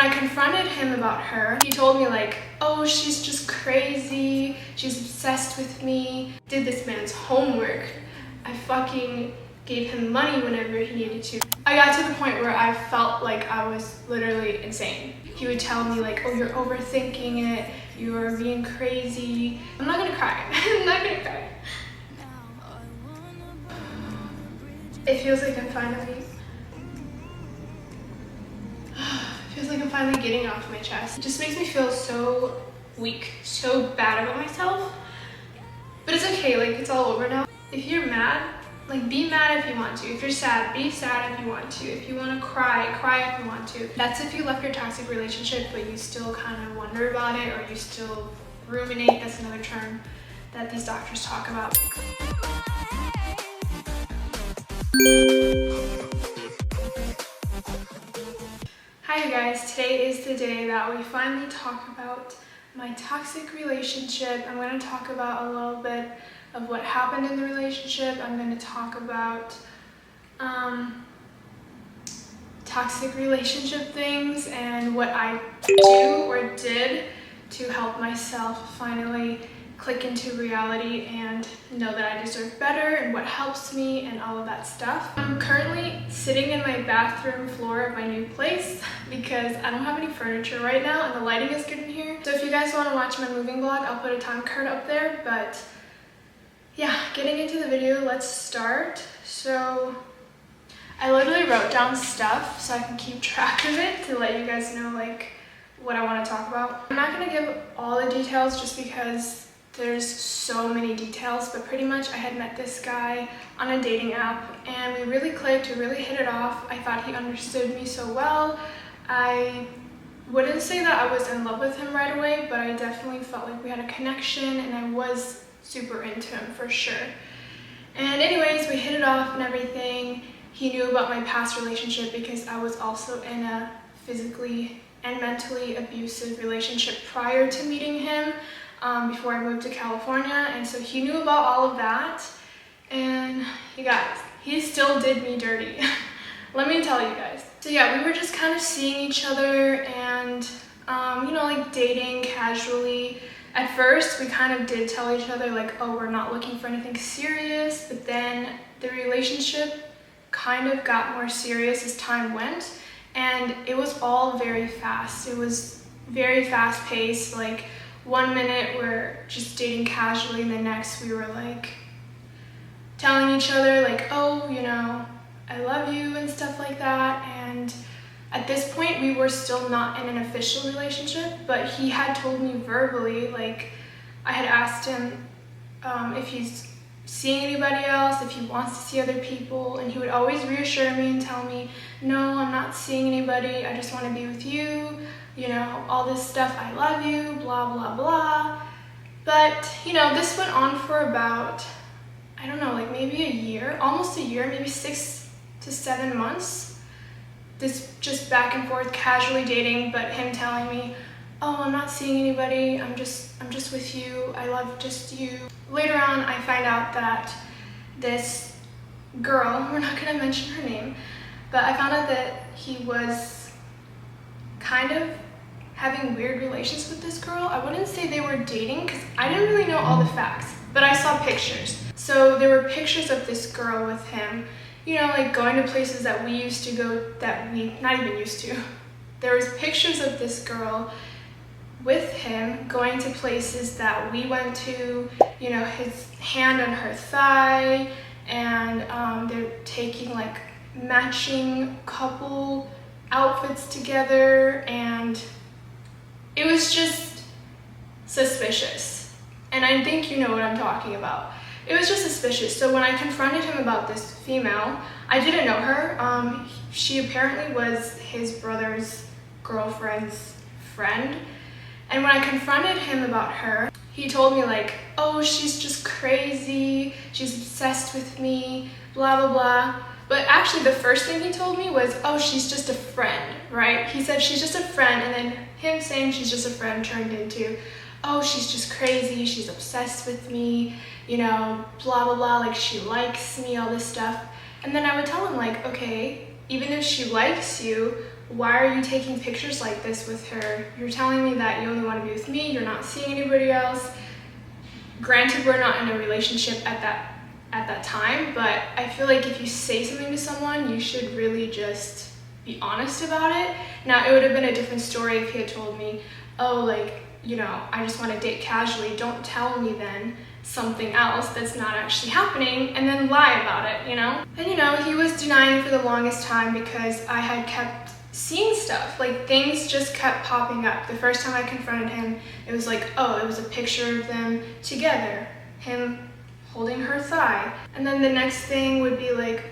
I confronted him about her, he told me like, oh, she's just crazy, she's obsessed with me. Did this man's homework. I fucking gave him money whenever he needed to. I got to the point where I felt like I was literally insane. He would tell me like, oh, you're overthinking it, you're being crazy. I'm not gonna cry. I'm not gonna cry. It feels like I'm finally getting off my chest. It just makes me feel so weak, so bad about myself. But it's okay, like it's all over now. If you're mad, like be mad if you want to. If you're sad, be sad if you want to. If you want to cry, cry if you want to. That's if you left your toxic relationship but you still kind of wonder about it, or you still ruminate. That's another term that these doctors talk about. Hi you guys, today is the day that we finally talk about my toxic relationship. I'm going to talk about a little bit of what happened in the relationship. I'm going to talk about toxic relationship things and what I do or did to help myself finally click into reality and know that I deserve better and what helps me and all of that stuff. I'm currently sitting in my bathroom floor of my new place because I don't have any furniture right now and the lighting is good in here. So if you guys want to watch my moving vlog, I'll put a time card up there. But yeah, getting into the video, let's start. So I literally wrote down stuff so I can keep track of it to let you guys know like what I want to talk about. I'm not going to give all the details just because there's so many details, but pretty much I had met this guy on a dating app and we really clicked, we really hit it off. I thought he understood me so well. I wouldn't say that I was in love with him right away, but I definitely felt like we had a connection and I was super into him for sure. And anyways, we hit it off and everything. He knew about my past relationship because I was also in a physically and mentally abusive relationship prior to meeting him. Before I moved to California, and so he knew about all of that. And you guys, he still did me dirty. Let me tell you guys. So yeah, we were just kind of seeing each other and you know, like dating casually. At first we kind of did tell each other like, oh, we're not looking for anything serious, but then the relationship kind of got more serious as time went, and it was all very fast. It was very fast paced. Like 1 minute we're just dating casually and the next we were like telling each other like, oh, you know, I love you and stuff like that. And at this point we were still not in an official relationship, but he had told me verbally, like I had asked him if he's seeing anybody else, if he wants to see other people, and he would always reassure me and tell me, no, I'm not seeing anybody, I just want to be with you. You know, all this stuff, I love you, blah, blah, blah. But, you know, this went on for about, I don't know, like maybe a year, almost a year, maybe 6 to 7 months. This just back and forth, casually dating, but him telling me, oh, I'm not seeing anybody, I'm just with you, I love just you. Later on, I find out that this girl, we're not gonna mention her name, but I found out that he was kind of having weird relations with this girl. I wouldn't say they were dating because I didn't really know all the facts, but I saw pictures. So there were pictures of this girl with him, you know, like going to places that we used to go that we not even used to. There was pictures of this girl with him going to places that we went to, you know, his hand on her thigh, and they're taking like matching couple outfits together, and it was just suspicious. And I think you know what I'm talking about. It was just suspicious. So when I confronted him about this female, I didn't know her. She apparently was his brother's girlfriend's friend. And when I confronted him about her, he told me like, oh, she's just crazy, she's obsessed with me, blah, blah, blah. But actually the first thing he told me was, oh, she's just a friend, right? He said she's just a friend, and then him saying she's just a friend turned into, oh, she's just crazy, she's obsessed with me, you know, blah, blah, blah, like she likes me, all this stuff. And then I would tell him like, okay, even if she likes you, why are you taking pictures like this with her? You're telling me that you only want to be with me, you're not seeing anybody else. Granted, we're not in a relationship at that time, but I feel like if you say something to someone, you should really just be honest about it. Now, it would have been a different story if he had told me, oh, like, you know, I just want to date casually. Don't tell me then something else that's not actually happening, and then lie about it, you know? And you know, he was denying for the longest time because I had kept seeing stuff. Like, things just kept popping up. The first time I confronted him, it was like, oh, it was a picture of them together, him holding her thigh. And then the next thing would be like,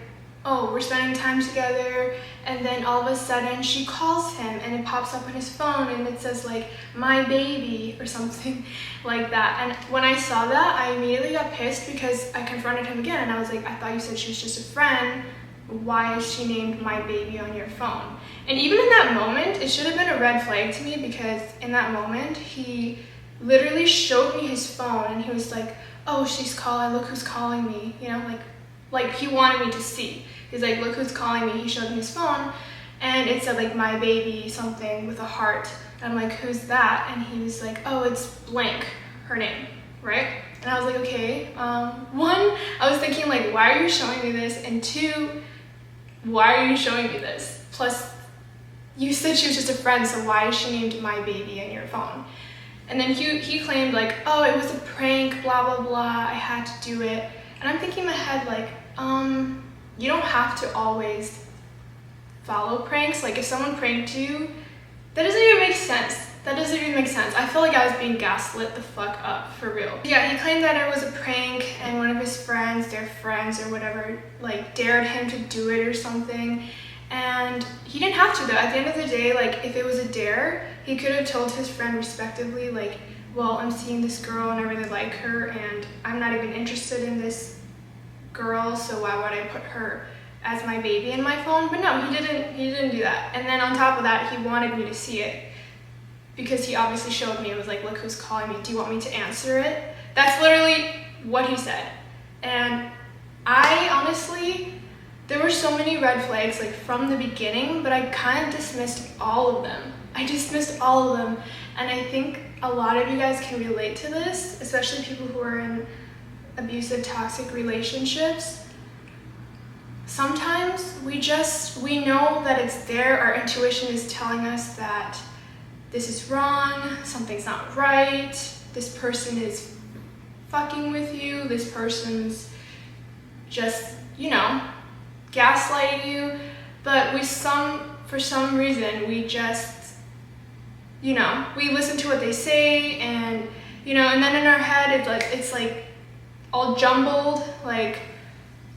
oh, we're spending time together, and then all of a sudden she calls him and it pops up on his phone and it says like, my baby, or something like that. And when I saw that, I immediately got pissed because I confronted him again and I was like, I thought you said she was just a friend. Why is she named my baby on your phone? And even in that moment, it should have been a red flag to me, because in that moment, he literally showed me his phone and he was like, oh, she's calling, look who's calling me, you know, like he wanted me to see. He's like, look who's calling me. He showed me his phone and it said like, my baby, something with a heart. And I'm like, who's that? And he was like, oh, it's blank, her name, right? And I was like, okay, one, I was thinking like, why are you showing me this? And two, why are you showing me this? Plus, you said she was just a friend, so why is she named my baby in your phone? And then he claimed like, oh, it was a prank, blah, blah, blah, I had to do it. And I'm thinking in my head like, you don't have to always follow pranks. Like, if someone pranked you, that doesn't even make sense. That doesn't even make sense. I feel like I was being gaslit the fuck up, for real. Yeah, he claimed that it was a prank and one of his friends, their friends or whatever, like dared him to do it or something. And he didn't have to though. At the end of the day, like, if it was a dare, he could have told his friend respectively, like, well, I'm seeing this girl and I really like her and I'm not even interested in this girl, so why would I put her as my baby in my phone? But no, he didn't do that. And then on top of that, he wanted me to see it because he obviously showed me. It was like, look who's calling me, do you want me to answer it? That's literally what he said. And I honestly, there were so many red flags like from the beginning, but I kind of dismissed all of them. I dismissed all of them. And I think a lot of you guys can relate to this, especially people who are in abusive, toxic relationships. Sometimes we know that it's there. Our intuition is telling us that this is wrong, something's not right, this person is fucking with you, this person's just, you know, gaslighting you. But for some reason, we just, you know, we listen to what they say, and, you know, and then in our head, it's like all jumbled. Like,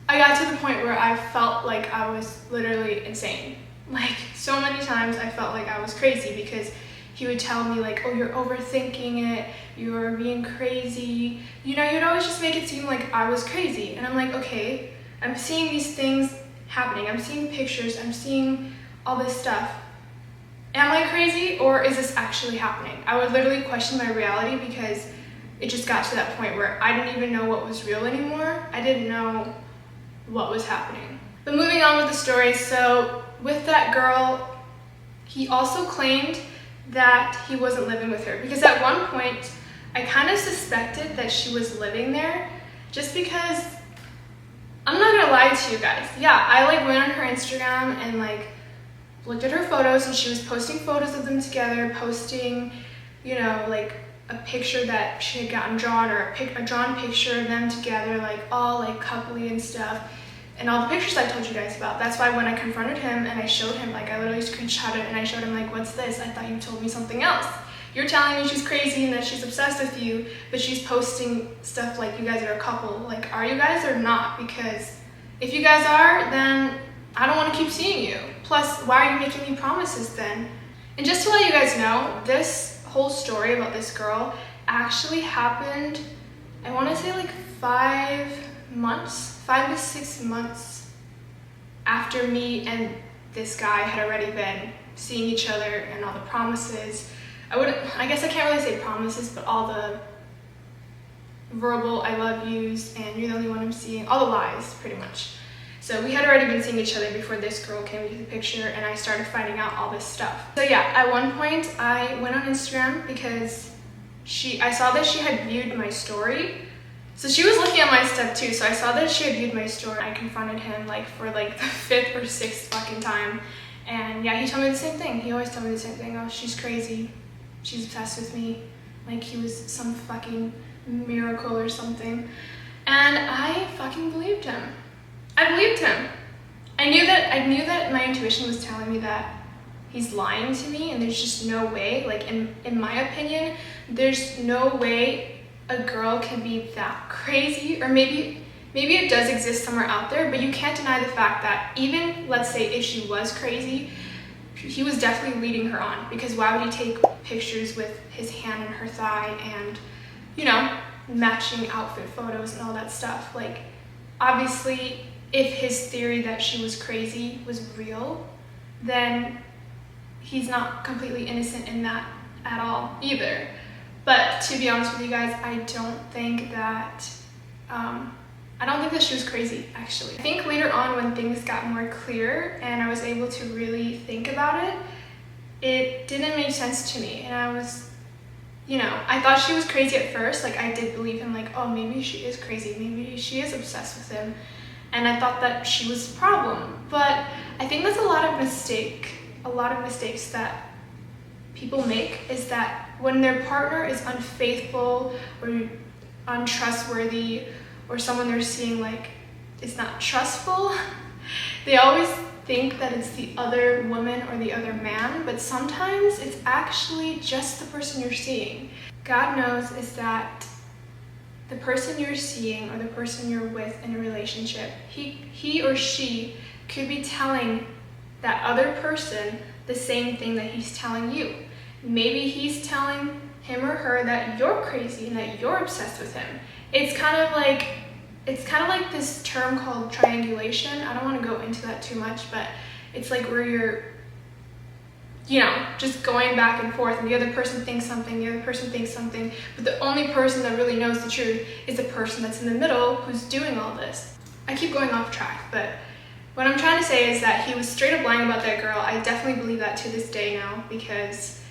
I got to the point where I felt like I was literally insane. Like, so many times I felt like I was crazy because he would tell me like, oh, you're overthinking it, you're being crazy. You know, you'd always just make it seem like I was crazy. And I'm like, okay, I'm seeing these things happening. I'm seeing pictures, I'm seeing all this stuff. Am I crazy, or is this actually happening? I would literally question my reality because it just got to that point where I didn't even know what was real anymore. I didn't know what was happening. But moving on with the story, so with that girl, he also claimed that he wasn't living with her, because at one point I kind of suspected that she was living there, just because, I'm not gonna lie to you guys, yeah, I like went on her Instagram and like looked at her photos, and she was posting photos of them together, posting, you know, like a picture that she had gotten drawn, or a drawn picture of them together, like all like coupley and stuff, and all the pictures I told you guys about. That's why when I confronted him and I showed him, like I literally screenshot it and I showed him like, what's this? I thought you told me something else. You're telling me she's crazy and that she's obsessed with you, but she's posting stuff like you guys are a couple. Like, are you guys or not? Because if you guys are, then I don't want to keep seeing you. Plus, why are you making me promises then? And just to let you guys know, this whole story about this girl actually happened, I want to say like 5 to 6 months after me and this guy had already been seeing each other, and all the promises. I guess I can't really say promises, but all the verbal I love yous and you're the only one I'm seeing, all the lies pretty much. So we had already been seeing each other before this girl came into the picture, and I started finding out all this stuff. So yeah, at one point I went on Instagram because I saw that she had viewed my story. So she was looking at my stuff too, so I saw that she had viewed my story. I confronted him like for like the 5th or 6th fucking time. And yeah, he told me the same thing. He always told me the same thing. Oh, she's crazy. She's obsessed with me. Like he was some fucking miracle or something. And I fucking believed him. I believed him. I knew that my intuition was telling me that he's lying to me, and there's just no way, like in my opinion, there's no way a girl can be that crazy. Or maybe it does exist somewhere out there, but you can't deny the fact that even, let's say, if she was crazy, he was definitely leading her on, because why would he take pictures with his hand on her thigh and, you know, matching outfit photos and all that stuff? Like, obviously, if his theory that she was crazy was real, then he's not completely innocent in that at all either. But to be honest with you guys, I don't think that she was crazy, actually. I think later on, when things got more clear and I was able to really think about it, it didn't make sense to me. And I was, you know, I thought she was crazy at first. Like, I did believe him, like, oh, maybe she is crazy. Maybe she is obsessed with him. And I thought that she was the problem. But I think that's a lot of mistakes that people make, is that when their partner is unfaithful or untrustworthy, or someone they're seeing like is not trustful, they always think that it's the other woman or the other man, but sometimes it's actually just the person you're seeing. God knows is that the person you're seeing or the person you're with in a relationship, he or she could be telling that other person the same thing that he's telling you. Maybe he's telling him or her that you're crazy and that you're obsessed with him. It's kind of like this term called triangulation. I don't want to go into that too much, but it's like where you're, you know, just going back and forth, and the other person thinks something, the other person thinks something, but the only person that really knows the truth is the person that's in the middle who's doing all this. I keep going off track, but what I'm trying to say is that he was straight up lying about that girl. I definitely believe that to this day now, because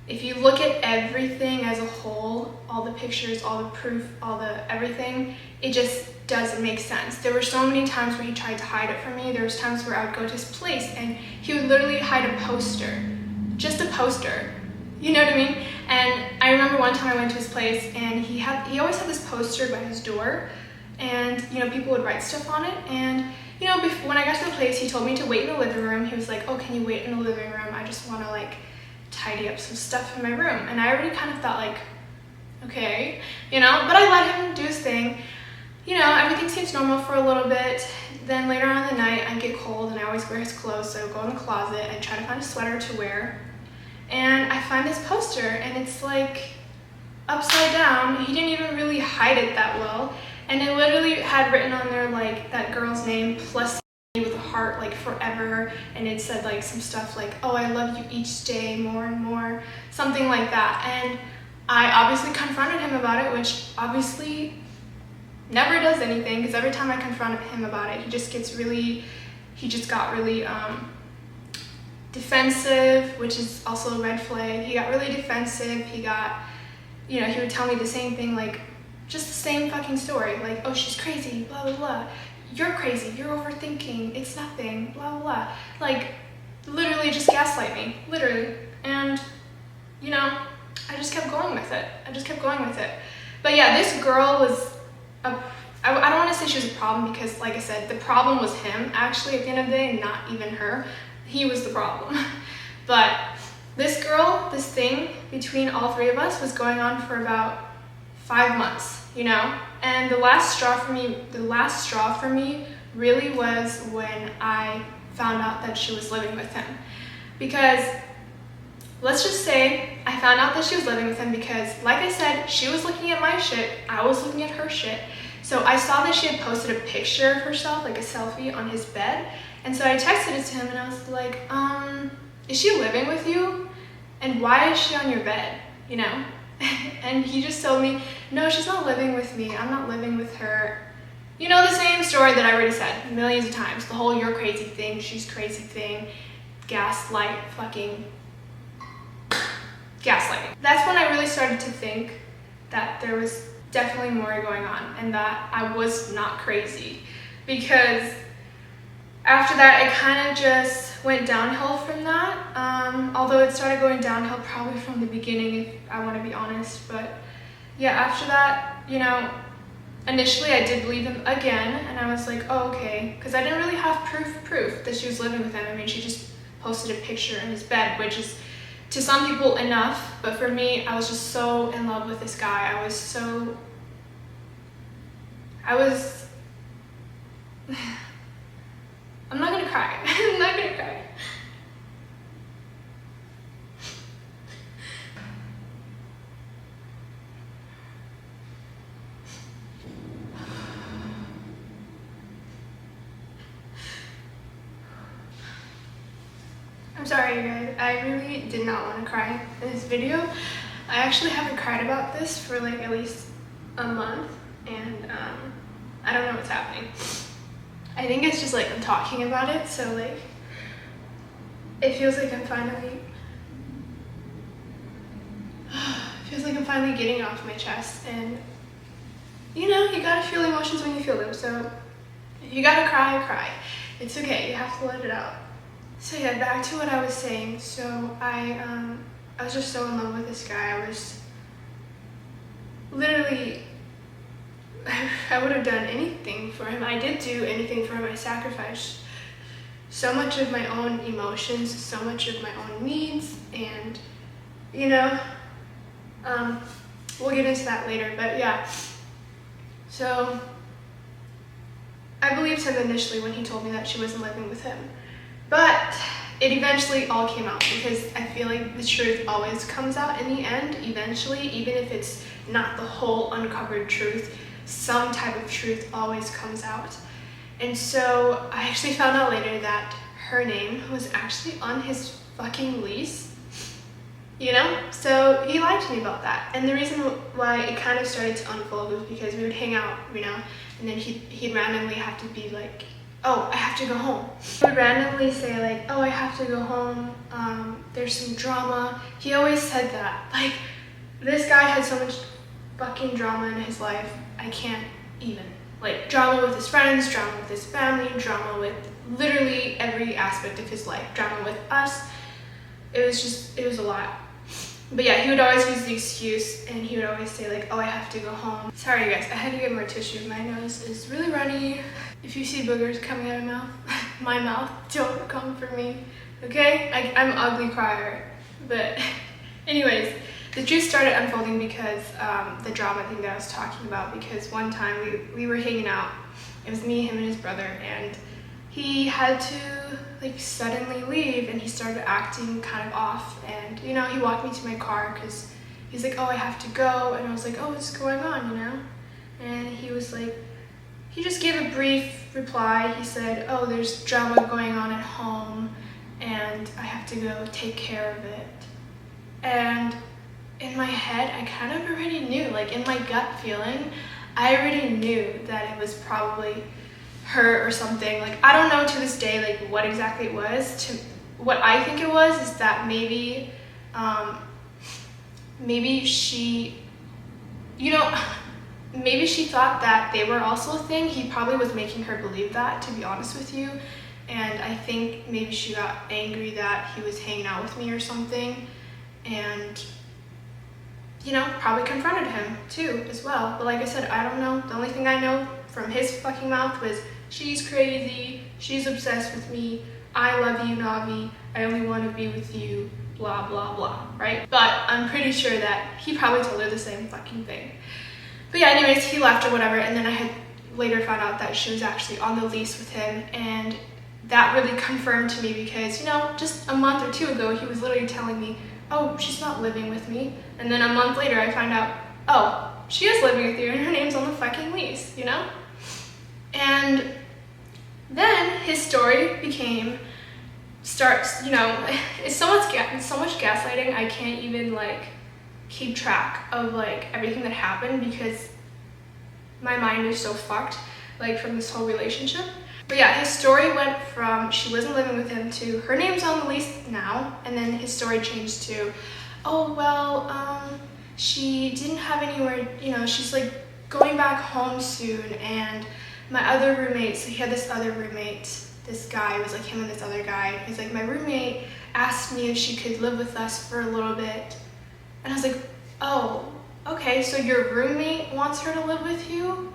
if you look at everything as a whole, all the pictures, all the proof, all the everything, it just doesn't make sense. There were so many times where he tried to hide it from me. There was times where I would go to his place and he would literally hide a poster, just a poster. You know what I mean? And I remember one time I went to his place and he always had this poster by his door, and you know, people would write stuff on it. And you know, when I got to the place, he told me to wait in the living room. He was like, "Oh, can you wait in the living room? I just want to like tidy up some stuff in my room." And I already kind of thought like, okay, you know, but I let him do his thing. You know, everything seems normal for a little bit. Then later on in the night, I get cold and I always wear his clothes, so I go in the closet and try to find a sweater to wear. And I find this poster and it's like upside down. He didn't even really hide it that well. And it literally had written on there like that girl's name plus with a heart, like forever, and it said like some stuff like, "Oh, I love you each day more and more," something like that. And I obviously confronted him about it, which obviously never does anything, because every time I confront him about it, he just got really defensive, which is also a red flag. He got really defensive. He got, you know, he would tell me the same thing, like just the same fucking story, like, "Oh, she's crazy, blah blah blah. You're crazy, you're overthinking, it's nothing, blah, blah, blah." Like, literally just gaslight me, literally. And, you know, I just kept going with it. But yeah, this girl was, I don't want to say she was a problem, because like I said, the problem was him, actually, at the end of the day, not even her. He was the problem. But this girl, this thing between all three of us was going on for about 5 months, you know? And the last straw for me really was when I found out that she was living with him. Because let's just say I found out that she was living with him because, like I said, she was looking at my shit, I was looking at her shit. So I saw that she had posted a picture of herself, like a selfie, on his bed. And so I texted it to him and I was like, is she living with you? And why is she on your bed, you know? And he just told me, "No, she's not living with me. I'm not living with her. You know, the same story that I already said millions of times. The whole you're crazy thing, she's crazy thing, gaslighting. That's when I really started to think that there was definitely more going on and that I was not crazy, because after that it kind of just went downhill from that. Although it started going downhill probably from the beginning, if I want to be honest. But yeah, after that, you know, initially I did believe him again, and I was like, oh, okay, because I didn't really have proof that she was living with him. I mean, she just posted a picture in his bed, which is to some people enough, but for me, I was just so in love with this guy. I'm not gonna cry. I'm not gonna cry. I'm sorry, you guys. I really did not want to cry in this video. I actually haven't cried about this for like at least a month, and I don't know what's happening. I think it's just like I'm talking about it, so like it feels like I'm finally getting it off my chest. And you know, you gotta feel emotions when you feel them, so if you gotta cry. It's okay, you have to let it out. So yeah, back to what I was saying. So I was just so in love with this guy. I was literally, I would have done anything for him. I did do anything for him. I sacrificed so much of my own emotions, so much of my own needs, and you know, we'll get into that later, but yeah. So I believed him initially when he told me that she wasn't living with him. But it eventually all came out, because I feel like the truth always comes out in the end, eventually, even if it's not the whole uncovered truth, some type of truth always comes out. And so I actually found out later that her name was actually on his fucking lease, you know? So he lied to me about that. And the reason why it kind of started to unfold was because we would hang out, you know, and then he'd randomly have to be like, oh, I have to go home. He would randomly say like, oh, I have to go home, there's some drama. He always said that. Like, this guy had so much fucking drama in his life, I can't even. Like, drama with his friends, drama with his family, drama with literally every aspect of his life, drama with us. It was a lot. But yeah, he would always use the excuse, and he would always say like, oh, I have to go home. Sorry guys, I had to get more tissue. My nose is really runny. If you see boogers coming out of my mouth, don't come for me, okay? I'm an ugly crier. But anyways, the truth started unfolding because the drama thing that I was talking about, because one time we were hanging out. It was me, him, and his brother, and he had to like suddenly leave, and he started acting kind of off. And you know, he walked me to my car because he's like, oh, I have to go. And I was like, oh, what's going on, you know? And he was like, he just gave a brief reply. He said, oh, there's drama going on at home and I have to go take care of it. And in my head, I kind of already knew, like in my gut feeling, I already knew that it was probably her or something. Like, I don't know to this day, like what exactly it was. What I think it was is that maybe she, you know, maybe she thought that they were also a thing. He probably was making her believe that, to be honest with you. And I think maybe she got angry that he was hanging out with me or something. And, you know, probably confronted him too as well. But like I said, I don't know. The only thing I know from his fucking mouth was, she's crazy, she's obsessed with me, I love you, Navi, I only want to be with you, blah, blah, blah, right? But I'm pretty sure that he probably told her the same fucking thing. But yeah, anyways, he left or whatever, and then I had later found out that she was actually on the lease with him, and that really confirmed to me because, you know, just a month or two ago, he was literally telling me, oh, she's not living with me. And then a month later, I find out, oh, she is living with you, and her name's on the fucking lease, you know? And then his story starts, you know, it's so much gaslighting, I can't even, like, keep track of like everything that happened because my mind is so fucked. like from this whole relationship. But yeah, his story went from she wasn't living with him to her name's on the lease now, and then his story changed to, oh well, she didn't have anywhere, you know, she's like going back home soon, and my other roommate, so he had this other roommate, this guy, it was like him and this other guy, he's like, my roommate asked me if she could live with us for a little bit, and I was like, oh, okay, so your roommate wants her to live with you,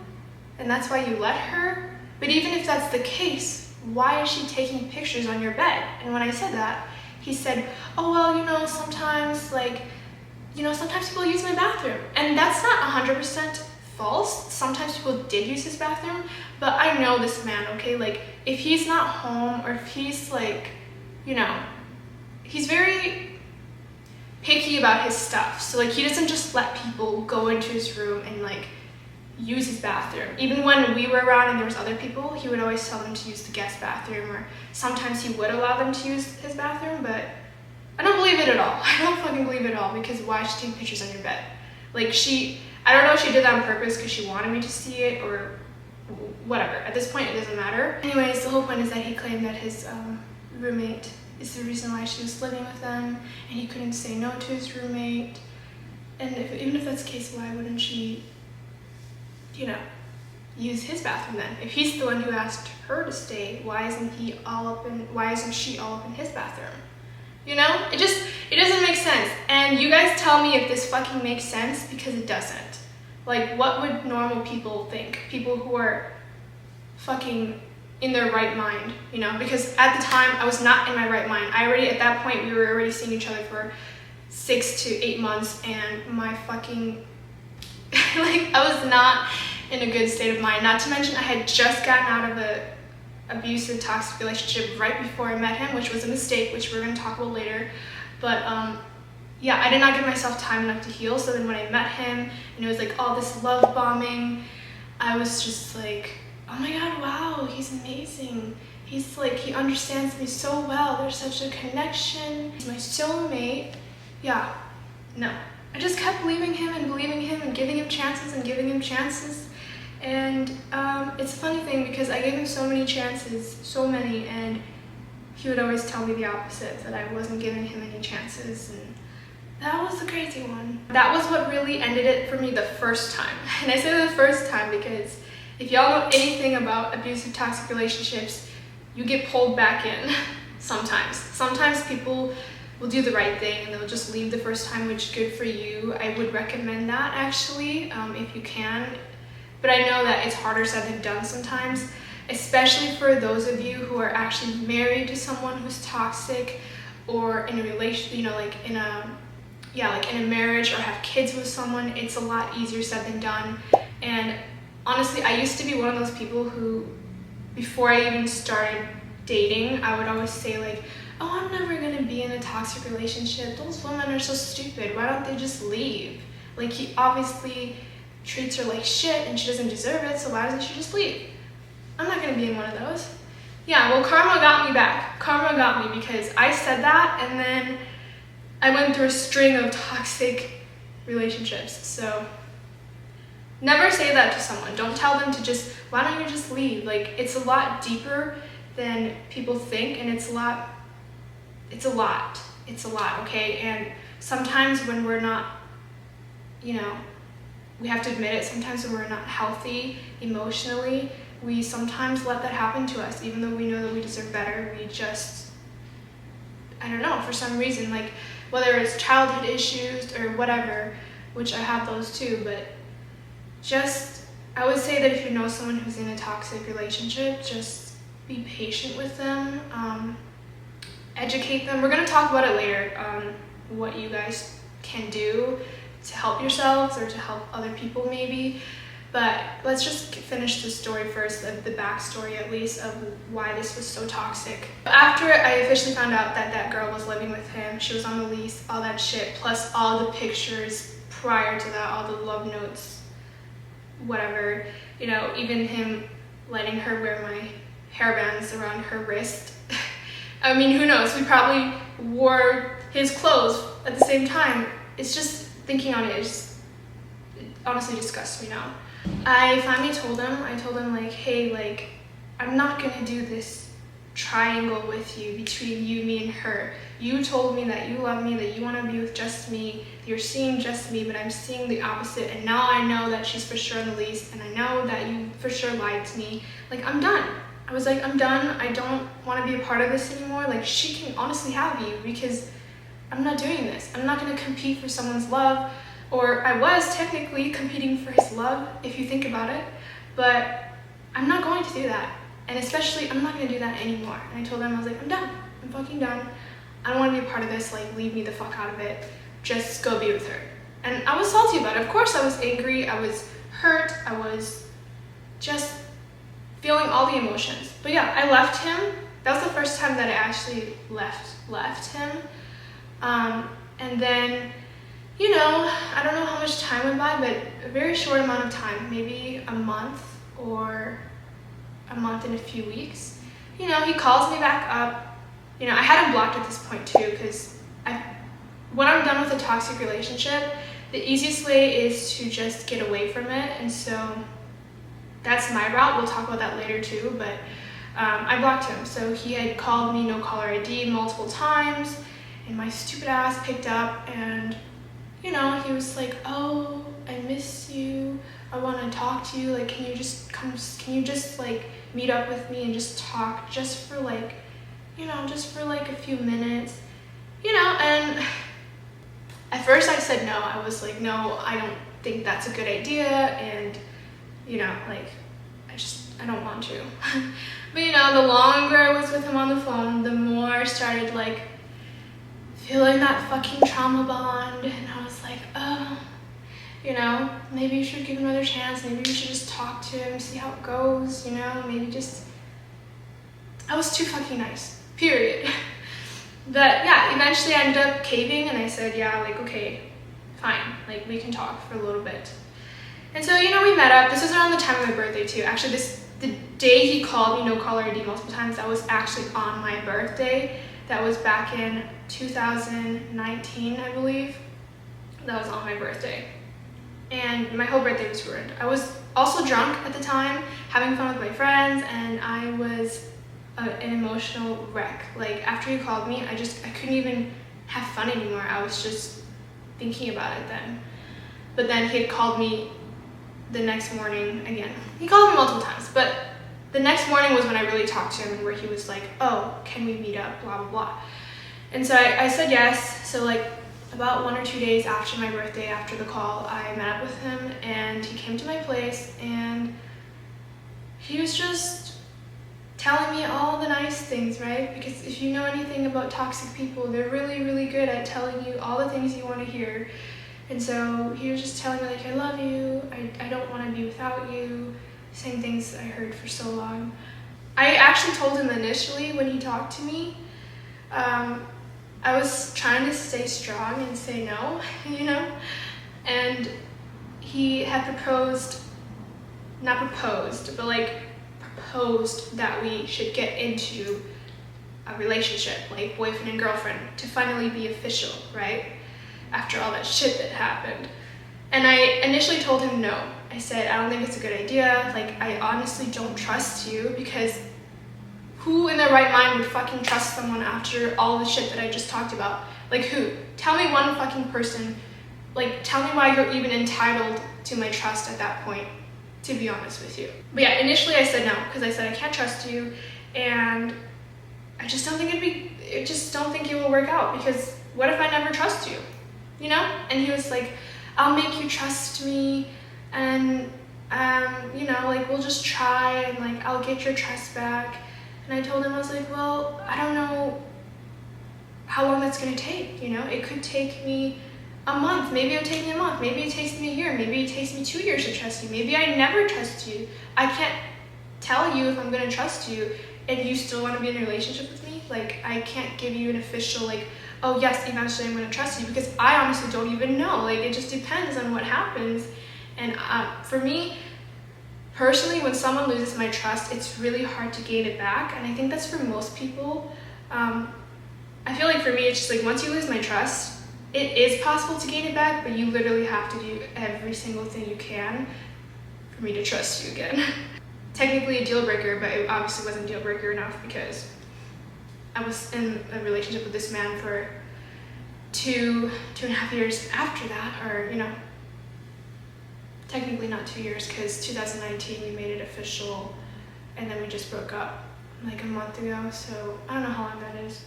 and that's why you let her? But even if that's the case, why is she taking pictures on your bed? And when I said that, he said, oh, well, you know, sometimes, like, you know, sometimes people use my bathroom. And that's not 100% false. Sometimes people did use his bathroom, but I know this man, okay? Like, if he's not home or if he's, like, you know, he's very picky about his stuff. So, like, he doesn't just let people go into his room and, like, use his bathroom. Even when we were around and there was other people, he would always tell them to use the guest bathroom, or sometimes he would allow them to use his bathroom, but I don't believe it at all. I don't fucking believe it at all, because why is she taking pictures on your bed? Like, I don't know if she did that on purpose because she wanted me to see it or whatever. At this point, it doesn't matter. Anyways, the whole point is that he claimed that his roommate is the reason why she was living with them, and he couldn't say no to his roommate. And even if that's the case, why wouldn't she, you know, use his bathroom then? If he's the one who asked her to stay, why isn't she all up in his bathroom? You know, it doesn't make sense. And you guys tell me if this fucking makes sense, because it doesn't. Like, what would normal people think? People who are fucking in their right mind, you know? Because at the time, I was not in my right mind. At that point, we were already seeing each other for 6 to 8 months, and my fucking, like, I was not in a good state of mind. Not to mention, I had just gotten out of a abusive, toxic relationship right before I met him, which was a mistake, which we're going to talk about later. But yeah, I did not give myself time enough to heal. So then when I met him and it was like all this love bombing, I was just like, oh my god, wow, he's amazing. He's like, he understands me so well. There's such a connection. He's my soulmate. Yeah, no. I just kept believing him and giving him chances and giving him chances. And it's a funny thing because I gave him so many chances, so many, and he would always tell me the opposite, that I wasn't giving him any chances, and that was the crazy one. That was what really ended it for me the first time. And I say the first time because if y'all know anything about abusive, toxic relationships, you get pulled back in sometimes. Sometimes people will do the right thing and they'll just leave the first time, which is good for you. I would recommend that actually, if you can. But I know that it's harder said than done sometimes, especially for those of you who are actually married to someone who's toxic, or in a relation, you know, like in a marriage, or have kids with someone. It's a lot easier said than done. And honestly, I used to be one of those people who, before I even started dating, I would always say like, oh, I'm never gonna be in a toxic relationship. Those women are so stupid. Why don't they just leave? Like, he obviously treats her like shit and she doesn't deserve it, so why doesn't she just leave? I'm not gonna be in one of those. Yeah, well, karma got me back. Karma got me because I said that, and then I went through a string of toxic relationships. So never say that to someone. Don't tell them to just, why don't you just leave? Like, it's a lot deeper than people think, and it's a lot, okay? And sometimes when we're not, you know, we have to admit it, sometimes when we're not healthy emotionally, we sometimes let that happen to us, even though we know that we deserve better. We just, I don't know, for some reason, like, whether it's childhood issues or whatever, which I have those too, but just, I would say that if you know someone who's in a toxic relationship, just be patient with them, educate them. We're gonna talk about it later, what you guys can do to help yourselves or to help other people maybe. But let's just finish the story first, the backstory at least, of why this was so toxic. After I officially found out that that girl was living with him, she was on the lease, all that shit, plus all the pictures prior to that, all the love notes, whatever, you know, even him letting her wear my hairbands around her wrist. I mean, who knows? We probably wore his clothes at the same time. It's just, thinking on it, it honestly disgusts me now. I finally told him like, hey, like, I'm not gonna do this triangle with you between you, me, and her. You told me that you love me, that you want to be with just me, you're seeing just me, but I'm seeing the opposite, and now I know that she's for sure on the lease, and I know that you for sure lied to me. Like, I'm done. I was like, I'm done. I don't want to be a part of this anymore. Like, she can honestly have you, because I'm not doing this. I'm not going to compete for someone's love, or I was technically competing for his love, if you think about it, but I'm not going to do that. And especially, I'm not going to do that anymore. And I told him, I was like, I'm done. I'm fucking done. I don't want to be a part of this. Like, leave me the fuck out of it. Just go be with her. And I was salty about it. Of course, I was angry. I was hurt. I was just feeling all the emotions. But yeah, I left him. That was the first time that I actually left him. And then, you know, I don't know how much time went by, but a very short amount of time, maybe a month or a month and a few weeks. You know, he calls me back up. You know, I had him blocked at this point too, because when I'm done with a toxic relationship, the easiest way is to just get away from it. And so that's my route. We'll talk about that later too, but I blocked him. So he had called me no caller ID multiple times, and my stupid ass picked up, and you know, he was like, oh, I miss you. I want to talk to you. Like, can you just like meet up with me and just talk just for like, you know, just for like a few minutes, you know? And at first I said no. I was like, no, I don't think that's a good idea. And, you know, like, I don't want to. But, you know, the longer I was with him on the phone, the more I started like feeling that fucking trauma bond. And I was like, oh, you know, maybe you should give him another chance. Maybe you should just talk to him, see how it goes, you know, maybe just, I was too fucking nice, period. But yeah, eventually I ended up caving, and I said, yeah, like, okay, fine, like, we can talk for a little bit. And so, you know, we met up. This was around the time of my birthday too. Actually, the day he called me no caller ID multiple times, that was actually on my birthday. That was back in 2019, I believe. That was on my birthday. And my whole birthday was ruined. I was also drunk at the time, having fun with my friends, and I was an emotional wreck. Like, after he called me, I couldn't even have fun anymore. I was just thinking about it then. But then he had called me the next morning again. He called me multiple times, but the next morning was when I really talked to him, and where he was like, oh, can we meet up, blah, blah, blah. And so I said yes. So like about 1 or 2 days after my birthday, after the call, I met up with him, and he came to my place, and he was just telling me all the nice things, right? Because if you know anything about toxic people, they're really, really good at telling you all the things you want to hear. And so he was just telling me, like, I love you, I don't want to be without you, saying things I heard for so long. I actually told him initially when he talked to me, I was trying to stay strong and say no, you know? And he had proposed that we should get into a relationship, like boyfriend and girlfriend, to finally be official, right? After all that shit that happened. And I initially told him no. I said, I don't think it's a good idea. Like, I honestly don't trust you, because who in their right mind would fucking trust someone after all the shit that I just talked about? Like, who? Tell me one fucking person. Like, tell me why you're even entitled to my trust at that point, to be honest with you. But yeah, initially I said no, because I said I can't trust you, and I just don't think it will work out, because what if I never trust you? You know? And he was like, I'll make you trust me, and you know, like, we'll just try, and like, I'll get your trust back. And I told him, I was like, well, I don't know how long that's gonna take, you know? It could take me a month, maybe it'll take me a month, maybe it takes me a year, maybe it takes me 2 years to trust you, maybe I never trust you. I can't tell you if I'm gonna trust you and you still wanna be in a relationship with me. Like, I can't give you an official, like, oh yes, eventually I'm gonna trust you, because I honestly don't even know. Like, it just depends on what happens. And for me, personally, when someone loses my trust, it's really hard to gain it back. And I think that's for most people. I feel like for me, it's just like, once you lose my trust, it is possible to gain it back, but you literally have to do every single thing you can for me to trust you again. Technically a deal breaker, but it obviously wasn't deal breaker enough because I was in a relationship with this man for 2.5 years after that, or technically not 2 years, because 2019 we made it official and then we just broke up like a month ago, so I don't know how long that is.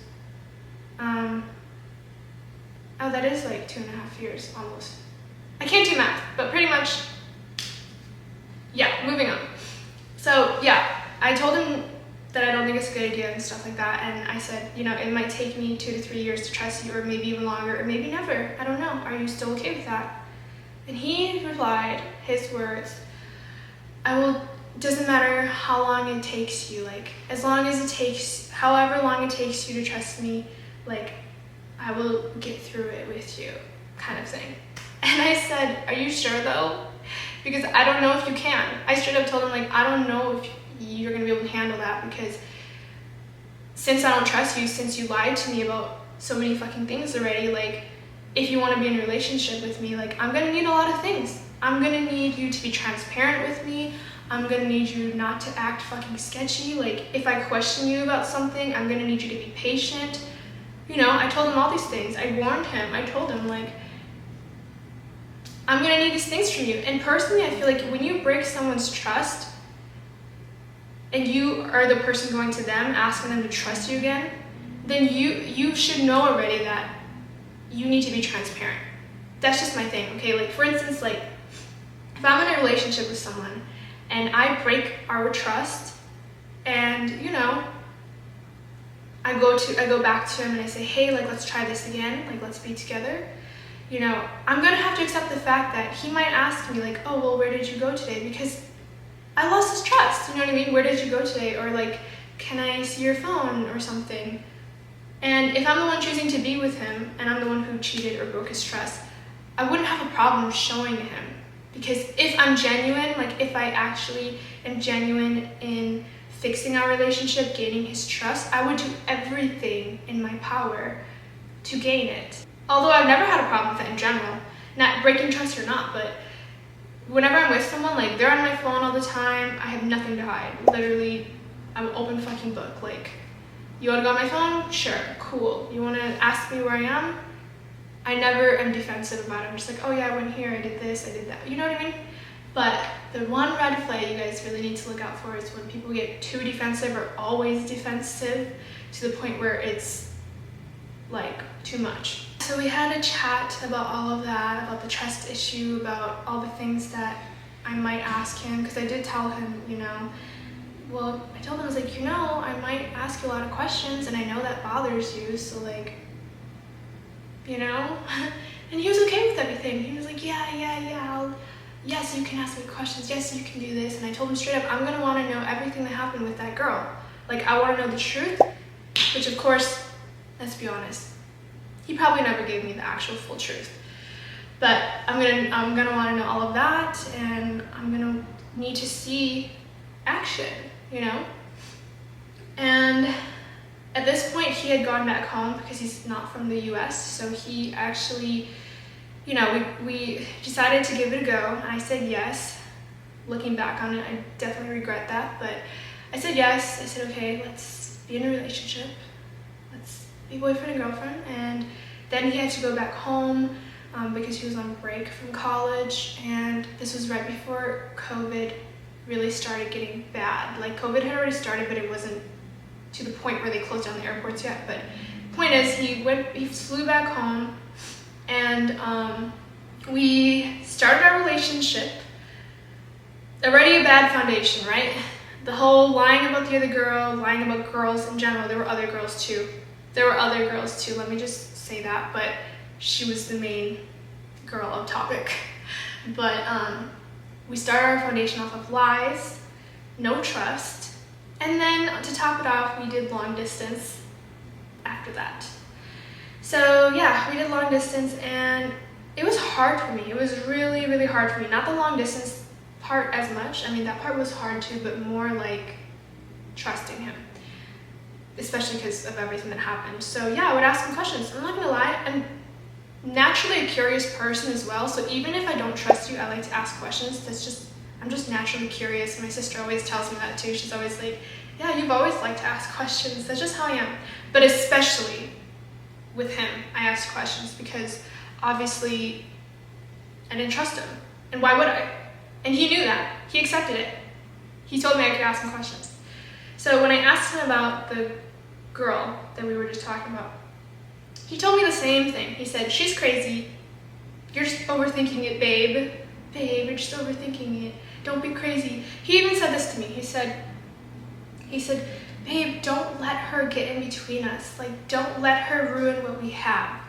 Oh, that is like 2.5 years almost. I can't do math, but pretty much, yeah, moving on. So yeah, I told him that I don't think it's a good idea and stuff like that, and I said, it might take me 2 to 3 years to trust you, or maybe even longer, or maybe never, I don't know, are you still okay with that? And he replied, his words, doesn't matter how long it takes you, like, as long as it takes, however long it takes you to trust me, like, I will get through it with you, kind of thing. And I said, are you sure though? Because I don't know if you can. I straight up told him, like, I don't know if you're gonna be able to handle that, because since I don't trust you, since you lied to me about so many fucking things already, like, if you want to be in a relationship with me, like, I'm gonna need a lot of things. I'm gonna need you to be transparent with me. I'm gonna need you not to act fucking sketchy. Like, if I question you about something, I'm gonna need you to be patient. I told him all these things. I warned him. I told him, like, I'm gonna need these things from you. And personally, I feel like when you break someone's trust and you are the person going to them, asking them to trust you again, then you should know already that you need to be transparent. That's just my thing, okay? Like, for instance, like, if I'm in a relationship with someone and I break our trust and, I go back to him and I say, hey, like, let's try this again, like, let's be together, I'm gonna have to accept the fact that he might ask me, like, oh, well, where did you go today? Because I lost his trust, you know what I mean? Where did you go today? Or, like, can I see your phone or something? And if I'm the one choosing to be with him and I'm the one who cheated or broke his trust, I wouldn't have a problem showing him. Because if I'm genuine, like, if I actually am genuine in fixing our relationship, gaining his trust, I would do everything in my power to gain it. Although I've never had a problem with it in general, not breaking trust or not, but whenever I'm with someone, like, they're on my phone all the time, I have nothing to hide. Literally, I'm an open fucking book. Like, you wanna go on my phone? Sure, cool. You wanna ask me where I am? I never am defensive about it. I'm just like, oh yeah, I went here, I did this, I did that. You know what I mean? But the one red flag you guys really need to look out for is when people get too defensive or always defensive to the point where it's like too much. So we had a chat about all of that, about the trust issue, about all the things that I might ask him, because I did tell him, well, I told him, I was like, I might ask you a lot of questions and I know that bothers you, so like, and he was okay with everything. He was like, yeah, yes, you can ask me questions, yes, you can do this. And I told him straight up, I'm gonna wanna know everything that happened with that girl. Like, I wanna know the truth, which of course, let's be honest, he probably never gave me the actual full truth. But I'm gonna wanna know all of that, and I'm gonna need to see action, And at this point, he had gone back home because he's not from the US, so he actually, we decided to give it a go, and I said yes. Looking back on it, I definitely regret that, but I said yes. I said, okay, let's be in a relationship. Let's be boyfriend and girlfriend. And then he had to go back home because he was on break from college, and this was right before COVID really started getting bad. Like, COVID had already started, but it wasn't to the point where they closed down the airports yet. But the point is, he flew back home, and we started our relationship. Already a bad foundation, right? The whole lying about the other girl, lying about girls in general. There were other girls too. Let me just say that, but she was the main girl of topic. But we started our foundation off of lies, no trust, and then to top it off, we did long distance after that. So yeah, we did long distance, and it was hard for me. It was really, really hard for me. Not the long distance part as much. I mean, that part was hard too, but more like trusting him, especially because of everything that happened. So yeah, I would ask him questions. I'm not gonna lie, I'm naturally a curious person as well, so even if I don't trust you, I like to ask questions. That's just I'm just naturally curious. My sister always tells me that too. She's always like, yeah, you've always liked to ask questions. That's just how I am. But especially with him, I asked questions because obviously I didn't trust him. And why would I? And he knew that. He accepted it. He told me I could ask him questions. So when I asked him about the girl that we were just talking about, he told me the same thing. He said, she's crazy. You're just overthinking it, babe. Babe, you're just overthinking it. Don't be crazy. He even said this to me. He said, babe, don't let her get in between us. Like, don't let her ruin what we have.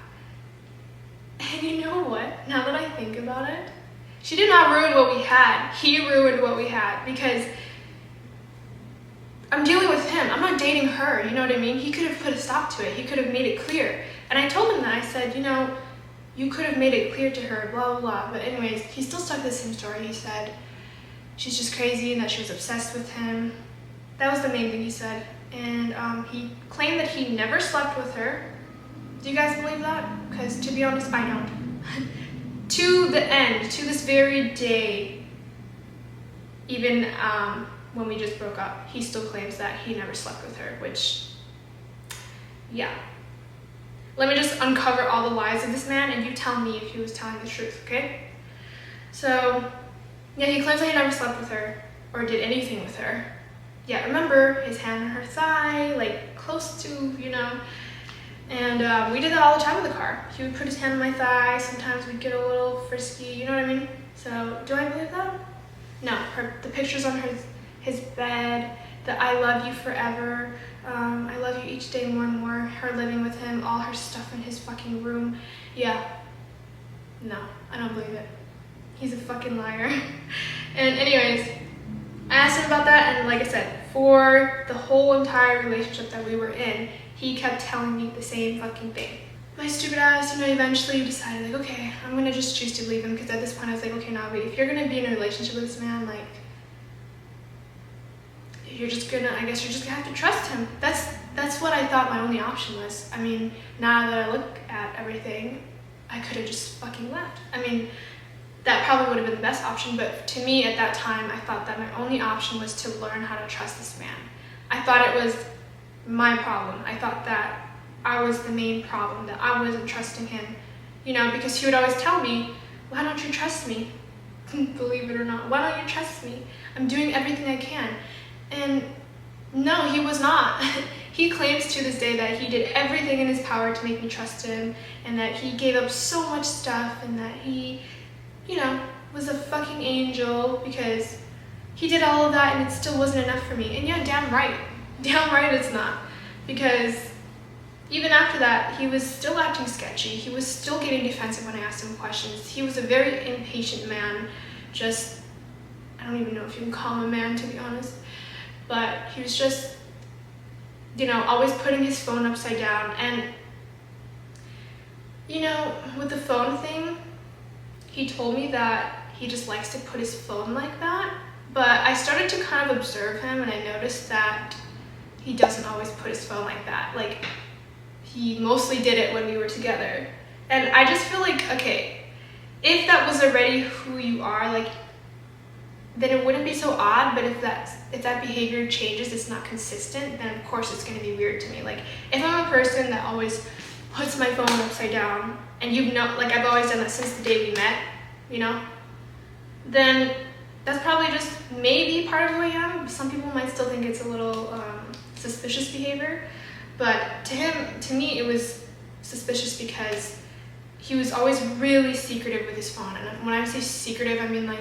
And you know what? Now that I think about it, she did not ruin what we had. He ruined what we had because I'm dealing with him. I'm not dating her. You know what I mean? He could have put a stop to it. He could have made it clear. And I told him that. I said, you know, you could have made it clear to her, blah, blah, blah. But anyways, he still stuck to the same story. He said she's just crazy and that she was obsessed with him. That was the main thing he said. And he claimed that he never slept with her. Do you guys believe that? Because to be honest, I don't. To the end, to this very day, even when we just broke up, he still claims that he never slept with her, which, yeah. Let me just uncover all the lies of this man and you tell me if he was telling the truth, okay? So, yeah, he claims that he never slept with her or did anything with her. Yeah, remember his hand on her thigh, like close to, you know, and we did that all the time in the car. He would put his hand on my thigh, sometimes we'd get a little frisky, you know what I mean? So, do I believe that? No, the pictures on his bed, the I love you forever, I love you each day more and more, her living with him, all her stuff in his fucking room. Yeah, no, I don't believe it. He's a fucking liar. And anyways, I asked him about that, and like I said, for the whole entire relationship that we were in, he kept telling me the same fucking thing. My stupid ass, you know, eventually decided, like, okay, I'm gonna just choose to leave him, because at this point I was like, okay, Navi, if you're gonna be in a relationship with this man, like, I guess you're just gonna have to trust him. That's what I thought my only option was. I mean, now that I look at everything, I could have just fucking left. I mean, that probably would have been the best option, but to me at that time, I thought that my only option was to learn how to trust this man. I thought it was my problem. I thought that I was the main problem, that I wasn't trusting him, you know, because he would always tell me, why don't you trust me? Believe it or not, why don't you trust me? I'm doing everything I can. And no, he was not. He claims to this day that he did everything in his power to make me trust him, and that he gave up so much stuff, and that he, you know, was a fucking angel because he did all of that and it still wasn't enough for me. And yeah, damn right it's not. Because even after that, he was still acting sketchy. He was still getting defensive when I asked him questions. He was a very impatient man. Just, I don't even know if you can call him a man, to be honest. But he was just, you know, always putting his phone upside down. And, you know, with the phone thing, he told me that he just likes to put his phone like that. But I started to kind of observe him, and I noticed that he doesn't always put his phone like that. Like, he mostly did it when we were together. And I just feel like, okay, if that was already who you are, like, then it wouldn't be so odd. But if that behavior changes, it's not consistent, then of course it's gonna be weird to me. Like, if I'm a person that always puts my phone upside down, and you know, like, I've always done that since the day we met, you know, then that's probably just maybe part of who I am. Some people might still think it's a little suspicious behavior, but to me, it was suspicious because he was always really secretive with his phone. And when I say secretive, I mean, like,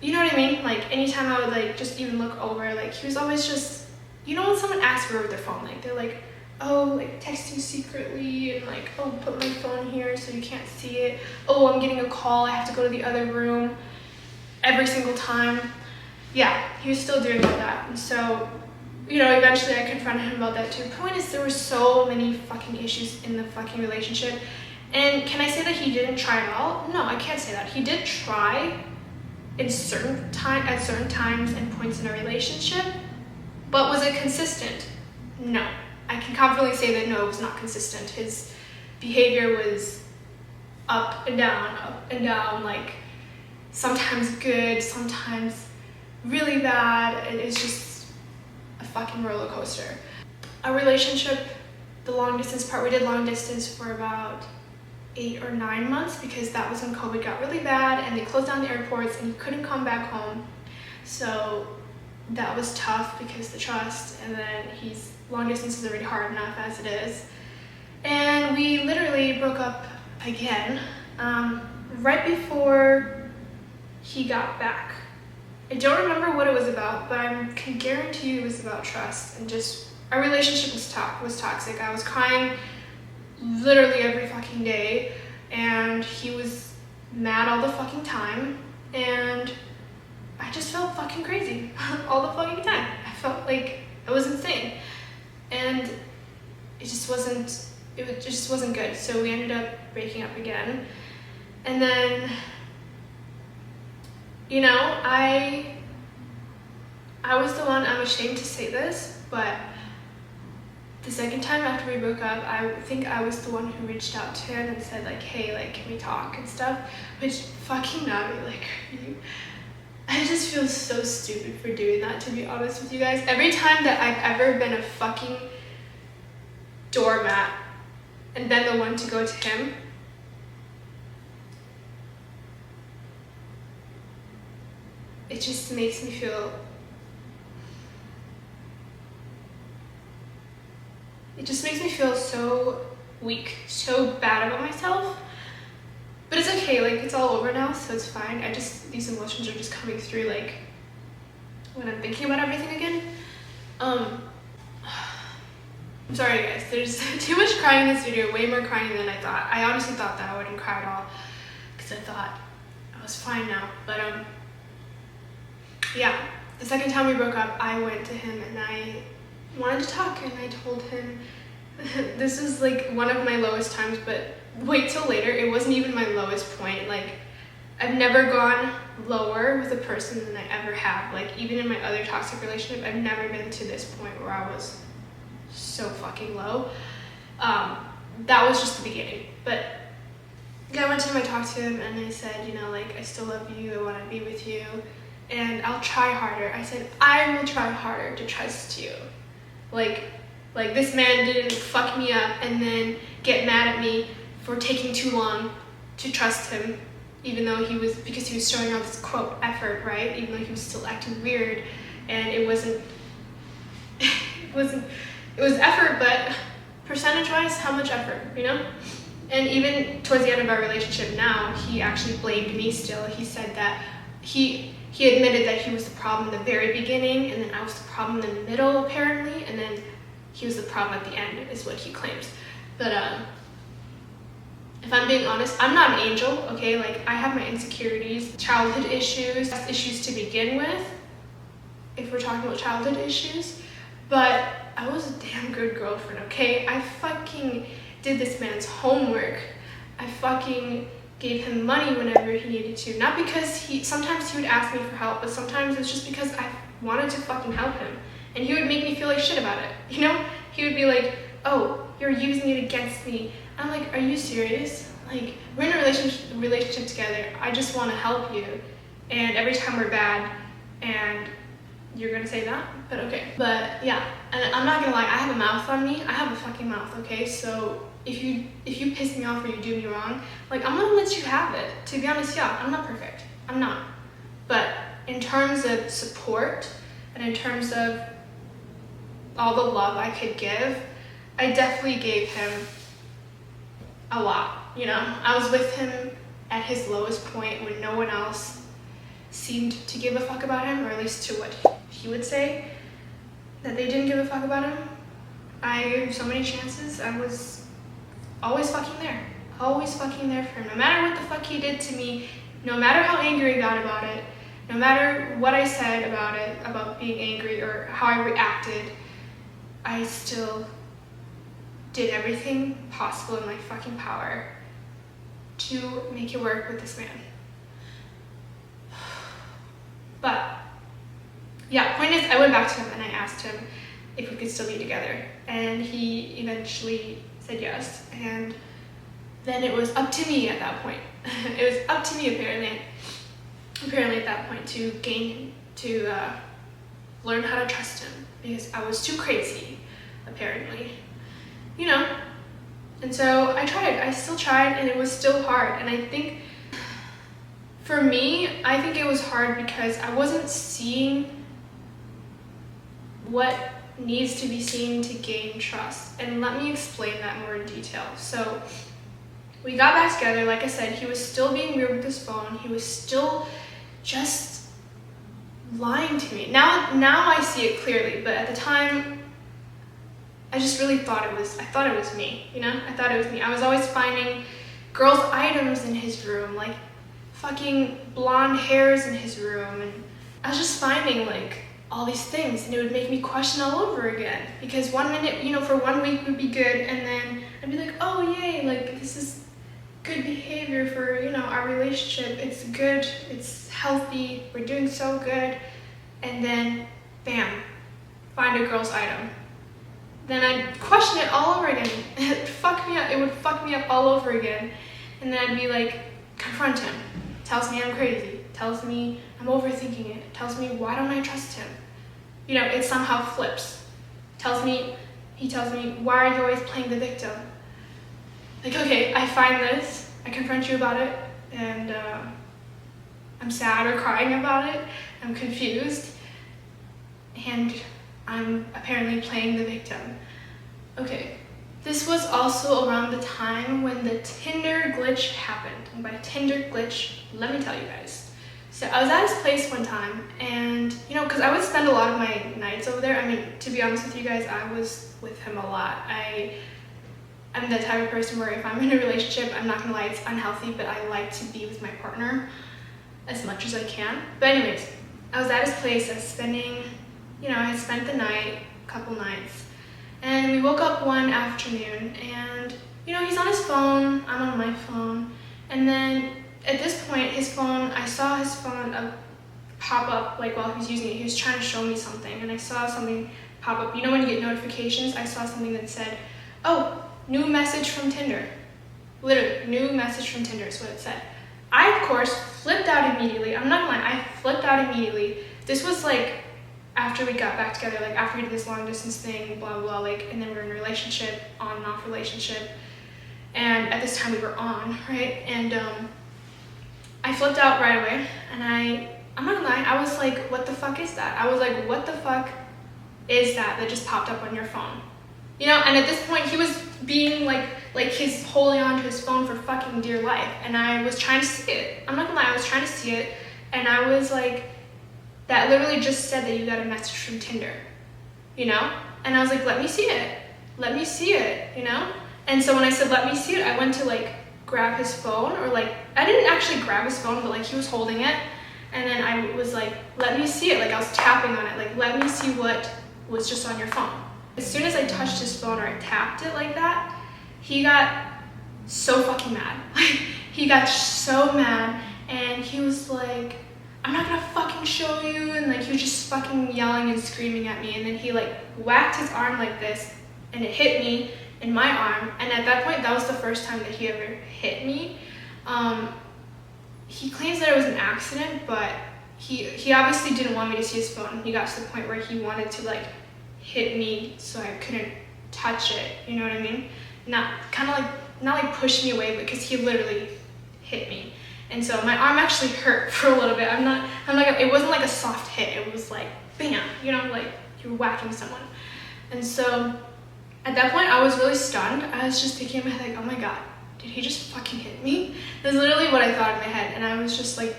you know what I mean? Like, anytime I would, like, just even look over, like, he was always just, you know, when someone asks for their phone, like, they're like, oh, like, texting secretly, and like, oh, put my phone here so you can't see it. Oh, I'm getting a call, I have to go to the other room every single time. Yeah, he was still doing all that. And so, you know, eventually I confronted him about that too. The point is, there were so many fucking issues in the fucking relationship. And can I say that he didn't try at all? No, I can't say that. He did try at certain times and points in a relationship, but was it consistent? No. I can confidently say that no, it was not consistent. His behavior was up and down, like, sometimes good, sometimes really bad. It's just a fucking roller coaster. Our relationship, the long distance part, we did long distance for about 8 or 9 months because that was when COVID got really bad and they closed down the airports and you couldn't come back home. So that was tough because the trust, and then long distance is already hard enough as it is. And we literally broke up again right before he got back. I don't remember what it was about, but I can guarantee you it was about trust, and just our relationship was toxic. I was crying literally every fucking day, and he was mad all the fucking time, and I just felt fucking crazy all the fucking time. I felt like I was insane, and it just wasn't good. So we ended up breaking up again, and then, you know, I was the one, I'm ashamed to say this, but the second time after we broke up, I think I was the one who reached out to him and said like, hey, like, can we talk and stuff? Which fucking not me, like, I just feel so stupid for doing that, to be honest with you guys. Every time that I've ever been a fucking doormat and been the one to go to him, it just makes me feel, so weak, so bad about myself. But it's okay, like, it's all over now, so it's fine. These emotions are just coming through, like, when I'm thinking about everything again. I'm sorry guys, there's too much crying in this video, way more crying than I thought. I honestly thought that I wouldn't cry at all, because I thought I was fine now. But yeah, the second time we broke up, I went to him and I wanted to talk, and I told him, this is like one of my lowest times, but wait till later, it wasn't even my lowest point. Like, I've never gone lower with a person than I ever have. Like, even in my other toxic relationship, I've never been to this point where I was so fucking low. That was just the beginning. But I went to him, I talked to him, and I said, you know, like, I still love you, I want to be with you, and I'll try harder. I said, I will try harder to trust you. Like this man didn't fuck me up and then get mad at me for taking too long to trust him, even though because he was showing all this quote effort, right? Even though he was still acting weird, and it was effort, but percentage-wise, how much effort, you know? And even towards the end of our relationship now, he actually blamed me still. He said that he admitted that he was the problem in the very beginning, and then I was the problem in the middle, apparently, and then he was the problem at the end, is what he claims. But if I'm being honest, I'm not an angel, okay? Like, I have my insecurities, childhood issues to begin with, if we're talking about childhood issues. But I was a damn good girlfriend, okay? I fucking did this man's homework. I fucking gave him money whenever he needed to. Not because sometimes he would ask me for help, but sometimes it's just because I wanted to fucking help him. And he would make me feel like shit about it, you know? He would be like, oh, you're using it against me. I'm like, are you serious? Like, we're in a relationship together. I just want to help you. And every time we're bad, and you're gonna say that? But okay. But yeah, and I'm not gonna lie, I have a mouth on me. I have a fucking mouth, okay? So if you piss me off or you do me wrong, like, I'm gonna let you have it. To be honest, yeah, I'm not perfect. I'm not. But in terms of support, and in terms of all the love I could give, I definitely gave him a lot, you know? I was with him at his lowest point when no one else seemed to give a fuck about him, or at least to what he would say, that they didn't give a fuck about him. I gave him so many chances. I was always fucking there for him. No matter what the fuck he did to me, no matter how angry I got about it, no matter what I said about it, about being angry or how I reacted, I still did everything possible in my fucking power to make it work with this man. But yeah, point is, I went back to him and I asked him if we could still be together, and he eventually said yes. And then it was up to me at that point. It was up to me, apparently. apparently at that point, to learn how to trust him, because I was too crazy, apparently, you know. And so I still tried, and it was still hard. And I think for me, I think it was hard because I wasn't seeing what needs to be seen to gain trust. And let me explain that more in detail. So we got back together. Like I said, he was still being weird with his phone. He was still just lying to me. Now I see it clearly, but at the time, I just really thought it was me, you know? I thought it was me. I was always finding girls' items in his room, like fucking blonde hairs in his room, and I was just finding like all these things, and it would make me question all over again, because one minute, you know, for 1 week would be good, and then I'd be like, oh yay, like this is good behavior for, you know, our relationship. It's good, it's healthy, we're doing so good. And then bam, find a girl's item. Then I'd question it all over again. It would fuck me up all over again. And then I'd be like, confront him. Tells me I'm crazy. Tells me I'm overthinking it. Tells me, why don't I trust him? You know, it somehow flips. He tells me, why are you always playing the victim? Like, okay, I find this, I confront you about it, and I'm sad or crying about it, I'm confused, and I'm apparently playing the victim. Okay, this was also around the time when the Tinder glitch happened. And by Tinder glitch, let me tell you guys. So I was at his place one time, and you know, because I would spend a lot of my nights over there. I mean, to be honest with you guys, I was with him a lot. I'm the type of person where if I'm in a relationship, I'm not gonna lie, it's unhealthy, but I like to be with my partner as much as I can. But anyways, I was at his place, I had spent the night, a couple nights, and we woke up one afternoon, and you know, he's on his phone, I'm on my phone, and then at this point, I saw his phone pop up, like while he was using it, he was trying to show me something, and I saw something pop up. You know when you get notifications, I saw something that said, oh, new message from Tinder. Literally, new message from Tinder is what it said. I, of course, flipped out immediately. I'm not gonna lie, I flipped out immediately. This was like after we got back together, like after we did this long distance thing, blah, blah, blah, like, and then we were in a relationship, on and off relationship. And at this time we were on, right? And I flipped out right away, and I'm not gonna lie, I was like, what the fuck is that? I was like, what the fuck is that just popped up on your phone? You know, and at this point he was being like he's holding on to his phone for fucking dear life, and I was trying to see it. I'm not gonna lie, I was trying to see it, and I was like, that literally just said that you got a message from Tinder, you know? And I was like, let me see it, you know? And so when I said, let me see it, I went to like grab his phone, or like, I didn't actually grab his phone, but like he was holding it, and then I was like, let me see it, like I was tapping on it, like let me see what was just on your phone. As soon as I touched his phone, or I tapped it like that, he got so fucking mad. Like, he got so mad, and he was like, I'm not gonna fucking show you, and like he was just fucking yelling and screaming at me, and then he like whacked his arm like this, and it hit me in my arm, and at that point, that was the first time that he ever hit me. He claims that it was an accident, but he obviously didn't want me to see his phone. He got to the point where he wanted to like hit me so I couldn't touch it, you know what I mean? Not like push me away, but because he literally hit me. And so my arm actually hurt for a little bit. It wasn't like a soft hit, it was like bam, you know, like you were whacking someone. And so at that point I was really stunned. I was just thinking in my head like, oh my god, did he just fucking hit me? That's literally what I thought in my head, and I was just like,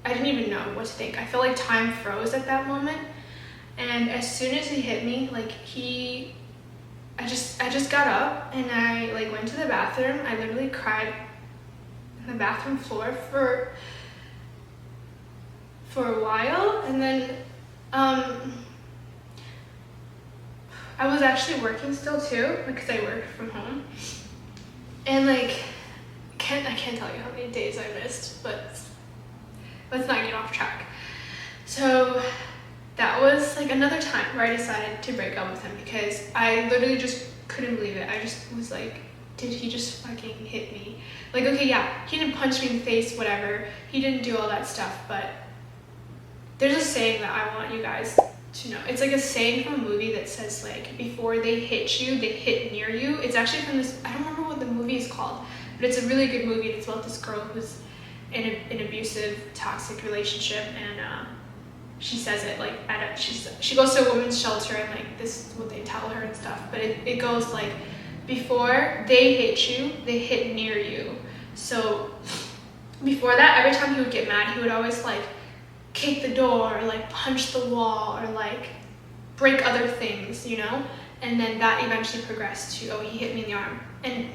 I didn't even know what to think. I felt like time froze at that moment. And as soon as he hit me, like I just got up, and I like went to the bathroom. I literally cried on the bathroom floor for a while, and then I was actually working still too, because I work from home, and like I can't tell you how many days I missed, but let's not get off track. So that was like another time where I decided to break up with him, because I literally just couldn't believe it. I just was like, did he just fucking hit me? Like, okay, yeah, he didn't punch me in the face, whatever. He didn't do all that stuff, but there's a saying that I want you guys to know. It's like a saying from a movie that says like, before they hit you, they hit near you. It's actually from this, I don't remember what the movie is called, but it's a really good movie. It's about this girl who's in an abusive, toxic relationship, and she says it like she goes to a women's shelter, and like this is what they tell her and stuff, but it goes like, before they hit you, they hit near you. So before that, every time he would get mad, he would always like kick the door or like punch the wall or like break other things, you know? And then that eventually progressed to, oh, he hit me in the arm. And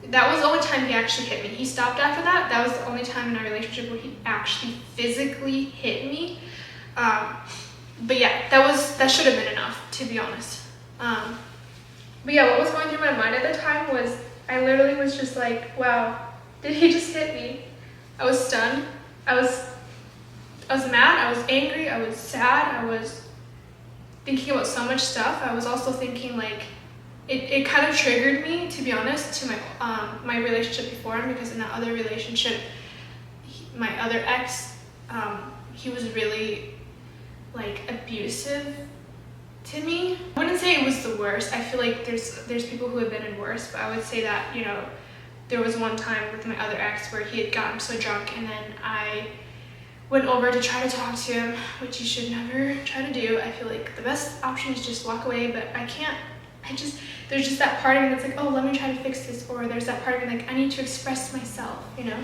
that was the only time he actually hit me. He stopped after that. That was the only time in our relationship where he actually physically hit me. But yeah, that should have been enough, to be honest. But yeah, what was going through my mind at the time was, I literally was just like, wow, did he just hit me? I was stunned. I was mad, I was angry, I was sad, I was thinking about so much stuff. I was also thinking like, it kind of triggered me, to be honest, to my relationship before him, because in that other relationship, my other ex, he was really like abusive to me. I wouldn't say it was the worst. I feel like there's people who have been in worse, but I would say that, you know, there was one time with my other ex where he had gotten so drunk, and then I went over to try to talk to him, which you should never try to do. I feel like the best option is just walk away, but I can't. There's just that part of me that's like, oh, let me try to fix this, or there's that part of me like, I need to express myself, you know?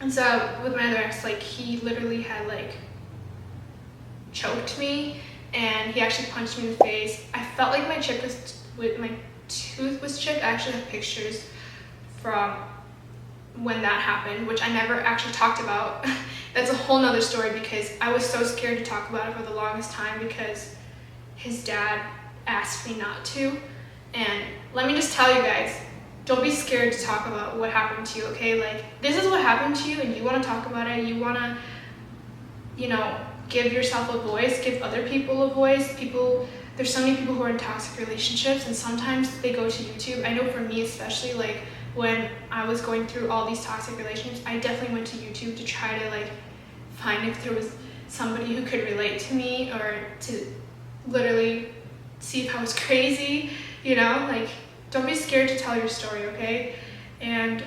And so with my other ex, like, he literally had like choked me, and he actually punched me in the face. I felt like my tooth was chipped. I actually have pictures from when that happened, which I never actually talked about. That's a whole nother story, because I was so scared to talk about it for the longest time, because his dad asked me not to. And let me just tell you guys, don't be scared to talk about what happened to you, okay? Like, this is what happened to you, and you want to talk about it. You want to, you know, give yourself a voice, give other people a voice. There's so many people who are in toxic relationships, and sometimes they go to YouTube. I know for me especially, like, when I was going through all these toxic relationships, I definitely went to YouTube to try to like find if there was somebody who could relate to me, or to literally see if I was crazy, you know? Like, don't be scared to tell your story, okay? And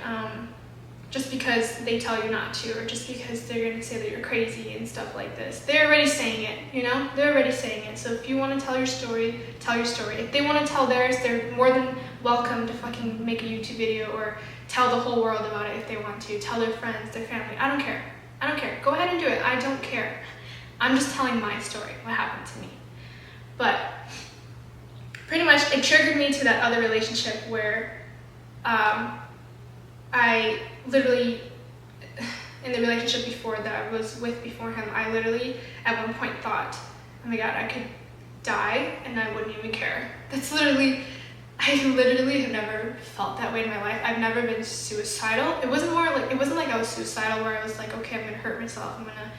just because they tell you not to, or just because they're gonna say that you're crazy and stuff like this, they're already saying it, you know? They're already saying it. So if you want to tell your story, tell your story. If they want to tell theirs, they're more than welcome to fucking make a YouTube video or tell the whole world about it if they want to. Tell their friends, their family. I don't care. I don't care. Go ahead and do it. I don't care. I'm just telling my story, what happened to me. But pretty much it triggered me to that other relationship where I literally, in the relationship before that I was with before him, I literally at one point thought, oh my god, I could die and I wouldn't even care. I literally have never felt that way in my life. I've never been suicidal. It wasn't like I was suicidal where I was like, okay, I'm gonna hurt myself, I'm gonna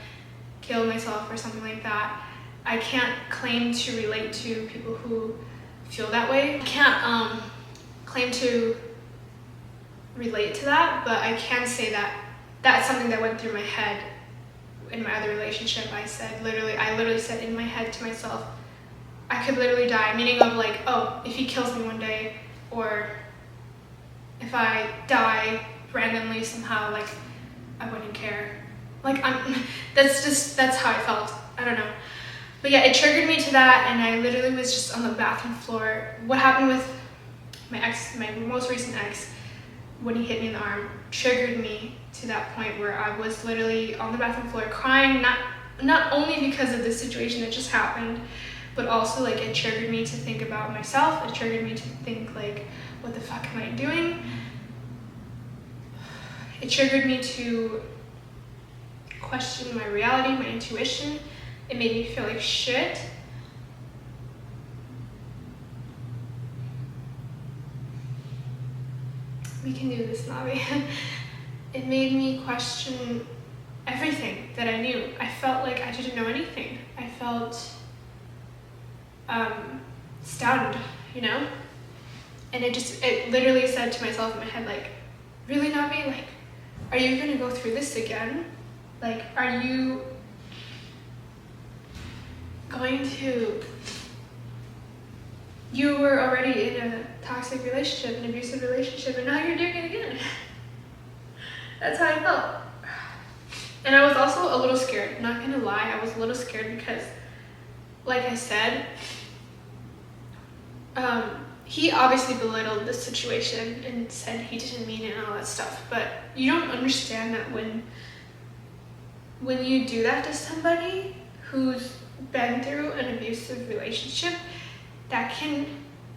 kill myself or something like that. I can't claim to relate to people who feel that way. I can't claim to relate to that, but I can say that that's something that went through my head in my other relationship. I literally said in my head to myself, I could literally die, meaning of like, oh, if he kills me one day, or if I die randomly somehow, like, I wouldn't care. Like, that's how I felt. I don't know. But yeah, it triggered me to that, and I literally was just on the bathroom floor. What happened with my most recent ex, when he hit me in the arm, triggered me to that point where I was literally on the bathroom floor crying, not only because of the situation that just happened, but also like it triggered me to think about myself. It triggered me to think like, what the fuck am I doing? It triggered me to question my reality, my intuition. It made me feel like shit. We can do this, Navi. It made me question everything that I knew. I felt like I didn't know anything. I felt stunned, you know? And it literally said to myself in my head, like, really, Navi? Like, are you gonna go through this again? Like, are you you were already in a toxic relationship, an abusive relationship, and now you're doing it again. That's how I felt. And I was also a little scared. Not gonna lie, I was a little scared because, like I said, he obviously belittled the situation and said he didn't mean it and all that stuff. But you don't understand that when you do that to somebody who's been through an abusive relationship, that can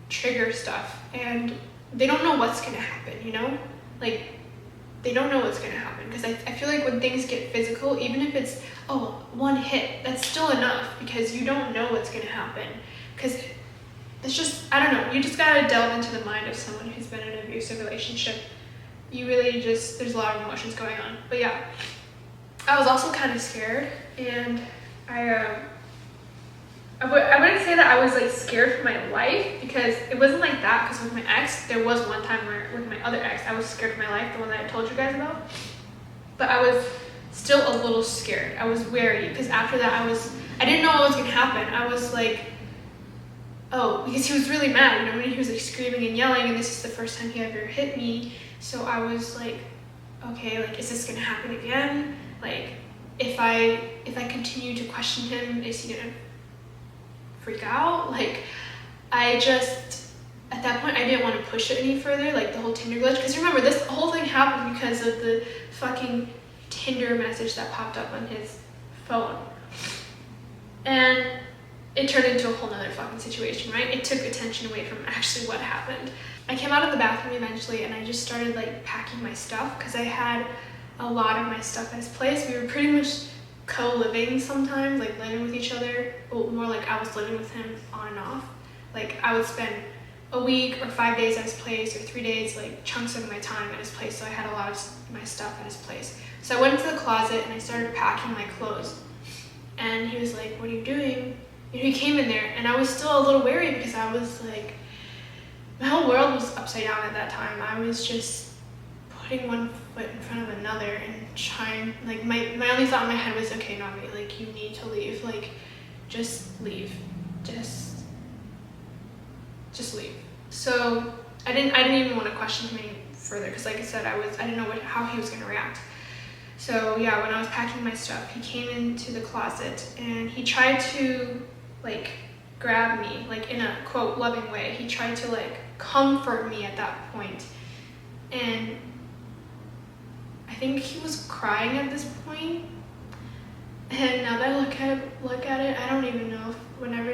trigger stuff, and they don't know what's gonna happen, you know? Like, they don't know what's gonna happen, because I feel like when things get physical, even if it's, one hit, that's still enough, because you don't know what's gonna happen. Because it's just, I don't know, you just gotta delve into the mind of someone who's been in an abusive relationship. You really just, there's a lot of emotions going on. But yeah, I was also kind of scared, and I wouldn't say that I was like scared for my life, because it wasn't like that. Because with my ex, there was one time where with my other ex, I was scared for my life, the one that I told you guys about. But I was still a little scared. I was wary, because after that I didn't know what was gonna happen. I was like, because he was really mad, you know, when he was like screaming and yelling, and this is the first time he ever hit me. So I was like, okay, like, is this gonna happen again? Like, if I continue to question him, is he gonna freak out? Like, at that point, I didn't want to push it any further, like the whole Tinder glitch. Because remember, this whole thing happened because of the fucking Tinder message that popped up on his phone. And it turned into a whole nother fucking situation, right? It took attention away from actually what happened. I came out of the bathroom eventually, and I just started like packing my stuff, because I had a lot of my stuff at his place. We were pretty much co-living sometimes, like living with each other. Well, more like I was living with him on and off. Like, I would spend a week or 5 days at his place, or 3 days, like chunks of my time at his place. So I had a lot of my stuff at his place. So I went into the closet and I started packing my clothes. And he was like, "What are you doing?" You know, he came in there, and I was still a little wary, because I was like, my whole world was upside down at that time. I was just putting one foot in front of another and trying, like, my only thought in my head was, okay, Navi, like, you need to leave. Like, just leave. Just leave. So I didn't even want to question him any further, because like I said, I didn't know how he was going to react. So yeah, when I was packing my stuff, he came into the closet and he tried to like grab me, like in a quote loving way. He tried to like comfort me at that point. And I think he was crying at this point. And now that I look at it, I don't even know if every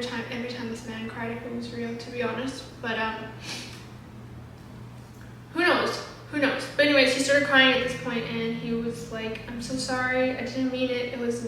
time this man cried, if it was real, to be honest. But who knows? But anyways, he started crying at this point, and he was like, "I'm so sorry. I didn't mean it. It was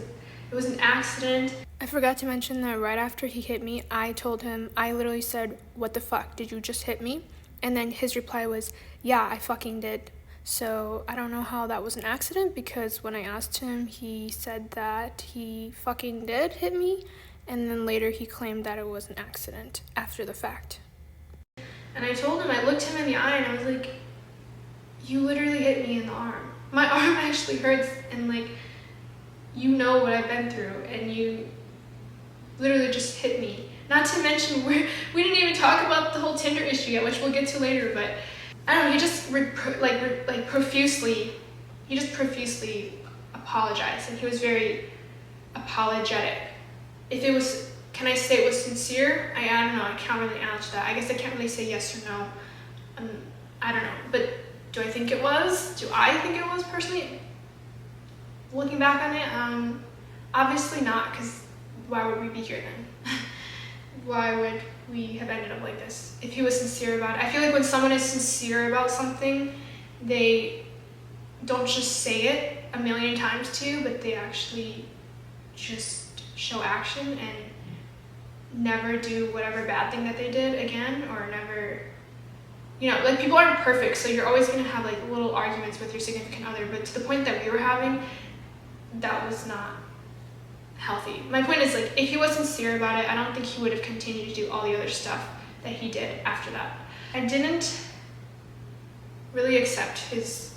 an accident." I forgot to mention that right after he hit me, I told him, I literally said, "What the fuck? Did you just hit me?" And then his reply was, "Yeah, I fucking did." So I don't know how that was an accident, because when I asked him, he said that he fucking did hit me, and then later he claimed that it was an accident after the fact. And I told him, I looked him in the eye, and I was like, "You literally hit me in the arm. My arm actually hurts, and like, you know what I've been through, and you literally just hit me." Not to mention, we didn't even talk about the whole Tinder issue yet, which we'll get to later, but I don't know, he just profusely apologized, and he was very apologetic. Can I say it was sincere? I don't know, I can't really answer that. I guess I can't really say yes or no. I don't know, but do I think it was? Do I think it was, personally? Looking back on it, obviously not, because why would we be here then? Why would we have ended up like this if he was sincere about it? I feel like when someone is sincere about something, they don't just say it a million times to you, but they actually just show action and never do whatever bad thing that they did again, or never, you know, like, people aren't perfect, so you're always going to have like little arguments with your significant other, but to the point that we were having, that was not healthy. My point is, like, if he was sincere about it, I don't think he would have continued to do all the other stuff that he did after that. I didn't really accept his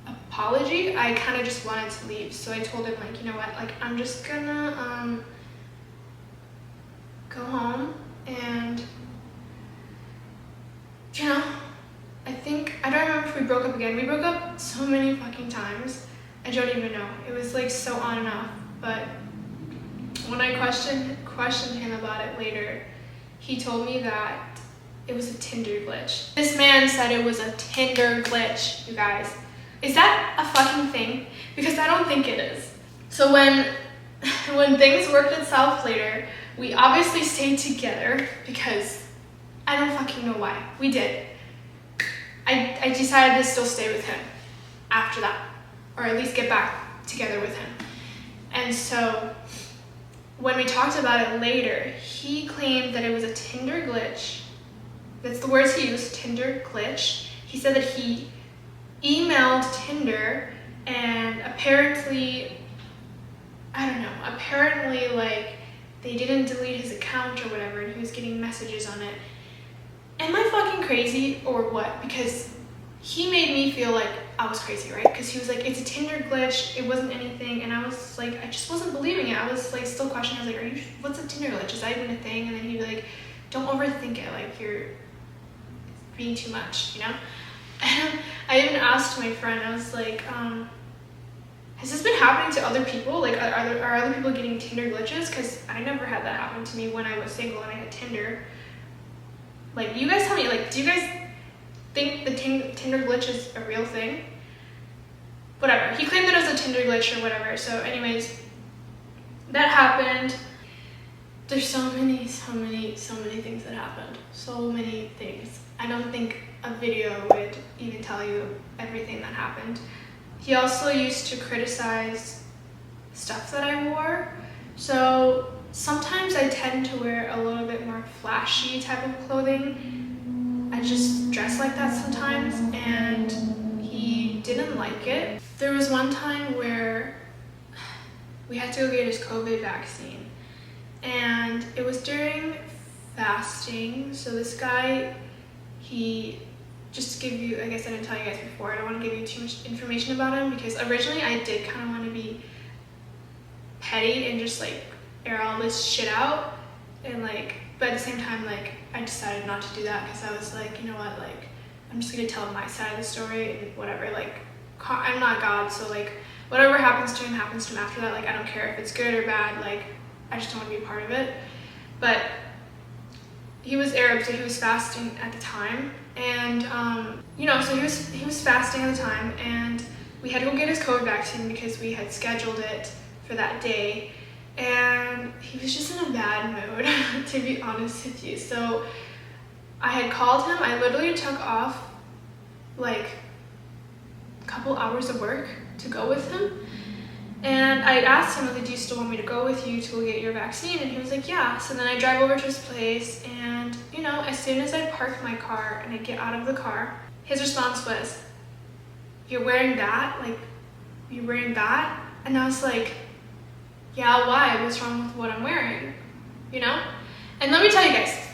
apology. I kind of just wanted to leave, so I told him, like, you know what, like, I'm just gonna go home and, you know, I don't remember if we broke up again. We broke up so many fucking times. I don't even know. It was like so on and off. But when I questioned him about it later, he told me that it was a Tinder glitch. This man said it was a Tinder glitch, you guys. Is that a fucking thing? Because I don't think it is. So when things worked itself later, we obviously stayed together because I don't fucking know why. We did. I decided to still stay with him after that, or at least get back together with him. And so when we talked about it later, he claimed that it was a Tinder glitch. That's the words he used, Tinder glitch. He said that he emailed Tinder and apparently, I don't know, like they didn't delete his account or whatever and he was getting messages on it. Am I fucking crazy or what? Because he made me feel like I was crazy, right? Because he was like, it's a Tinder glitch, it wasn't anything, and I was like, I just wasn't believing it. I was like still questioning. I was like, what's a Tinder glitch? Is that even a thing? And then he'd be like, don't overthink it, like you're being too much, you know? And I even asked my friend, I was like, has this been happening to other people? Like, are other people getting Tinder glitches? Because I never had that happen to me when I was single and I had Tinder. Like, you guys tell me, like, do you guys think the Tinder glitch is a real thing? Whatever. He claimed that it was a Tinder glitch or whatever. So anyways, that happened. There's so many things that happened. So many things. I don't think a video would even tell you everything that happened. He also used to criticize stuff that I wore. So sometimes I tend to wear a little bit more flashy type of clothing. I just dress like that sometimes, and he didn't like it. There was one time where we had to go get his COVID vaccine, and it was during fasting. So this guy, just to give you, I guess I didn't tell you guys before, I don't want to give you too much information about him because originally I did kind of want to be petty and just like air all this shit out, and like, but at the same time, like, I decided not to do that because I was like, you know what, like, I'm just gonna tell my side of the story and whatever. Like, I'm not God, so like whatever happens to him after that. Like, I don't care if it's good or bad, like I just don't want to be a part of it. But he was Arab, so he was fasting at the time, and you know, so he was fasting at the time, and we had to go get his COVID vaccine because we had scheduled it for that day, and he was just in a bad mood, to be honest with you. So I had called him. I literally took off like a couple hours of work to go with him. And I asked him, like, do you still want me to go with you to go get your vaccine? And he was like, yeah. So then I drive over to his place, and, you know, as soon as I park my car and I get out of the car, his response was, you're wearing that? Like, you're wearing that? And I was like, yeah, why? What's wrong with what I'm wearing? You know? And let me tell you guys,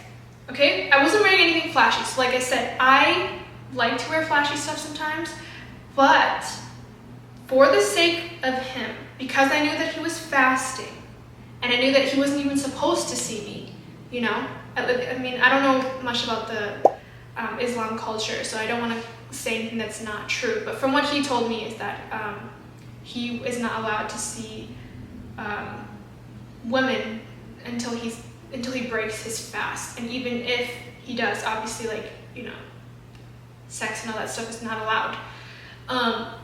okay? I wasn't wearing anything flashy. So like I said, I like to wear flashy stuff sometimes, but for the sake of him, because I knew that he was fasting, and I knew that he wasn't even supposed to see me, you know? I mean, I don't know much about the Islam culture, so I don't want to say anything that's not true, but from what he told me is that he is not allowed to see women until he breaks his fast. And even if he does, obviously, like, you know, sex and all that stuff is not allowed.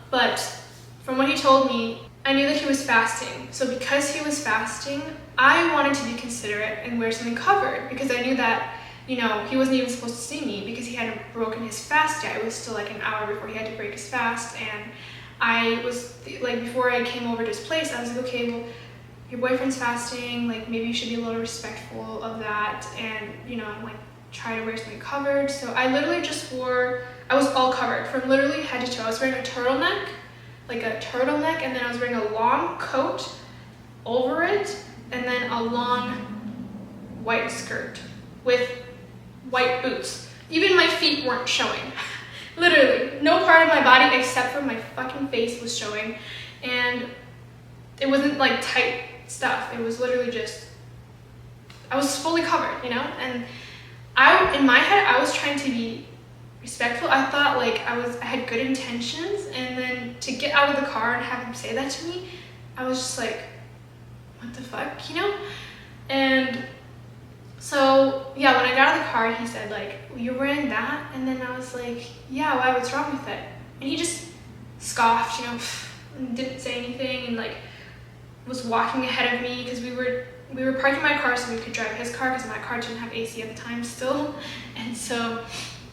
But from what he told me, I knew that he was fasting. So because he was fasting, I wanted to be considerate and wear something covered, because I knew that, you know, he wasn't even supposed to see me because he hadn't broken his fast yet. It was still like an hour before he had to break his fast. And I was like, before I came over to his place, I was like, okay, well, your boyfriend's fasting, like, maybe you should be a little respectful of that, and, you know, like, try to wear something covered. So I literally just I was all covered from literally head to toe. I was wearing a turtleneck, and then I was wearing a long coat over it, and then a long white skirt with white boots. Even my feet weren't showing. Literally, no part of my body except for my fucking face was showing, and it wasn't like tight stuff. It was literally just was fully covered, you know? And in my head, I was trying to be respectful. I thought like I had good intentions, and then to get out of the car and have him say that to me, I was just like, what the fuck, you know? And so yeah, when I got out of the car, he said like, well, you're wearing that? And then I was like, yeah, why, what's wrong with it? And he just scoffed, you know, and didn't say anything, and like was walking ahead of me, because we were parking my car so we could drive his car, because my car didn't have AC at the time still. And so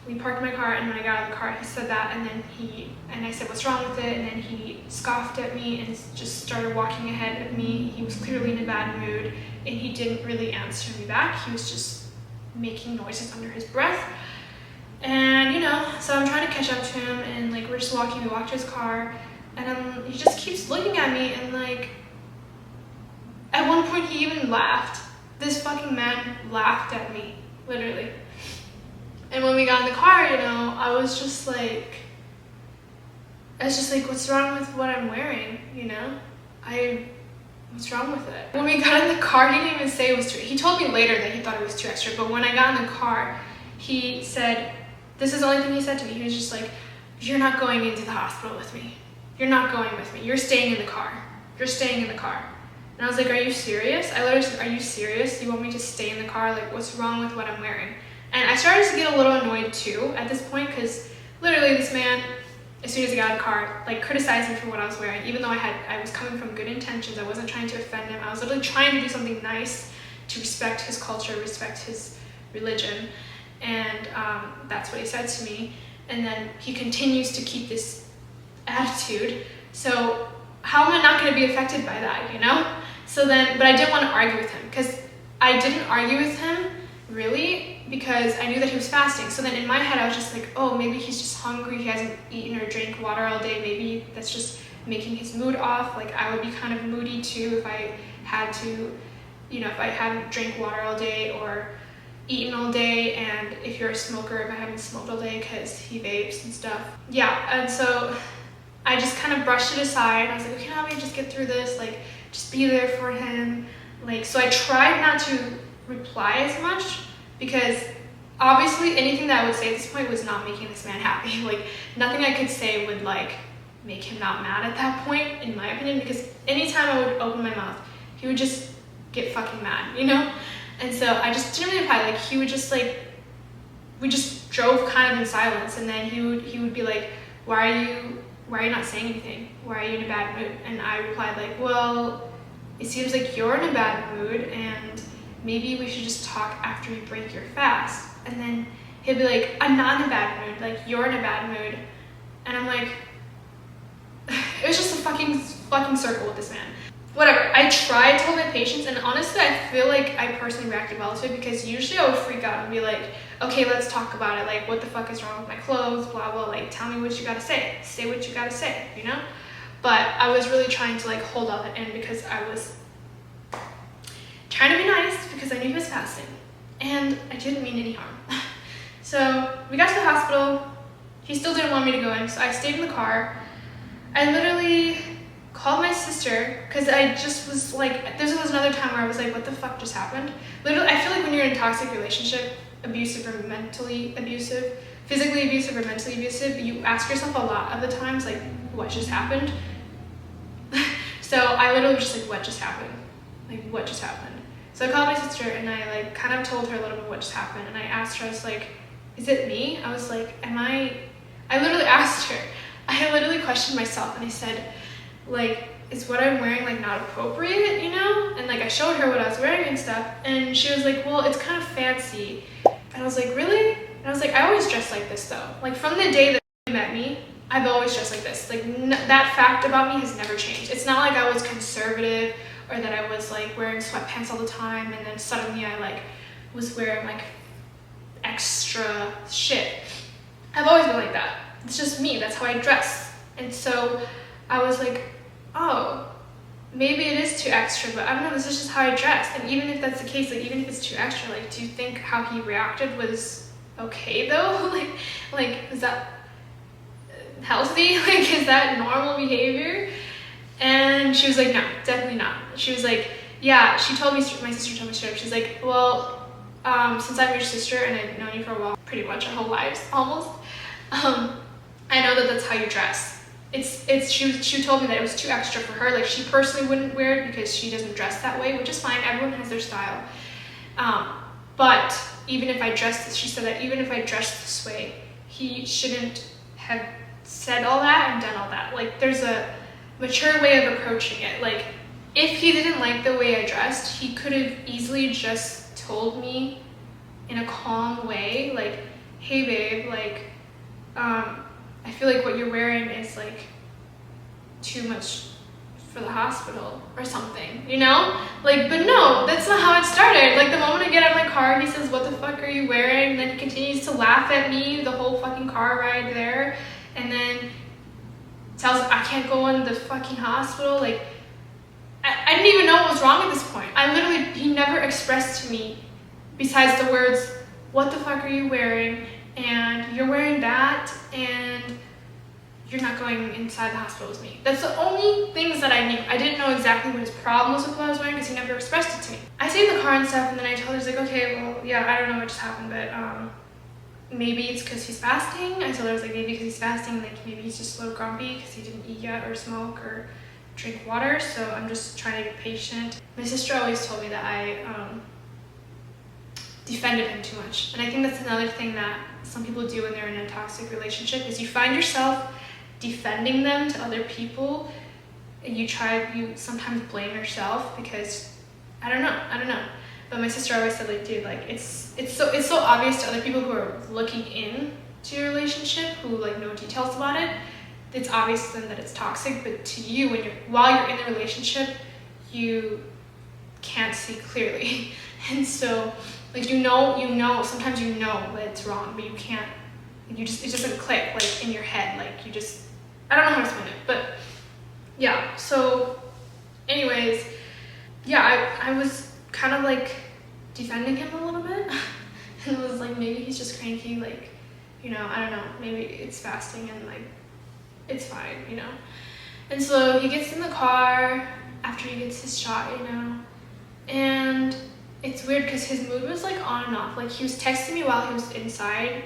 we parked my car, and when I got out of the car, he said that, and then I said, what's wrong with it? And then he scoffed at me and just started walking ahead of me. He was clearly in a bad mood, and he didn't really answer me back. He was just making noises under his breath. And, you know, so I'm trying to catch up to him, and like we're just walking, we walk to his car, and he just keeps looking at me, and like at one point he even laughed. This fucking man laughed at me, literally. And when we got in the car, you know, I was just like, what's wrong with what I'm wearing, you know? What's wrong with it? When we got in the car, he didn't even say it was too, he told me later that he thought it was too extra, but when I got in the car, he said, this is the only thing he said to me. He was just like, you're not going into the hospital with me. You're not going with me. You're staying in the car. You're staying in the car. And I was like, are you serious? I literally said, are you serious? You want me to stay in the car? Like, what's wrong with what I'm wearing? And I started to get a little annoyed too at this point, because literally this man, as soon as he got out of the car, like criticized me for what I was wearing, even though I was coming from good intentions. I wasn't trying to offend him. I was literally trying to do something nice to respect his culture, respect his religion. And that's what he said to me. And then he continues to keep this attitude. So how am I not going to be affected by that, you know? So then, but I didn't want to argue with him, because I didn't argue with him really because I knew that he was fasting. So then in my head, I was just like, oh, maybe he's just hungry. He hasn't eaten or drank water all day. Maybe that's just making his mood off. Like I would be kind of moody too if I had to, you know, if I hadn't drank water all day or eaten all day. And if you're a smoker, if I haven't smoked all day, because he vapes and stuff. Yeah, and so I just kind of brushed it aside. I was like, okay, how do we just get through this? Like, just be there for him. Like, so I tried not to reply as much, because obviously anything that I would say at this point was not making this man happy. Like, nothing I could say would like make him not mad at that point, in my opinion, because anytime I would open my mouth, he would just get fucking mad, you know? And so I just didn't really reply. Like, he would just like, we just drove kind of in silence, and then he would be like, why are you not saying anything? Why are you in a bad mood? And I replied like, well, it seems like you're in a bad mood, and maybe we should just talk after you break your fast. And then he'll be like, I'm not in a bad mood, like you're in a bad mood. And I'm like, it was just a fucking circle with this man. Whatever, I tried to hold my patience, and honestly, I feel like I personally reacted well to it, because usually I would freak out and be like, okay, let's talk about it, like what the fuck is wrong with my clothes, blah, blah, like tell me what you gotta say what you gotta say, you know? But I was really trying to like hold all that in, because I was trying to be nice, because I knew he was fasting, and I didn't mean any harm. So we got to the hospital. He still didn't want me to go in, so I stayed in the car. I literally called my sister, because I just was like, this was another time where I was like, what the fuck just happened? Literally, I feel like when you're in a toxic relationship, abusive or mentally abusive, physically abusive or mentally abusive, you ask yourself a lot of the times, like, what just happened? So I literally was just like, what just happened? Like, what just happened? So I called my sister, and I like kind of told her a little bit what just happened, and I asked her, I was like, is it me? I was like, I literally asked her, I literally questioned myself, and I said, like, is what I'm wearing like not appropriate, you know? And like I showed her what I was wearing and stuff, and she was like, well, it's kind of fancy. And I was like, really? And I was like, I always dress like this though. Like from the day that you met me, I've always dressed like this. Like that fact about me has never changed. It's not like I was conservative, or that I was like wearing sweatpants all the time, and then suddenly I like was wearing like extra shit. I've always been like that. It's just me, that's how I dress. And so I was like, oh, maybe it is too extra, but I don't know, this is just how I dress. And even if that's the case, like even if it's too extra, like do you think how he reacted was okay though? like is that healthy? Like is that normal behavior? And she was like, no, definitely not. She was like, yeah, she told me, my sister told me straight up, she's like, well, since I'm your sister and I've known you for a while, pretty much our whole lives, almost, I know that that's how you dress. She told me that it was too extra for her. Like, she personally wouldn't wear it because she doesn't dress that way, which is fine. Everyone has their style. But even if I dressed, she said that even if I dressed this way, he shouldn't have said all that and done all that. Like, there's a mature way of approaching it. Like, if he didn't like the way I dressed, he could have easily just told me in a calm way, like, hey babe, like, I feel like what you're wearing is like too much for the hospital or something, you know? Like, but no, that's not how it started. Like, the moment I get out of my car, he says, what the fuck are you wearing? And then he continues to laugh at me the whole fucking car ride there. And then tells I can't go in the fucking hospital. Like, I didn't even know what was wrong at this point. He never expressed to me, besides the words, what the fuck are you wearing? And you're wearing that, and you're not going inside the hospital with me. That's the only things that I knew. I didn't know exactly what his problem was with what I was wearing because he never expressed it to me. I stayed in the car and stuff, and then I told her, I was like, okay, well, yeah, I don't know what just happened, but maybe it's because he's fasting. I told her, I was like, maybe because he's fasting, like maybe he's just a little grumpy because he didn't eat yet or smoke or drink water, so I'm just trying to be patient. My sister always told me that I defended him too much, and I think that's another thing that some people do when they're in a toxic relationship is you find yourself defending them to other people, and you sometimes blame yourself because I don't know. But my sister always said, like, dude, like, it's so obvious to other people who are looking in to your relationship, who like know details about it. It's obvious to them that it's toxic, but to you, while you're in the relationship, you can't see clearly. And so, like, sometimes you know that it's wrong, but you can't, it doesn't click, like, in your head, like, I don't know how to explain it, but yeah. So anyways, yeah, I was kind of like defending him a little bit and was like, maybe he's just cranky, like, you know, I don't know, maybe it's fasting and like it's fine, you know. And so he gets in the car after he gets his shot, you know, and it's weird because his mood was like on and off. Like, he was texting me while he was inside,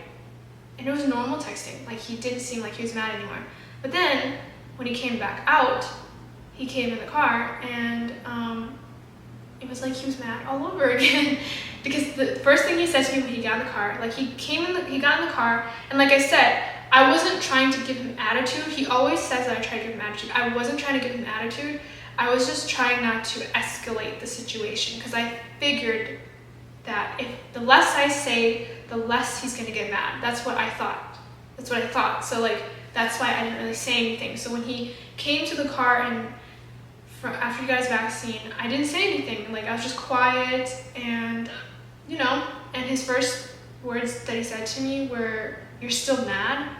and it was normal texting. Like, he didn't seem like he was mad anymore. But then when he came back out, he came in the car, and it was like he was mad all over again. Because the first thing he said to me when he got in the car, like, he got in the car, and like I said, I wasn't trying to give him attitude. He always says that I try to give him attitude. I wasn't trying to give him attitude. I was just trying not to escalate the situation, because I figured that if the less I say, the less he's gonna get mad. That's what I thought. So like, that's why I didn't really say anything. So when he came to the car and after he got his vaccine, I didn't say anything. Like, I was just quiet, and you know, and his first words that he said to me were, "You're still mad?"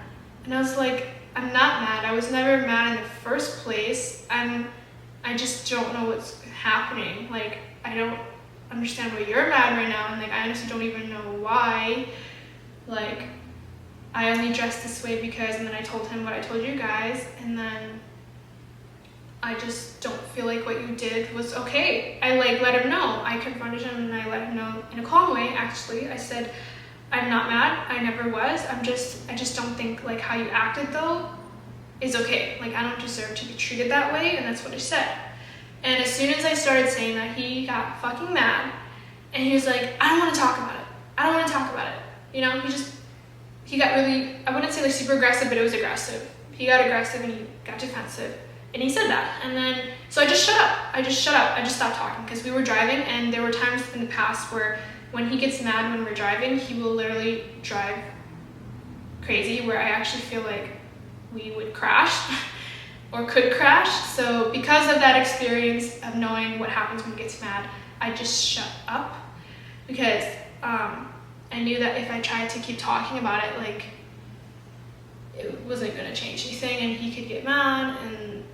And I was like, I'm not mad. I was never mad in the first place. I just don't know what's happening. Like, I don't understand why you're mad right now, and like, I honestly don't even know why. Like, I only dressed this way because, and then I told him what I told you guys, and then I just don't feel like what you did was okay. I like let him know. I confronted him and I let him know in a calm way, actually. I said, I'm not mad, I never was. I just don't think like how you acted though is okay. Like, I don't deserve to be treated that way, and that's what I said. And as soon as I started saying that, he got fucking mad, and he was like, I don't want to talk about it. You know, he got really, I wouldn't say like super aggressive, but it was aggressive. He got aggressive and he got defensive, and he said that. And then, so I just shut up. I just stopped talking, because we were driving, and there were times in the past where when he gets mad when we're driving, he will literally drive crazy, where I actually feel like we would crash or could crash. So because of that experience of knowing what happens when he gets mad, I just shut up, because I knew that if I tried to keep talking about it, like, it wasn't going to change anything, and he could get mad and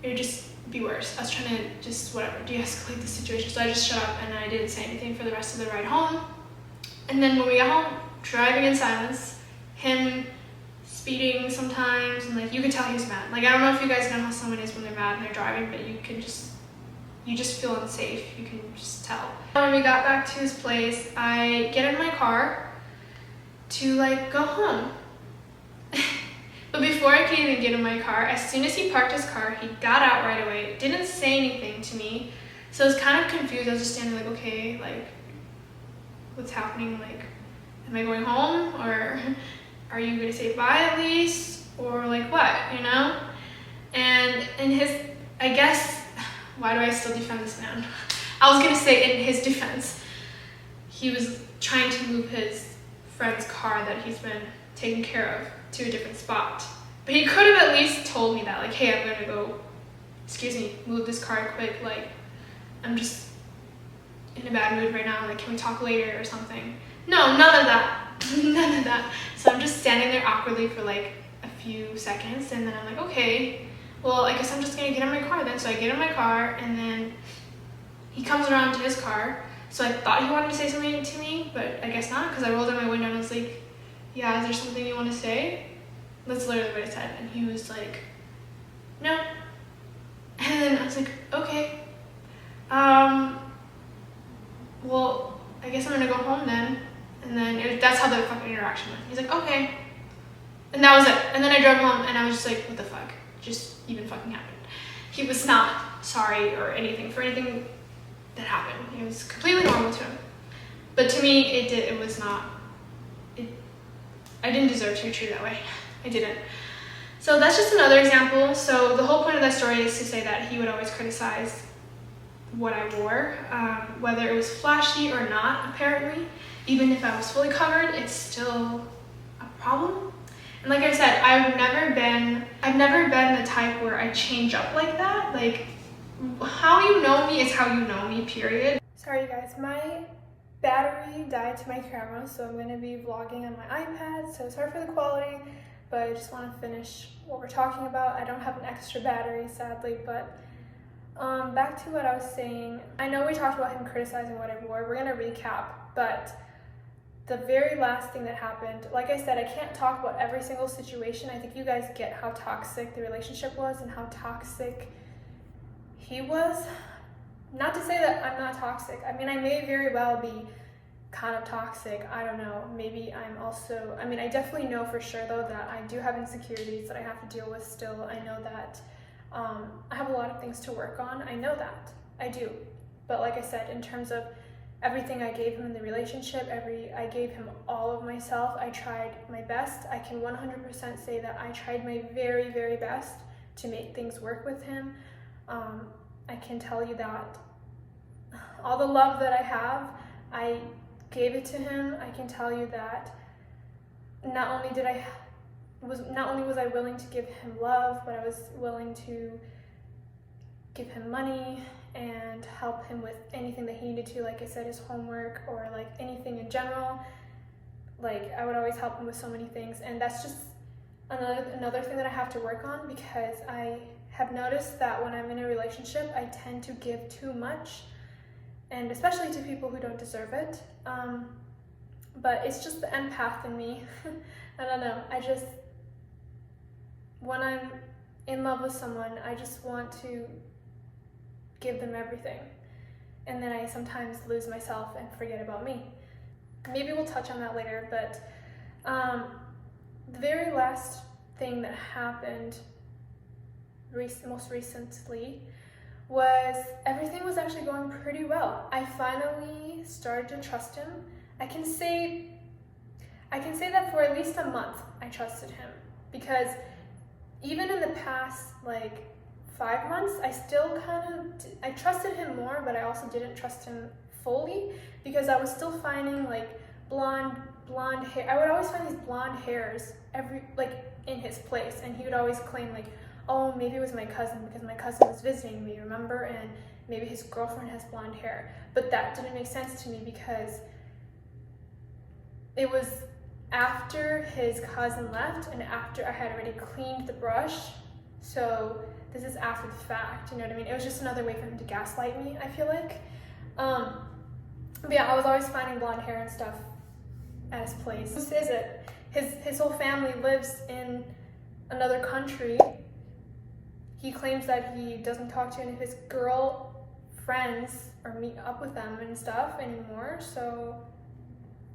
it would just be worse. I was trying to just de-escalate the situation. So I just shut up and I didn't say anything for the rest of the ride home. And then when we got home, driving in silence, him speeding sometimes, and like, you could tell he was mad. Like, I don't know if you guys know how someone is when they're mad and they're driving, but you can just you just feel unsafe. You can just tell. When we got back to his place, I get in my car to like go home. But before I could even get in my car, as soon as he parked his car, he got out right away, didn't say anything to me. So I was kind of confused. I was just standing like, okay, like, what's happening? Like, am I going home? Or are you gonna say bye at least? Or like what, you know? And in his, I guess, why do I still defend this man? I was gonna say in his defense, he was trying to move his friend's car that he's been taking care of to a different spot. But he could have at least told me that, like, hey, I'm gonna go, excuse me, move this car quick, like, I'm just in a bad mood right now, like, can we talk later or something? No, none of that. None of that. So I'm just standing there awkwardly for like a few seconds, and then I'm like, okay, well, I guess I'm just gonna get in my car then. So I get in my car, and then he comes around to his car. So I thought he wanted to say something to me, but I guess not, because I rolled down my window and I was like, yeah, is there something you want to say? That's literally what I said. And he was like, no. And then I was like, okay. Well, I guess I'm gonna go home then. And then that's how the fucking interaction went. He's like, okay. And that was it. And then I drove home, and I was just like, what the fuck just even fucking happened? He was not sorry or anything for anything that happened. It was completely normal to him. But to me, it was not, I didn't deserve to be treated that way. I didn't. So that's just another example. So the whole point of that story is to say that he would always criticize what I wore, whether it was flashy or not, apparently. Even if I was fully covered, it's still a problem. And like I said, I've never been the type where I change up like that. Like, how you know me is how you know me, period. Sorry, you guys, my battery died to my camera, so I'm gonna be vlogging on my iPad, so sorry for the quality, but I just wanna finish what we're talking about. I don't have an extra battery, sadly, but back to what I was saying. I know we talked about him criticizing what I wore. We're gonna recap, but the very last thing that happened, like I said, I can't talk about every single situation. I think you guys get how toxic the relationship was and how toxic he was. Not to say that I'm not toxic. I mean, I may very well be kind of toxic. I don't know. Maybe I'm also, I mean, I definitely know for sure though that I do have insecurities that I have to deal with still. I know that I have a lot of things to work on. I know that. I do. But like I said, in terms of everything I gave him in the relationship, I gave him all of myself. I tried my best. I can 100% say that I tried my very, very best to make things work with him. I can tell you that all the love that I have, I gave it to him. I can tell you that not only was I willing to give him love, but I was willing to give him money and help him with anything that he needed to, like I said, his homework or like anything in general. Like, I would always help him with so many things, and that's just another thing that I have to work on, because I have noticed that when I'm in a relationship, I tend to give too much, and especially to people who don't deserve it. But it's just the empath in me. I don't know, when I'm in love with someone, I just want to give them everything, and then I sometimes lose myself and forget about me. Maybe we'll touch on that later, but the very last thing that happened most recently was everything was actually going pretty well. I finally started to trust him. I can say that for at least a month I trusted him, because even in the past like 5 months, I trusted him more, but I also didn't trust him fully, because I was still finding like blonde hair. I would always find these blonde hairs in his place, and he would always claim like, oh, maybe it was my cousin because my cousin was visiting me, remember? And maybe his girlfriend has blonde hair. But that didn't make sense to me, because it was after his cousin left and after I had already cleaned the brush. So this is after the fact, you know what I mean? It was just another way for him to gaslight me, I feel like. But yeah, I was always finding blonde hair and stuff at his place. Who is it? His whole family lives in another country. He claims that he doesn't talk to any of his friends or meet up with them and stuff anymore. So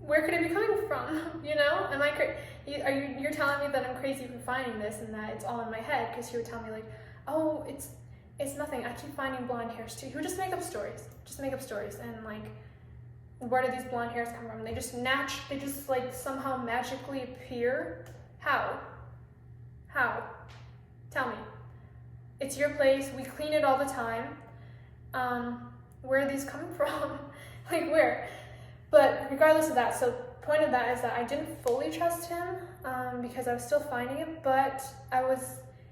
where could it be coming from? You know, am I you're telling me that I'm crazy for finding this and that it's all in my head? Because he would tell me like, oh, it's nothing. I keep finding blonde hairs too. He would just make up stories, and like, where do these blonde hairs come from? They just like somehow magically appear. How? Tell me. It's your place. We clean it all the time. Where are these coming from? Like, where? But regardless of that, so point of that is that I didn't fully trust him because I was still finding it, but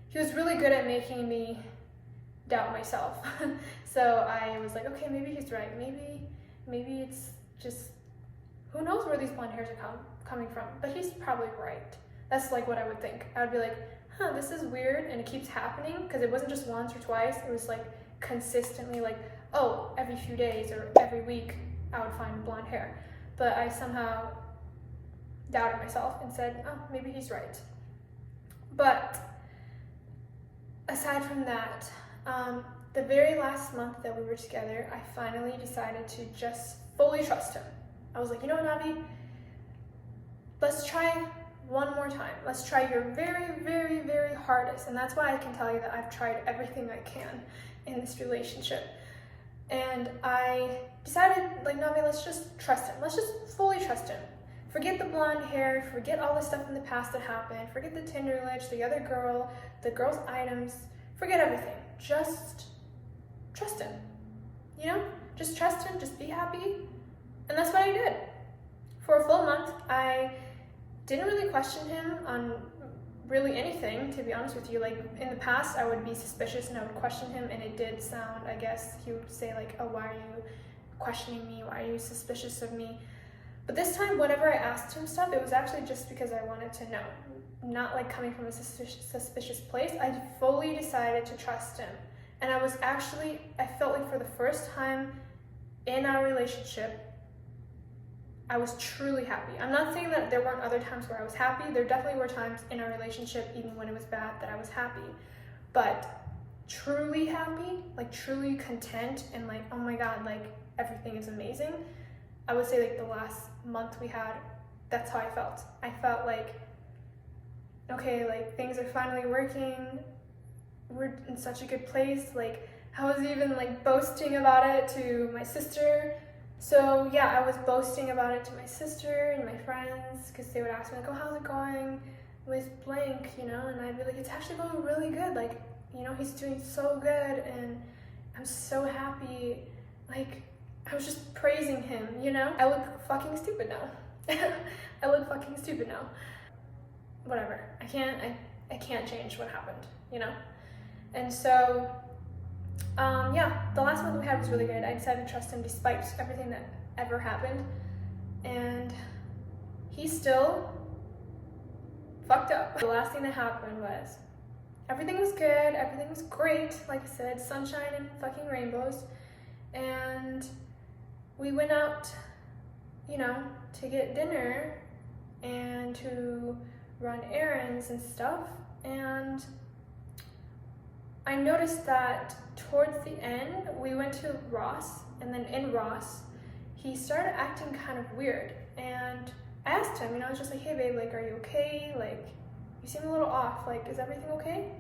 he was really good at making me doubt myself. So I was like, okay, maybe he's right. Maybe it's just, who knows where these blonde hairs are coming from, but he's probably right. That's like what I would think. I would be like, this is weird, and it keeps happening, because it wasn't just once or twice, it was like consistently, like, oh, every few days or every week I would find blonde hair. But I somehow doubted myself and said, oh, maybe he's right. But aside from that, the very last month that we were together, I finally decided to just fully trust him. I was like, you know what, Navi? Let's try one more time. Let's try your very, very, very hardest. And that's why I can tell you that I've tried everything I can in this relationship. And I decided, like, Navi, let's just trust him. Let's just fully trust him. Forget the blonde hair, forget all the stuff in the past that happened, forget the Tinder lich, the other girl, the girl's items, forget everything. Just trust him. You know? Just trust him, just be happy. And that's what I did. For a full month, I didn't really question him on really anything, to be honest with you. Like, in the past, I would be suspicious and I would question him, and it did sound, I guess, he would say like, oh, why are you questioning me? Why are you suspicious of me? But this time, whenever I asked him stuff, it was actually just because I wanted to know, not like coming from a suspicious place. I fully decided to trust him. And I felt like for the first time in our relationship, I was truly happy. I'm not saying that there weren't other times where I was happy. There definitely were times in our relationship, even when it was bad, that I was happy. But truly happy, like truly content, and like, oh my God, like everything is amazing, I would say like the last month we had, that's how I felt. I felt like, okay, like things are finally working. We're in such a good place. Like, I was even like boasting about it to my sister. So yeah, I was boasting about it to my sister and my friends, because they would ask me like, oh, how's it going with blank, you know? And I'd be like, it's actually going really good. Like, you know, he's doing so good and I'm so happy. Like, I was just praising him, you know? I look fucking stupid now. I look fucking stupid now. Whatever. I can't change what happened, you know? And so yeah, the last month we had was really good. I decided to trust him despite everything that ever happened. And he still fucked up. The last thing that happened was everything was good, everything was great, like I said, sunshine and fucking rainbows. And we went out, you know, to get dinner and to run errands and stuff. And I noticed that towards the end, we went to Ross, and then in Ross, he started acting kind of weird. And I asked him, you know, I was just like, hey babe, like, are you okay? Like, you seem a little off, like, is everything okay?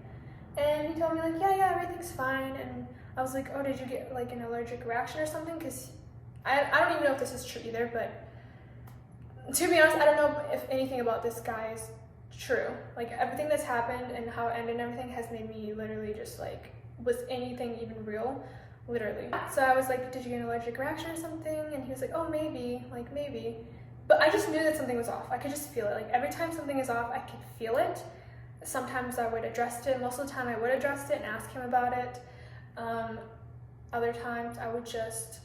And he told me like, yeah, everything's fine. And I was like, oh, did you get like an allergic reaction or something? Because I don't even know if this is true either, but to be honest, I don't know if anything about this guy is true. Like, everything that's happened and how it ended and everything has made me literally just like, was anything even real? Literally. So I was like, did you get an allergic reaction or something? And he was like, oh, maybe, like maybe. But I just knew that something was off. I could just feel it. Like, every time something is off, I could feel it. Sometimes I would address it. Most of the time I would address it and ask him about it. Other times I would just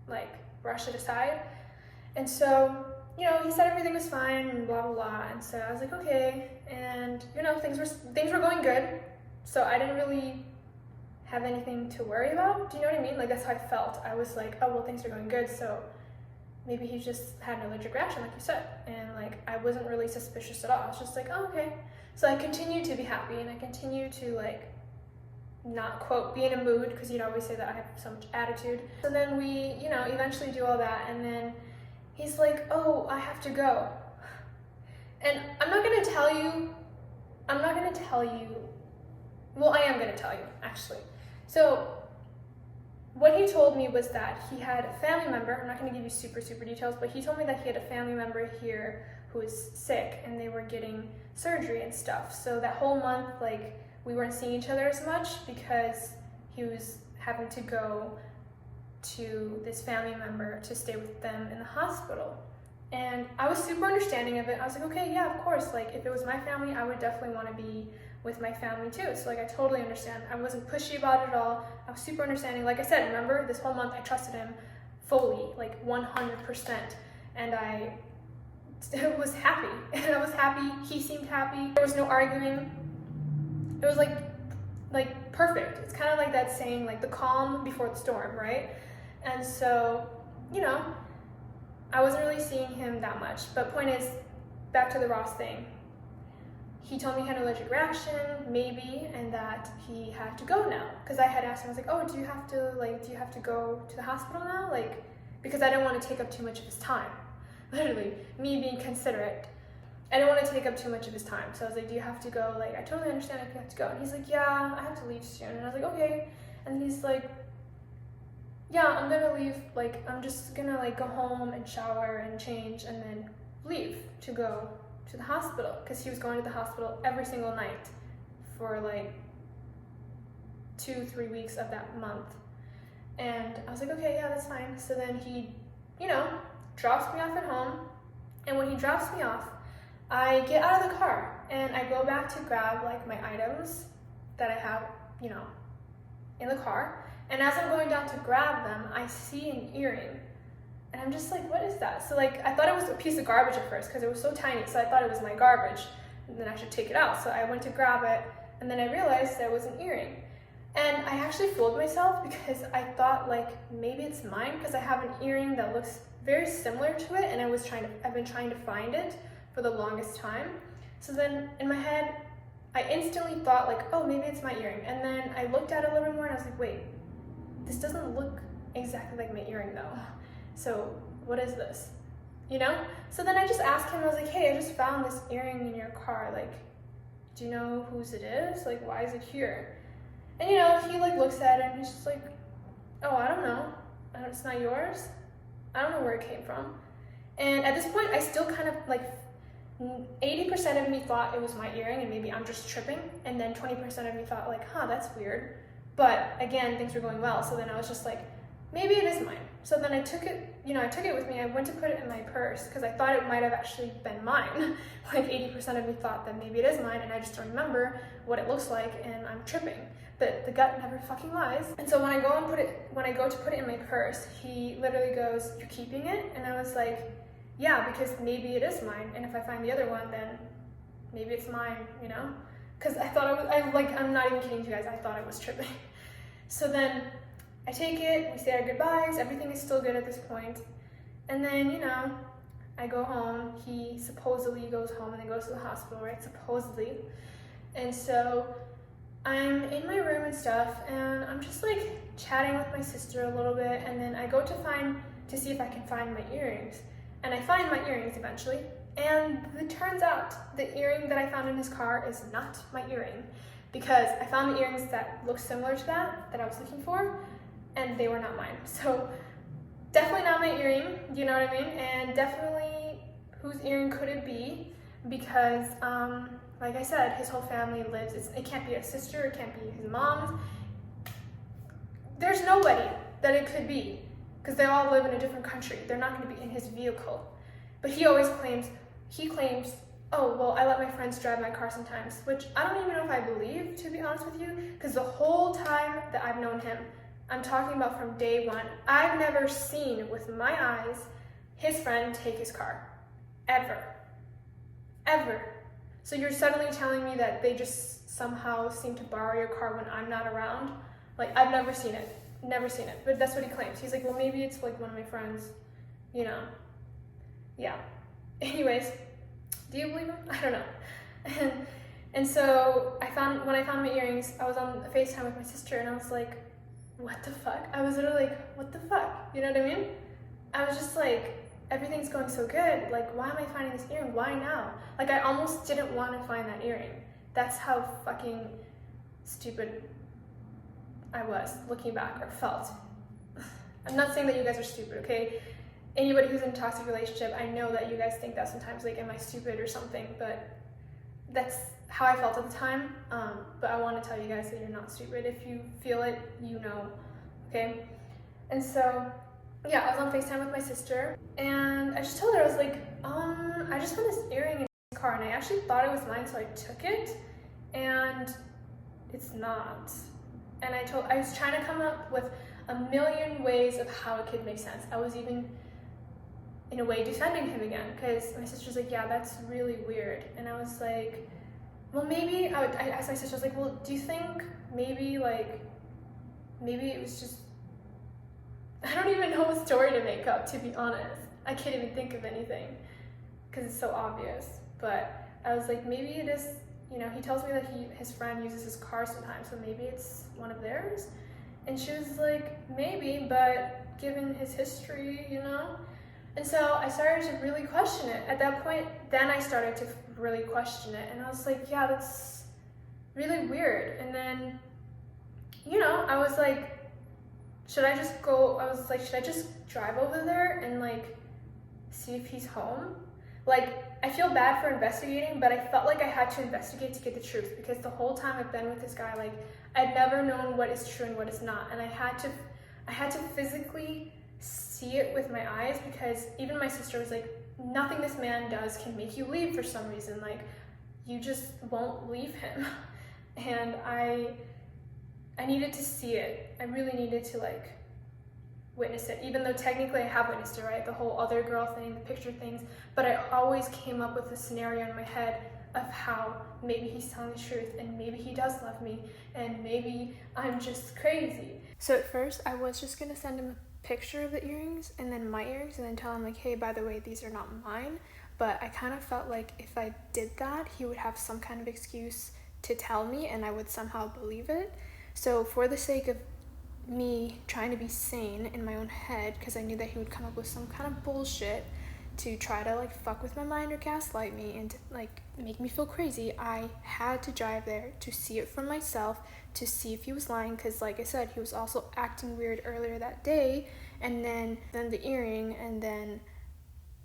like brush it aside. And so, you know, he said everything was fine and blah, blah, blah. And so I was like, okay. And, you know, things were going good. So I didn't really have anything to worry about. Do you know what I mean? Like, that's how I felt. I was like, oh, well, things are going good. So maybe he just had an allergic reaction, like you said. And like, I wasn't really suspicious at all. I was just like, oh, okay. So I continued to be happy and I continued to like not, quote, be in a mood, because he'd always say that I have so much attitude. So then we, you know, eventually do all that, and then he's like, oh, I have to go. And I'm not gonna tell you, well, I am gonna tell you, actually. So what he told me was that he had a family member, I'm not gonna give you super details, but he told me that he had a family member here who was sick and they were getting surgery and stuff. So that whole month, like, we weren't seeing each other as much because he was having to go to this family member to stay with them in the hospital. And I was super understanding of it. I was like, okay, yeah, of course. Like, if it was my family, I would definitely want to be with my family too. So like, I totally understand. I wasn't pushy about it at all. I was super understanding. Like I said, remember, this whole month I trusted him fully, like 100%. And I was happy. And I was happy. He seemed happy. There was no arguing. It was like perfect. It's kind of like that saying, like the calm before the storm, right? And so, you know, I wasn't really seeing him that much. But point is, back to the Ross thing. He told me he had an allergic reaction, maybe, and that he had to go now. Because I had asked him, I was like, oh, do you have to go to the hospital now? Like, because I didn't want to take up too much of his time. Literally, me being considerate. I didn't want to take up too much of his time. So I was like, do you have to go? Like, I totally understand if you have to go. And he's like, yeah, I have to leave soon. And I was like, okay. And he's like, yeah, I'm gonna leave. Like, I'm just gonna like go home and shower and change and then leave to go to the hospital, because he was going to the hospital every single night for like 2-3 weeks of that month. And I was like, okay, yeah, that's fine. So then he, you know, drops me off at home. And when he drops me off, I get out of the car and I go back to grab like my items that I have, you know, in the car. And as I'm going down to grab them, I see an earring. And I'm just like, what is that? So like, I thought it was a piece of garbage at first because it was so tiny. So I thought it was my garbage and then I should take it out. So I went to grab it and then I realized that it was an earring. And I actually fooled myself because I thought like, maybe it's mine, because I have an earring that looks very similar to it. And I've been trying to find it for the longest time. So then in my head, I instantly thought like, oh, maybe it's my earring. And then I looked at it a little bit more and I was like, wait, this doesn't look exactly like my earring though. So what is this? You know? So then I just asked him, I was like, hey, I just found this earring in your car. Like, do you know whose it is? Like, why is it here? And you know, he like looks at it and he's just like, oh, I don't know. It's not yours. I don't know where it came from. And at this point, I still kind of like, 80% of me thought it was my earring and maybe I'm just tripping. And then 20% of me thought like, huh, that's weird. But again, things were going well. So then I was just like, maybe it is mine. So then I took it, you know, I took it with me. I went to put it in my purse because I thought it might have actually been mine. Like 80% of me thought that maybe it is mine and I just don't remember what it looks like and I'm tripping. But the gut never fucking lies. And so when I go to put it in my purse, he literally goes, you're keeping it? And I was like, yeah, because maybe it is mine. And if I find the other one, then maybe it's mine, you know? Because I thought I'm not even kidding you guys, I thought I was tripping. So then I take it, we say our goodbyes, everything is still good at this point. And then, you know, I go home, he supposedly goes home and then goes to the hospital, right? Supposedly. And so I'm in my room and stuff, and I'm just like chatting with my sister a little bit, and then I go to see if I can find my earrings. And I find my earrings eventually, and it turns out the earring that I found in his car is not my earring, because I found the earrings that look similar to that I was looking for, and they were not mine. So definitely not my earring, you know what I mean? And definitely whose earring could it be? Because like I said, his whole family lives, it can't be his sister, it can't be his mom's. There's nobody that it could be, because they all live in a different country. They're not going to be in his vehicle. But he claims, oh, well, I let my friends drive my car sometimes, which I don't even know if I believe, to be honest with you, because the whole time that I've known him, I'm talking about from day one, I've never seen with my eyes his friend take his car. Ever. Ever. So you're suddenly telling me that they just somehow seem to borrow your car when I'm not around? Like, I've never seen it. Never seen it. But that's what he claims. He's like, well, maybe it's like one of my friends, you know. Yeah. Anyways, do you believe him? I don't know. And And so when I found my earrings, I was on FaceTime with my sister and I was like, what the fuck? I was literally like, what the fuck? You know what I mean? I was just like, everything's going so good. Like, why am I finding this earring? Why now? Like, I almost didn't want to find that earring. That's how fucking stupid I was looking back, or felt. I'm not saying that you guys are stupid, okay? Anybody who's in a toxic relationship, I know that you guys think that sometimes, like, am I stupid or something, but that's how I felt at the time. But I want to tell you guys that you're not stupid. If you feel it, you know, okay? And so, yeah, I was on FaceTime with my sister, and I just told her, I was like, I just found this earring in the car, and I actually thought it was mine, so I took it, and it's not. And I was trying to come up with a million ways of how it could make sense. I was even, in a way, defending him again, because my sister's like, yeah, that's really weird. And I was like, well, maybe, I asked my sister, I was like, well, do you think maybe it was just, I don't even know what story to make up, to be honest. I can't even think of anything, because it's so obvious. But I was like, maybe it is, you know, he tells me that his friend uses his car sometimes, so maybe it's one of theirs. And she was like, maybe, but given his history, you know? And so I started to really question it. At that point, then I started to really question it. And I was like, yeah, that's really weird. And then, you know, I was like, should I just drive over there and like see if he's home? Like, I feel bad for investigating, but I felt like I had to investigate to get the truth, because the whole time I've been with this guy, like, I'd never known what is true and what is not. And I had to physically see it with my eyes, because even my sister was like, nothing this man does can make you leave for some reason. Like, you just won't leave him. And I needed to see it. I really needed to like witness it, even though technically I have witnessed it, right? The whole other girl thing, the picture things, but I always came up with a scenario in my head of how maybe he's telling the truth, and maybe he does love me, and maybe I'm just crazy. So at first I was just gonna send him a picture of the earrings and then my earrings, and then tell him like, hey, by the way, these are not mine. But I kind of felt like if I did that, he would have some kind of excuse to tell me, and I would somehow believe it. So for the sake of me trying to be sane in my own head, because I knew that he would come up with some kind of bullshit to try to like fuck with my mind or gaslight me and to, like, make me feel crazy, I had to drive there to see it for myself, to see if he was lying, because like I said, he was also acting weird earlier that day, and then the earring, and then,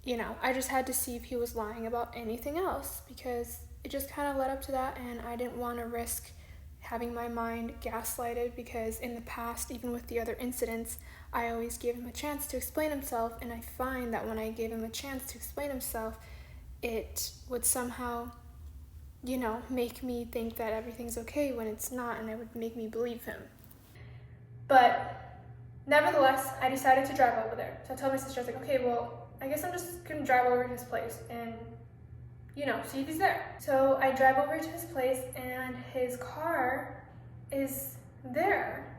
you know, I just had to see if he was lying about anything else, because it just kind of led up to that, and I didn't want to risk having my mind gaslighted, because in the past, even with the other incidents, I always gave him a chance to explain himself, and I find that when I gave him a chance to explain himself, it would somehow, you know, make me think that everything's okay when it's not, and it would make me believe him. But nevertheless, I decided to drive over there. So I told my sister, I was like, okay, well, I guess I'm just gonna drive over to his place and, you know, see if he's there. So I drive over to his place, and his car is there.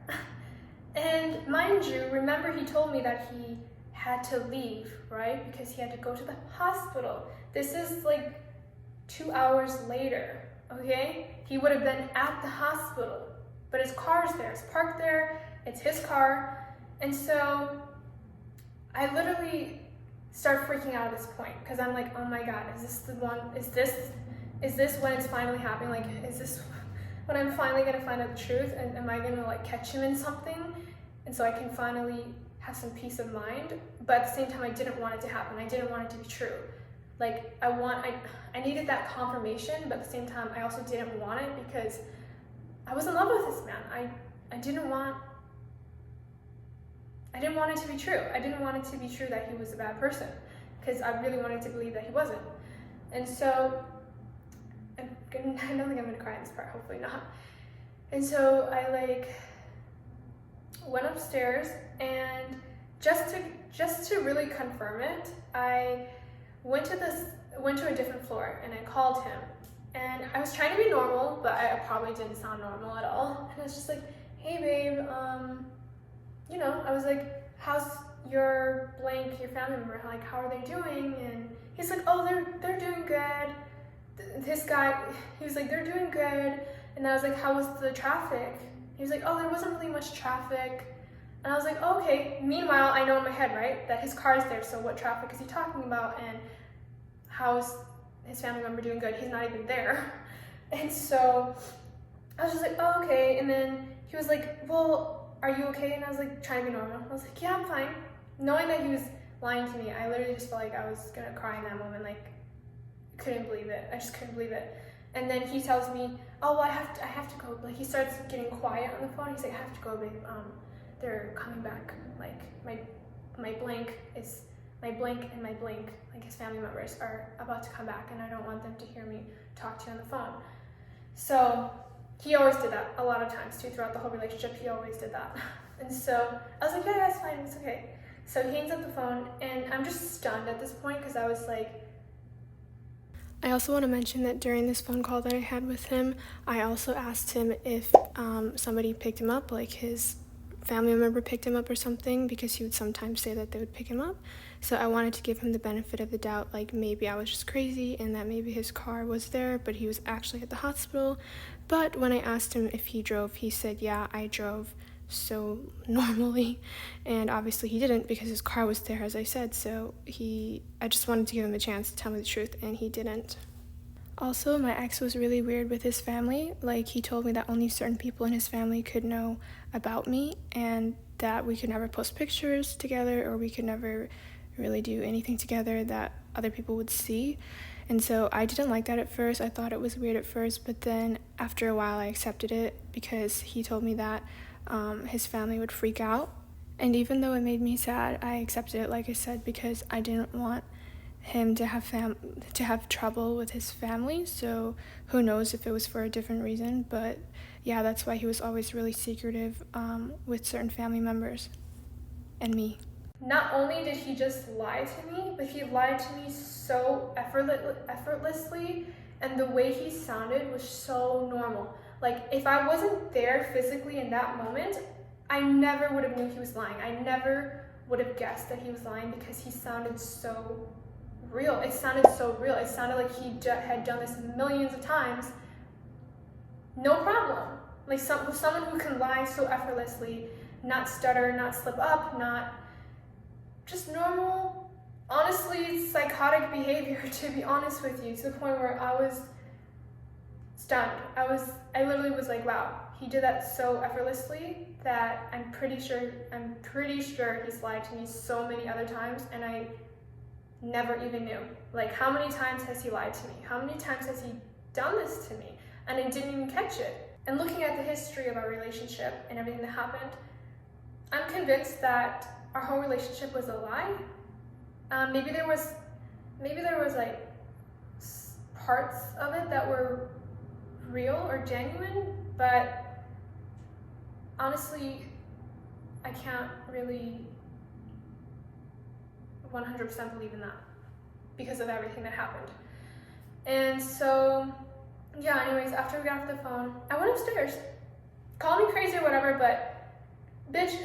And mind you, remember he told me that he had to leave, right? Because he had to go to the hospital. This is like 2 hours later, okay? He would have been at the hospital, but his car's there, it's parked there, it's his car. And so I literally start freaking out at this point, because I'm like, oh my God, is this the one, is this when it's finally happening? Like, is this when I'm finally gonna find out the truth, and am I gonna like catch him in something, and so I can finally have some peace of mind? But at the same time, I didn't want it to happen. I didn't want it to be true. Like, I needed that confirmation, but at the same time, I also didn't want it, because I was in love with this man. I didn't want it to be true. I didn't want it to be true that he was a bad person, because I really wanted to believe that he wasn't. And so, I don't think I'm gonna cry in this part, hopefully not. And so I like went upstairs, and just to really confirm it, I went to a different floor, and I called him. And I was trying to be normal, but I probably didn't sound normal at all. And I was just like, hey babe, you know, I was like, how's your family member? Like, how are they doing? And he's like, oh, they're doing good. this guy, he was like, they're doing good. And I was like, how was the traffic? He was like, oh, there wasn't really much traffic. And I was like, oh, okay. Meanwhile, I know in my head, right, that his car is there, so what traffic is he talking about? And how's his family member doing good? He's not even there. And so I was just like, oh, okay. And then he was like, well, are you okay? And I was like, trying to be normal. I was like, yeah, I'm fine. Knowing that he was lying to me, I literally just felt like I was gonna cry in that moment. Like, couldn't believe it. I just couldn't believe it. And then he tells me, oh, well, I have to go. Like, he starts getting quiet on the phone. He's like, I have to go, babe. They're coming back. Like, my blank and my blank, like his family members are about to come back, and I don't want them to hear me talk to you on the phone. So he always did that a lot of times too, throughout the whole relationship. He always did that. And so I was like, yeah, that's fine, it's okay. So he hangs up the phone, and I'm just stunned at this point, because I was like, I also want to mention that during this phone call that I had with him, I also asked him if somebody picked him up, like his family member picked him up or something, because he would sometimes say that they would pick him up. So I wanted to give him the benefit of the doubt, like maybe I was just crazy and that maybe his car was there, but he was actually at the hospital. But when I asked him if he drove, he said, yeah, I drove so normally. And obviously he didn't, because his car was there, as I said. So I just wanted to give him a chance to tell me the truth, and he didn't. Also, my ex was really weird with his family. Like, he told me that only certain people in his family could know about me, and that we could never post pictures together, or we could never really do anything together that other people would see. And so I didn't like that at first. I thought it was weird at first, but then after a while I accepted it, because he told me that his family would freak out. And even though it made me sad, I accepted it, like I said, because I didn't want him to have trouble with his family. So who knows if it was for a different reason, but yeah, that's why he was always really secretive with certain family members and me. Not only did he just lie to me, but he lied to me so effortlessly, and the way he sounded was so normal. Like, if I wasn't there physically in that moment, I never would have knew he was lying. I never would have guessed that he was lying, because he sounded so real. It sounded so real. It sounded like he had done this millions of times. No problem. Like someone who can lie so effortlessly, not stutter, not slip up, not just normal, honestly, psychotic behavior, to be honest with you, to the point where I was stunned. I literally was like, wow, he did that so effortlessly that I'm pretty sure he's lied to me so many other times, and I never even knew. Like, how many times has he lied to me? How many times has he done this to me? And I didn't even catch it. And looking at the history of our relationship and everything that happened, I'm convinced that our whole relationship was a lie. Maybe there was like parts of it that were real or genuine, but honestly, I can't really 100% believe in that, because of everything that happened. And so, yeah, anyways, after we got off the phone, I went upstairs. Call me crazy or whatever, but bitch,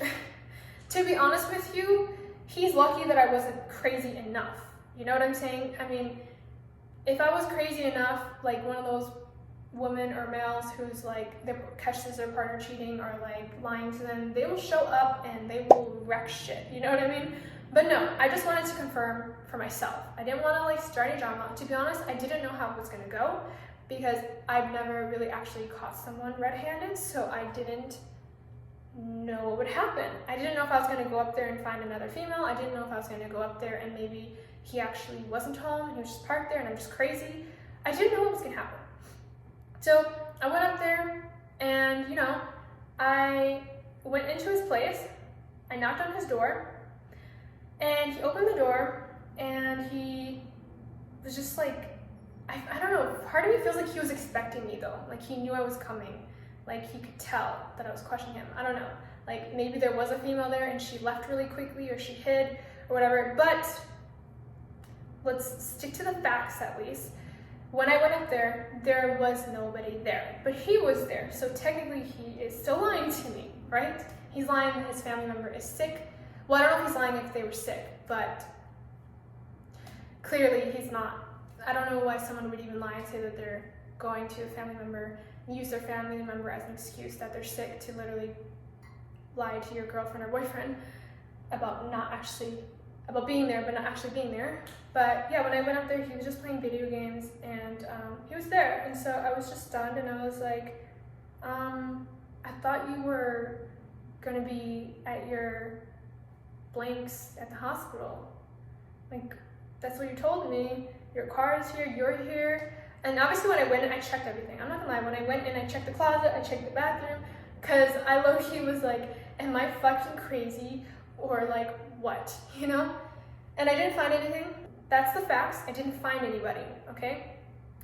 to be honest with you, he's lucky that I wasn't crazy enough. You know what I'm saying? I mean, if I was crazy enough, like one of those women or males who's like, they catches their partner cheating or like lying to them, they will show up and they will wreck shit. You know what I mean? But no, I just wanted to confirm for myself. I didn't want to like start any drama. To be honest, I didn't know how it was going to go, because I've never really actually caught someone red-handed, so I didn't know what would happen. I didn't know if I was going to go up there and find another female. I didn't know if I was going to go up there and maybe he actually wasn't home and he was just parked there and I'm just crazy. I didn't know what was going to happen. So I went up there and, you know, I went into his place. I knocked on his door and he opened the door and he was just like, I don't know, part of me feels like he was expecting me though. Like he knew I was coming. Like he could tell that I was questioning him. I don't know. Like maybe there was a female there and she left really quickly or she hid or whatever. But let's stick to the facts at least. When I went up there, there was nobody there. But he was there. So technically he is still lying to me, right? He's lying that his family member is sick. Well, I don't know if he's lying if they were sick, but clearly he's not I don't know why someone would even lie and say that they're going to a family member and use their family member as an excuse that they're sick to literally lie to your girlfriend or boyfriend about being there but not actually being there. But yeah, when I went up there, he was just playing video games, and he was there, and so I was just stunned, and I was like, I thought you were gonna be at your blanks at the hospital. Like, that's what you told me. Your car is here, you're here. And obviously when I went in, I checked everything. I'm not gonna lie, when I went in, I checked the closet, I checked the bathroom, because I low-key was like, am I fucking crazy, or like, what, you know? And I didn't find anything. That's the facts. I didn't find anybody, okay?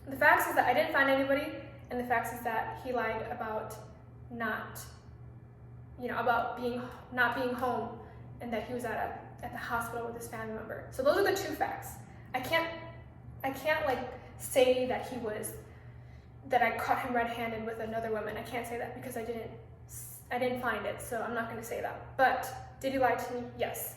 The facts is that I didn't find anybody, and the facts is that he lied about not being home, and that he was at the hospital with his family member. So those are the two facts. I can't like say that I caught him red-handed with another woman. I can't say that because I didn't find it, so I'm not gonna say that. But did he lie to me? Yes.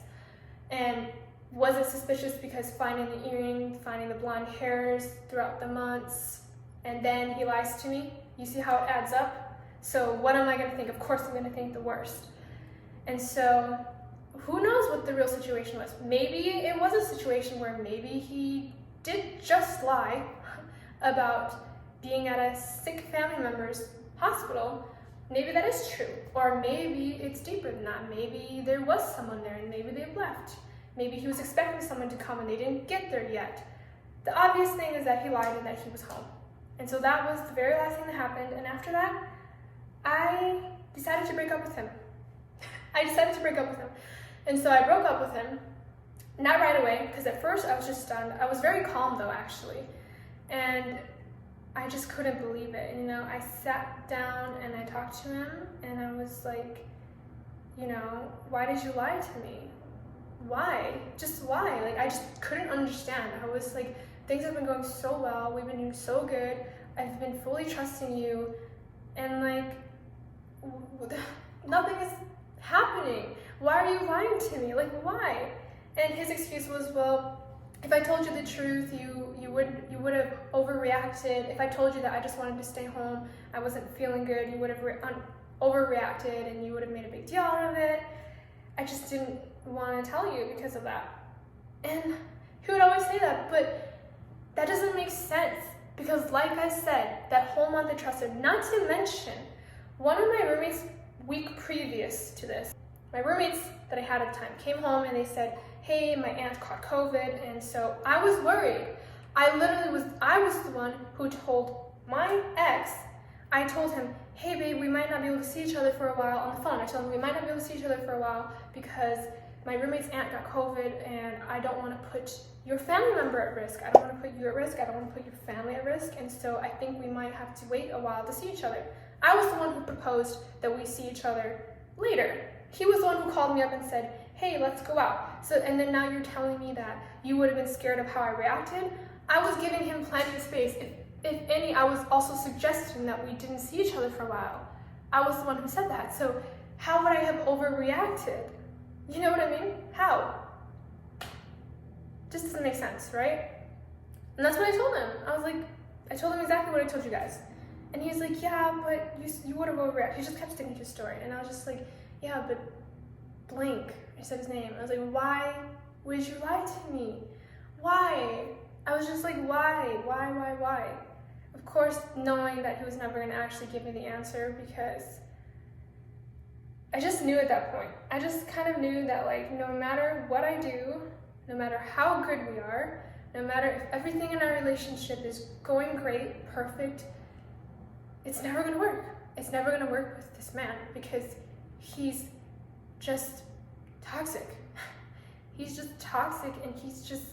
And was it suspicious because finding the earring, finding the blonde hairs throughout the months, and then he lies to me? You see how it adds up? So what am I gonna think? Of course I'm gonna think the worst. And so who knows what the real situation was? Maybe it was a situation where maybe he did just lie about being at a sick family member's hospital. Maybe that is true. Or maybe it's deeper than that. Maybe there was someone there and maybe they've left. Maybe he was expecting someone to come and they didn't get there yet. The obvious thing is that he lied and that he was home. And so that was the very last thing that happened. And after that, I decided to break up with him. And so I broke up with him. Not right away, because at first I was just stunned. I was very calm though, actually. And I just couldn't believe it. And, I sat down and I talked to him and I was like, why did you lie to me? Why? Just why? Like, I just couldn't understand. I was like, things have been going so well. We've been doing so good. I've been fully trusting you. And like, nothing is happening. Why are you lying to me? Like, why? And his excuse was, well, if I told you the truth, you would have overreacted. If I told you that I just wanted to stay home, I wasn't feeling good, you would have overreacted and you would have made a big deal out of it. I just didn't want to tell you because of that. And he would always say that, but that doesn't make sense because, like I said, that whole month I trusted. Not to mention, one of my roommates, week previous to this, my roommates that I had at the time came home and they said, hey, my aunt caught COVID, and so I was worried. I was the one who told my ex, I told him, hey babe, we might not be able to see each other for a while on the phone. I told him we might not be able to see each other for a while because my roommate's aunt got COVID and I don't want to put your family member at risk. I don't want to put you at risk. I don't want to put your family at risk. And so I think we might have to wait a while to see each other. I was the one who proposed that we see each other later. He was the one who called me up and said, hey, let's go out. So, and then now you're telling me that you would have been scared of how I reacted. I was giving him plenty of space. If any, I was also suggesting that we didn't see each other for a while. I was the one who said that. So how would I have overreacted? You know what I mean? How? Just doesn't make sense, right? And that's what I told him. I told him exactly what I told you guys. And he's like, yeah, but you would have overreacted. He just kept sticking to his story. And I was just like, yeah, but blank. I said his name. I was like, why would you lie to me? Why? I was just like, why? Of course, knowing that he was never going to actually give me the answer because I just knew at that point. I just kind of knew that, like, no matter what I do, no matter how good we are, no matter if everything in our relationship is going great, perfect, it's never going to work. It's never going to work with this man because he's just toxic. He's just toxic and he's just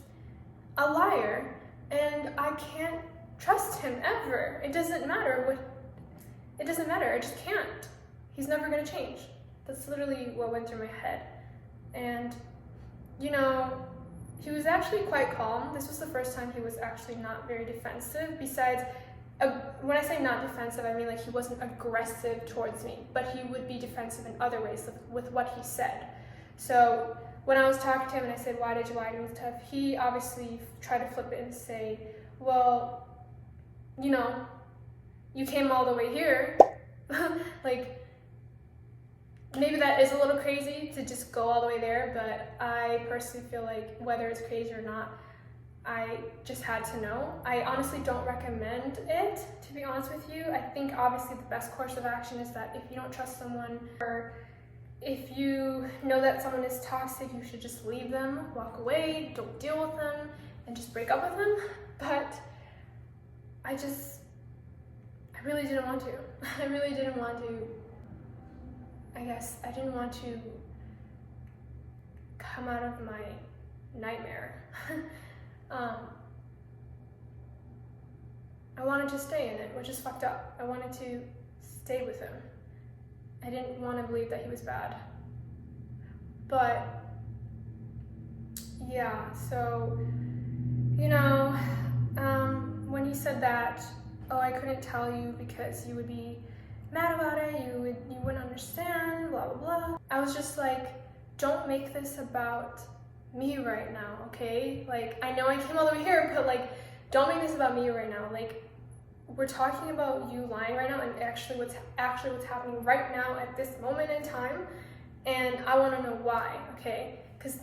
a liar and I can't trust him ever. It doesn't matter. I just can't. He's never going to change. That's literally what went through my head. And, he was actually quite calm. This was the first time he was actually not very defensive. Besides, when I say not defensive, I mean like he wasn't aggressive towards me, but he would be defensive in other ways with what he said. So when I was talking to him and I said, why did you lie to me and stuff, he obviously tried to flip it and say, well, you know, you came all the way here. Like, maybe that is a little crazy to just go all the way there, but I personally feel like whether it's crazy or not, I just had to know. I honestly don't recommend it, to be honest with you. I think obviously the best course of action is that if you don't trust someone, or if you know that someone is toxic, you should just leave them, walk away, don't deal with them, and just break up with them. But I really didn't want to. I really didn't want to. I guess I didn't want to come out of my nightmare. I wanted to stay in it, which is fucked up. I wanted to stay with him. I didn't want to believe that he was bad. But yeah, so, you know, when he said that, oh, I couldn't tell you because you would be mad about it, you wouldn't understand, blah, blah, blah. I was just like, don't make this about me right now, okay? Like, I know I came all the way here, but like, don't make this about me right now. Like, we're talking about you lying right now and actually what's happening right now at this moment in time, and I want to know why, okay? Because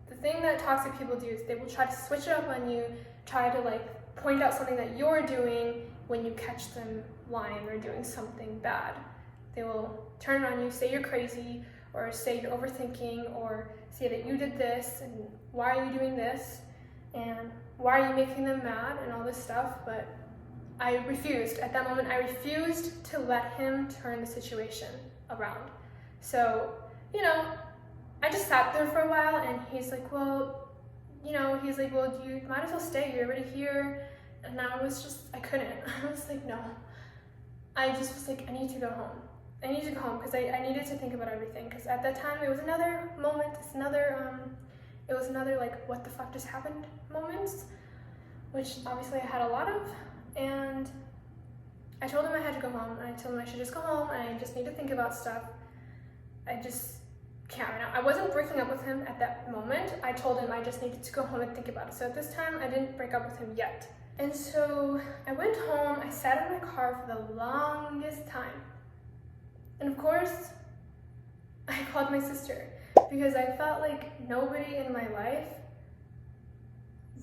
the thing that toxic people do is they will try to switch it up on you, try to like point out something that you're doing when you catch them lying or doing something bad. They will turn it on you, say you're crazy, or say you're overthinking, or say that you did this, and why are you doing this, and why are you making them mad, and all this stuff. But I refused. At that moment, I refused to let him turn the situation around. So, you know, I just sat there for a while, and he's like, well, you might as well stay, you're already here. And I couldn't. I was like, no. I just was like, I need to go home. I need to go home because I needed to think about everything. Because at that time, it was another moment, it was another like, what the fuck just happened moments, which obviously I had a lot of. And I told him I had to go home, and I told him I should just go home, and I just need to think about stuff. I just can't right now. I wasn't breaking up with him at that moment. I told him I just needed to go home and think about it. So at this time, I didn't break up with him yet. And so I went home, I sat in my car for the longest time. And of course, I called my sister because I felt like nobody in my life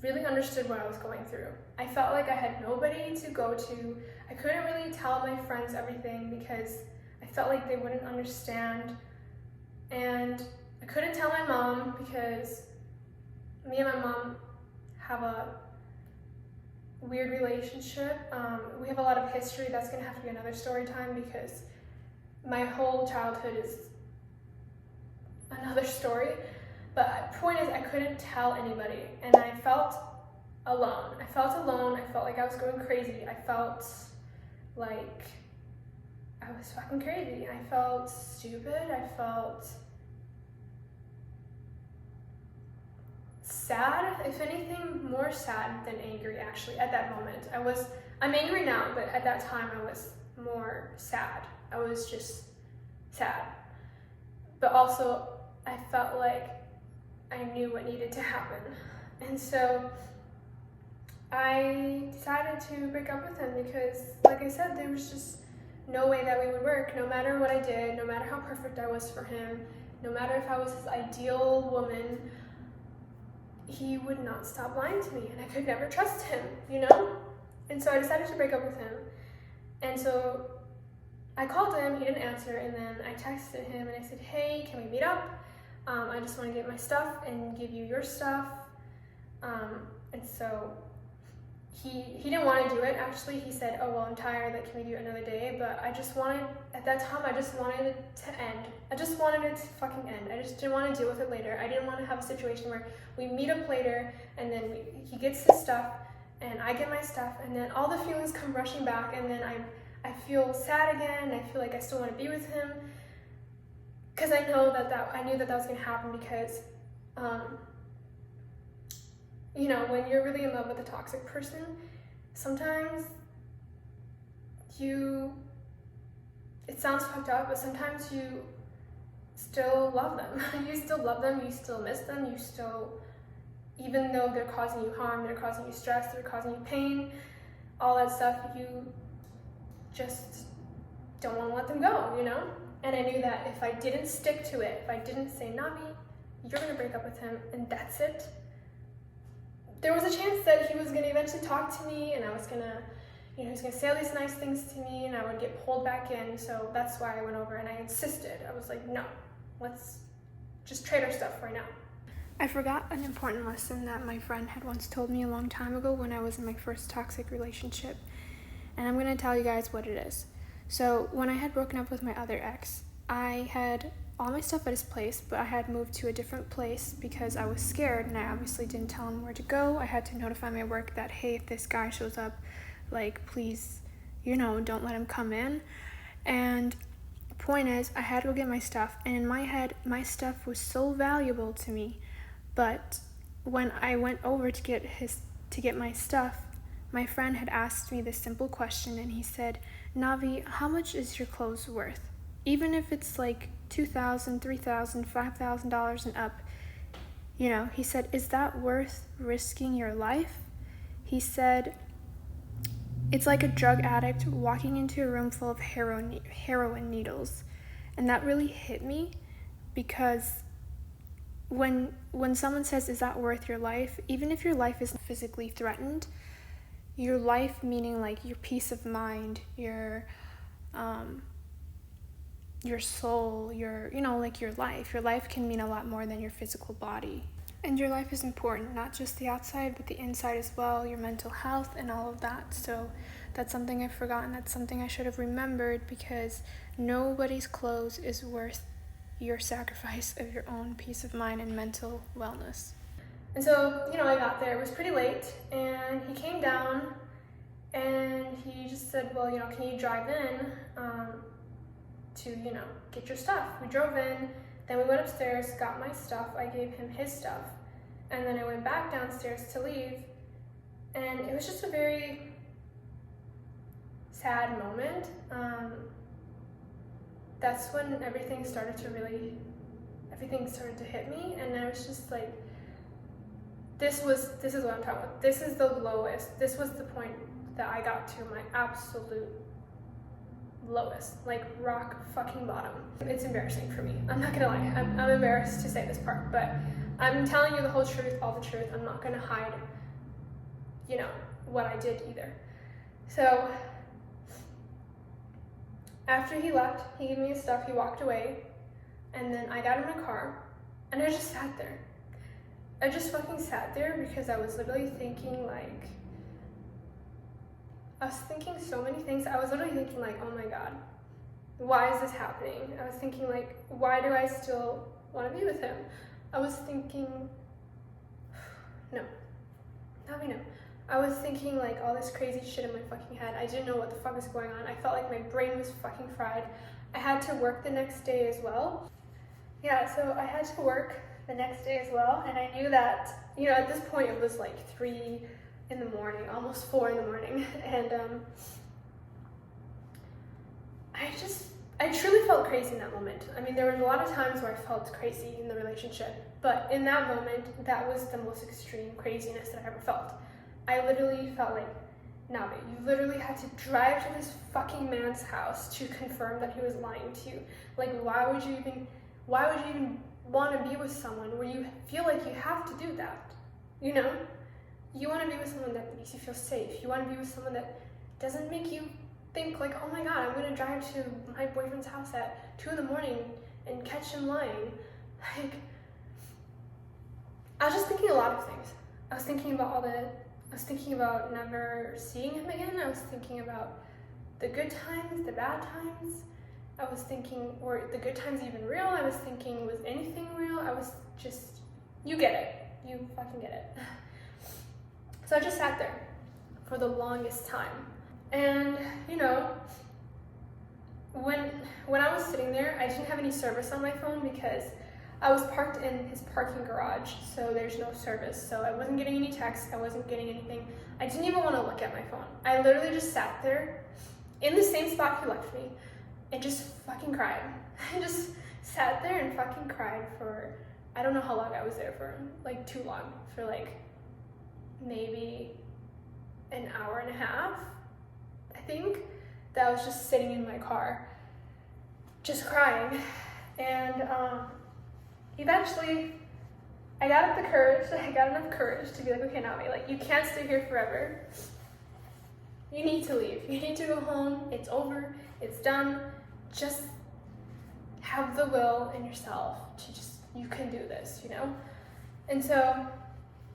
really understood what I was going through. I felt like I had nobody to go to. I couldn't really tell my friends everything because I felt like they wouldn't understand. And I couldn't tell my mom because me and my mom have a weird relationship. We have a lot of history. That's gonna have to be another story time because my whole childhood is another story. But the point is, I couldn't tell anybody, and I felt alone. I felt like I was going crazy. I felt like I was fucking crazy. I felt stupid. I felt sad, if anything, more sad than angry, actually, at that moment. I'm angry now, but at that time I was more sad. I was just sad. But also, I felt like I knew what needed to happen. And so I decided to break up with him because, like I said, there was just no way that we would work. No matter what I did, no matter how perfect I was for him, no matter if I was his ideal woman, he would not stop lying to me, and I could never trust him, you know? And so I decided to break up with him. And so I called him, he didn't answer, and then I texted him and I said, hey, can we meet up? I just want to get my stuff and give you your stuff. And so he didn't want to do it, actually. He said, oh, well, I'm tired, like, can we do it another day? But I just wanted, at that time, I just wanted it to end. I just wanted it to fucking end. I just didn't want to deal with it later. I didn't want to have a situation where we meet up later, and then he gets his stuff, and I get my stuff, and then all the feelings come rushing back, and then I feel sad again, I feel like I still want to be with him. Because I knew that was going to happen because, you know, when you're really in love with a toxic person, sometimes it sounds fucked up, but sometimes you still love them. You still love them, you still miss them, even though they're causing you harm, they're causing you stress, they're causing you pain, all that stuff, you just don't want to let them go, you know? And I knew that if I didn't stick to it, if I didn't say, Navi, you're gonna break up with him and that's it, there was a chance that he was gonna eventually talk to me and I was gonna, he was gonna say all these nice things to me and I would get pulled back in. So that's why I went over and I insisted. I was like, no, let's just trade our stuff right now. I forgot an important lesson that my friend had once told me a long time ago when I was in my first toxic relationship. And I'm gonna tell you guys what it is. So when I had broken up with my other ex, I had all my stuff at his place, but I had moved to a different place because I was scared and I obviously didn't tell him where to go. I had to notify my work that, hey, if this guy shows up, like, please, don't let him come in. And the point is, I had to go get my stuff, and in my head, my stuff was so valuable to me. But when I went over to get my stuff, my friend had asked me this simple question, and he said, Navi, how much is your clothes worth? Even if it's like $2,000, $3,000, $5,000 and up, he said, is that worth risking your life? He said, it's like a drug addict walking into a room full of heroin needles. And that really hit me because when someone says, is that worth your life? Even if your life isn't physically threatened, your life, meaning like your peace of mind, your soul, your life can mean a lot more than your physical body. And your life is important, not just the outside, but the inside as well, your mental health and all of that. So that's something I've forgotten. That's something I should have remembered because nobody's clothes is worth your sacrifice of your own peace of mind and mental wellness. And so, I got there. It was pretty late, and he came down, and he just said, well, can you drive in to, get your stuff? We drove in. Then we went upstairs, got my stuff, I gave him his stuff, and then I went back downstairs to leave, and it was just a very sad moment. That's when everything started to hit me, and I was just like, this is what I'm talking about. This is the lowest. This was the point that I got to my absolute lowest, like rock fucking bottom. It's embarrassing for me. I'm not gonna lie. I'm embarrassed to say this part, but I'm telling you the whole truth, all the truth. I'm not gonna hide, what I did either. So after he left, he gave me his stuff, he walked away, and then I got in my car, and I just sat there. I just fucking sat there because I was literally thinking I was thinking so many things. I was literally thinking oh my God, why is this happening? I was thinking why do I still want to be with him? I was thinking, no. I was thinking all this crazy shit in my fucking head. I didn't know what the fuck was going on. I felt like my brain was fucking fried. I had to work the next day as well. Yeah, so I had to work the next day as well, and I knew that, at this point it was 3 in the morning, almost 4 in the morning, and I truly felt crazy in that moment. I mean, there were a lot of times where I felt crazy in the relationship, but in that moment, that was the most extreme craziness that I ever felt. I literally felt like, Navi, you literally had to drive to this fucking man's house to confirm that he was lying to you. Why would you even want to be with someone where you feel like you have to do that? You want to be with someone that makes you feel safe. You want to be with someone that doesn't make you think oh my God, I'm going to drive to my boyfriend's house at 2 in the morning and catch him lying. I was just thinking a lot of things. I was thinking about never seeing him again. I was thinking about the good times, the bad times. I was thinking, were the good times even real? I was thinking, was anything real? I was just, you get it. You fucking get it. So I just sat there for the longest time. And, when I was sitting there, I didn't have any service on my phone because I was parked in his parking garage, so there's no service. So I wasn't getting any texts, I wasn't getting anything. I didn't even want to look at my phone. I literally just sat there in the same spot he left me and just fucking cried. I just sat there and fucking cried for I don't know how long I was there for, like too long, for like maybe an hour and a half, I think, that I was just sitting in my car, just crying. And eventually I got enough courage to be like, okay, Nami, like, you can't stay here forever. You need to leave. You need to go home. It's over. It's done. Just have the will in yourself to just, you can do this, you know? And so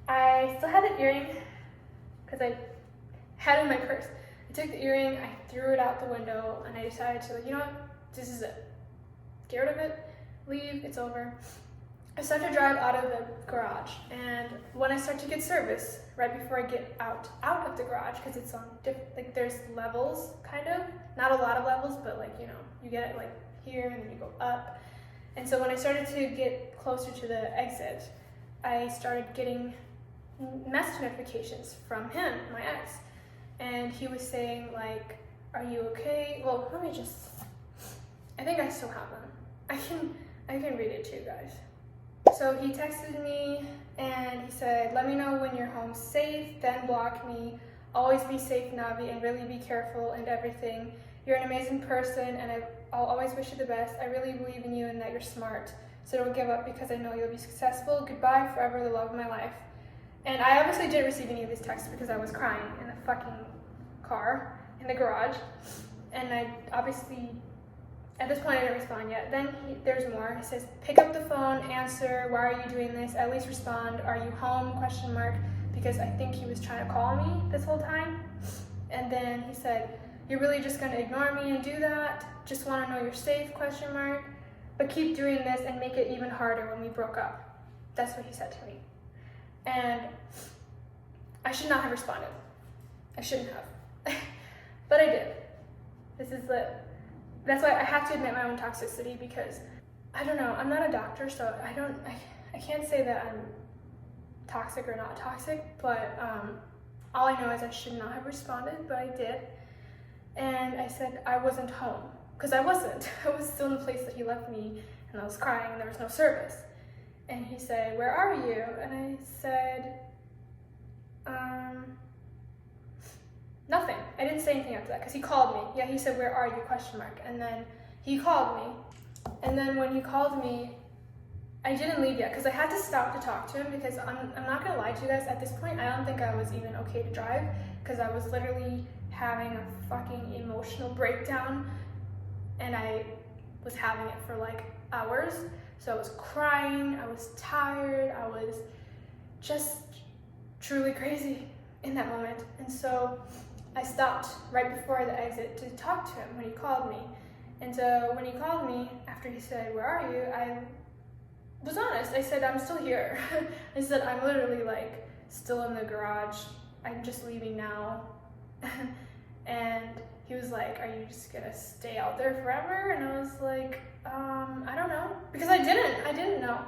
I still had the earring because I had it in my purse. I took the earring, I threw it out the window, and I decided to, like, you know what? This is it. Get rid of it. Leave. It's over. I start to drive out of the garage, and when I start to get service, right before I get out of the garage, because it's on like there's levels, kind of, not a lot of levels, but like, you know, you get it like here and then you go up. And so when I started to get closer to the exit, I started getting message notifications from him, my ex, and he was saying like, "Are you okay?" Well, I think I still have them. I can read it to you guys. So he texted me and he said, "Let me know when you're home safe, then block me. Always be safe, Navi, and really be careful and everything. You're an amazing person and I'll always wish you the best. I really believe in you and that you're smart. So don't give up because I know you'll be successful. Goodbye, forever, the love of my life." And I obviously didn't receive any of these texts because I was crying in the fucking car, in the garage. And I obviously, at this point, I didn't respond yet. Then there's more. He says, "Pick up the phone, answer. Why are you doing this? At least respond. Are you home? Question mark." Because I think he was trying to call me this whole time. And then he said, "You're really just going to ignore me and do that? Just want to know you're safe? Question mark. But keep doing this and make it even harder when we broke up." That's what he said to me. And I should not have responded. I shouldn't have. But I did. That's why I have to admit my own toxicity, because I don't know, I'm not a doctor, so I can't say that I'm toxic or not toxic, but all I know is I should not have responded, but I did. And I said I wasn't home, because I wasn't. I was still in the place that he left me, and I was crying, and there was no service. And he said, "Where are you?" And I said, nothing. I didn't say anything after that, because he called me. Yeah, he said, "Where are you?" Question mark. And then he called me. And then when he called me, I didn't leave yet, because I had to stop to talk to him, because I'm not going to lie to you guys, at this point, I don't think I was even okay to drive, because I was literally having a fucking emotional breakdown, and I was having it for like hours. So I was crying, I was tired, I was just truly crazy in that moment. And so I stopped right before the exit to talk to him when he called me. And so when he called me, after he said, "Where are you?" I was honest. I said, "I'm still here." I said, "I'm literally like still in the garage. I'm just leaving now." And he was like, "Are you just gonna stay out there forever?" And I was like, I don't know. Because I didn't know.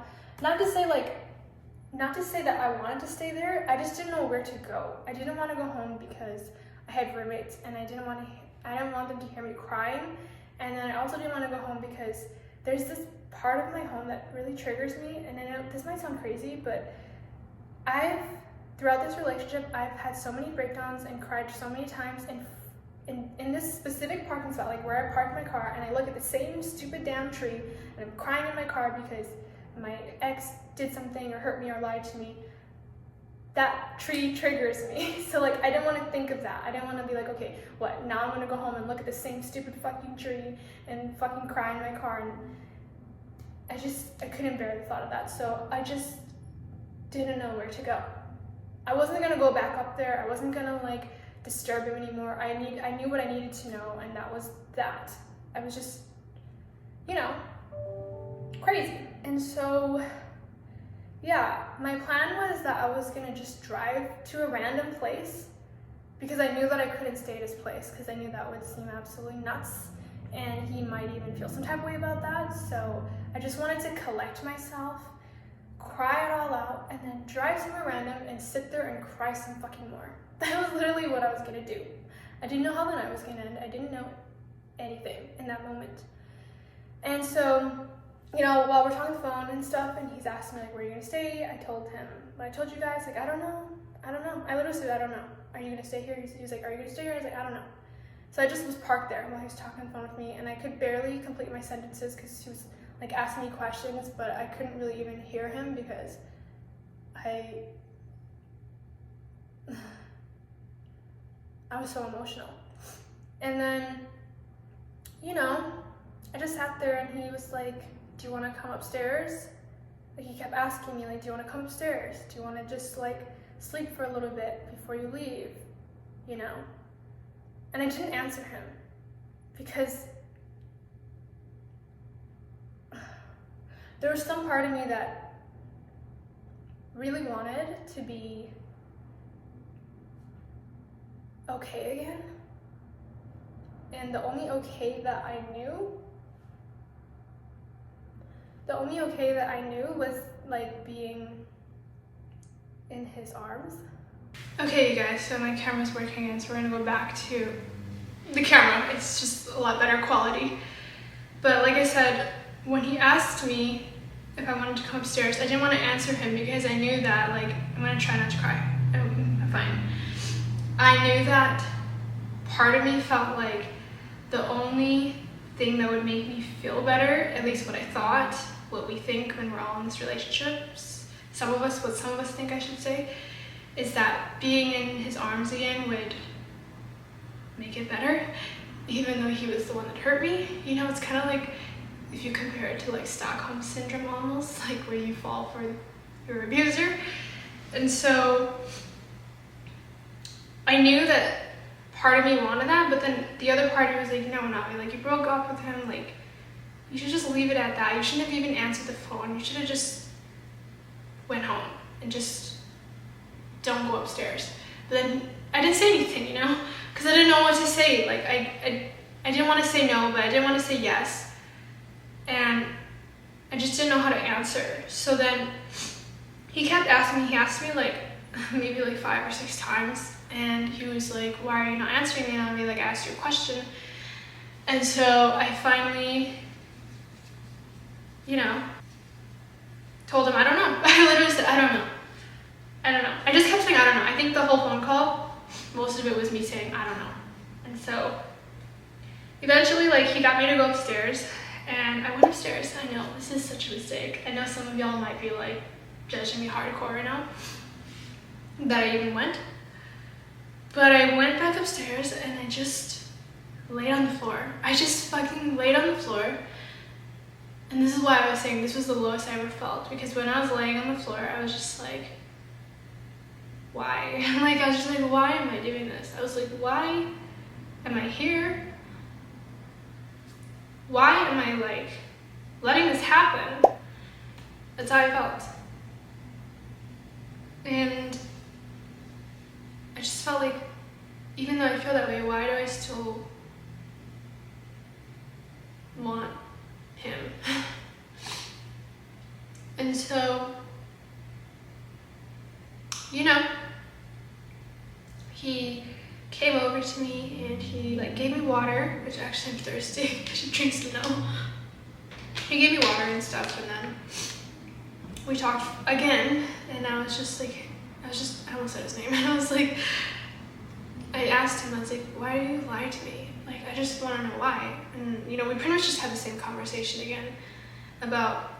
Not to say that I wanted to stay there, I just didn't know where to go. I didn't want to go home because I had roommates, and I didn't want them to hear me crying. And then I also didn't want to go home because there's this part of my home that really triggers me. And I know this might sound crazy, but throughout this relationship, I've had so many breakdowns and cried so many times, and in this specific parking spot, like where I parked my car, and I look at the same stupid damn tree, and I'm crying in my car because my ex did something or hurt me or lied to me. That tree triggers me. So like, I didn't want to think of that. I didn't want to be like, okay, what, now I'm going to go home and look at the same stupid fucking tree and fucking cry in my car. And I couldn't bear the thought of that. So I just didn't know where to go. I wasn't going to go back up there. I wasn't going to like disturb him anymore. I knew what I needed to know, and that was that. I was just, you know, crazy. And so, yeah, my plan was that I was gonna just drive to a random place, because I knew that I couldn't stay at his place, because I knew that would seem absolutely nuts, and he might even feel some type of way about that. So I just wanted to collect myself, cry it all out, and then drive somewhere random and sit there and cry some fucking more. That was literally what I was gonna do. I didn't know how the night was gonna end. I didn't know anything in that moment. And so you know, while we're talking on the phone and stuff, and he's asking me, like, where are you gonna stay? I told him, when I told you guys, like, I don't know. I literally said, I don't know. Are you gonna stay here? He was like, are you gonna stay here? I was like, I don't know. So I just was parked there while he was talking on the phone with me, and I could barely complete my sentences because he was like asking me questions, but I couldn't really even hear him because I was so emotional. And then, you know, I just sat there and he was like, do you want to come upstairs? Like, he kept asking me, like, do you want to come upstairs? Do you want to just like sleep for a little bit before you leave? You know? And I didn't answer him because there was some part of me that really wanted to be okay again. And the only okay that I knew was like being in his arms. Okay, you guys, so my camera's working again, so we're gonna go back to the camera. It's just a lot better quality. But like I said, when he asked me if I wanted to come upstairs, I didn't want to answer him because I knew that, like, I'm gonna try not to cry. I'm fine. I knew that part of me felt like the only thing that would make me feel better, at least what I thought, what we think when we're all in this relationship, what some of us think, I should say, is that being in his arms again would make it better, even though he was the one that hurt me. You know, it's kind of like, if you compare it to like Stockholm Syndrome almost, like where you fall for your abuser. And so I knew that part of me wanted that, but then the other part of me was like, no, Navi, like, you broke up with him, like, you should just leave it at that. You shouldn't have even answered the phone. You should have just went home and just don't go upstairs. But then I didn't say anything, you know, because I didn't know what to say. Like, I didn't want to say no, but I didn't want to say yes. And I just didn't know how to answer. So then he kept asking me, like maybe like 5 or 6 times. And he was like, why are you not answering me? And I'll be like, I asked you a question. And so I finally, you know, told him, I don't know. I literally said, I don't know. I just kept saying, I don't know. I think the whole phone call, most of it was me saying, I don't know. And so eventually, like, he got me to go upstairs, and I went upstairs. I know, this is such a mistake. I know some of y'all might be like judging me hardcore right now that I even went. But I went back upstairs and I just laid on the floor. I just fucking laid on the floor. And this is why I was saying this was the lowest I ever felt, because when I was laying on the floor, I was just like, why? Like, I was just like, why am I doing this? I was like, why am I here? Why am I, like, letting this happen? That's how I felt. And I just felt like, even though I feel that way, why do I still want him? And so, you know, he came over to me and he like gave me water, which actually I'm thirsty. I should drink some now. He gave me water and stuff, and then we talked again, and I was just like, I almost said his name, and I was like, I asked him, I was like, why do you lie to me? Like, I just want to know why. And, you know, we pretty much just had the same conversation again about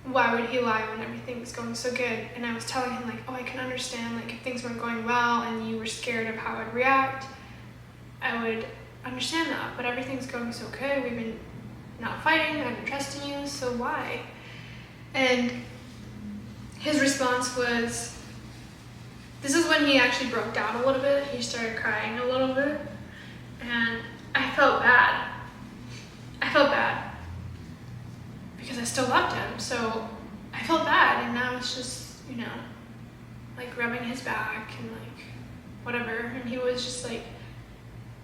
why would he lie when everything was going so good. And I was telling him, like, oh, I can understand, like, if things weren't going well and you were scared of how I'd react, I would understand that. But everything's going so good. We've been not fighting. I've been trusting you, so why? And his response was, this is when he actually broke down a little bit. He started crying a little bit, and I felt bad. Because I still loved him, so I felt bad, and now it's just, you know, like rubbing his back and like whatever, and he was just like,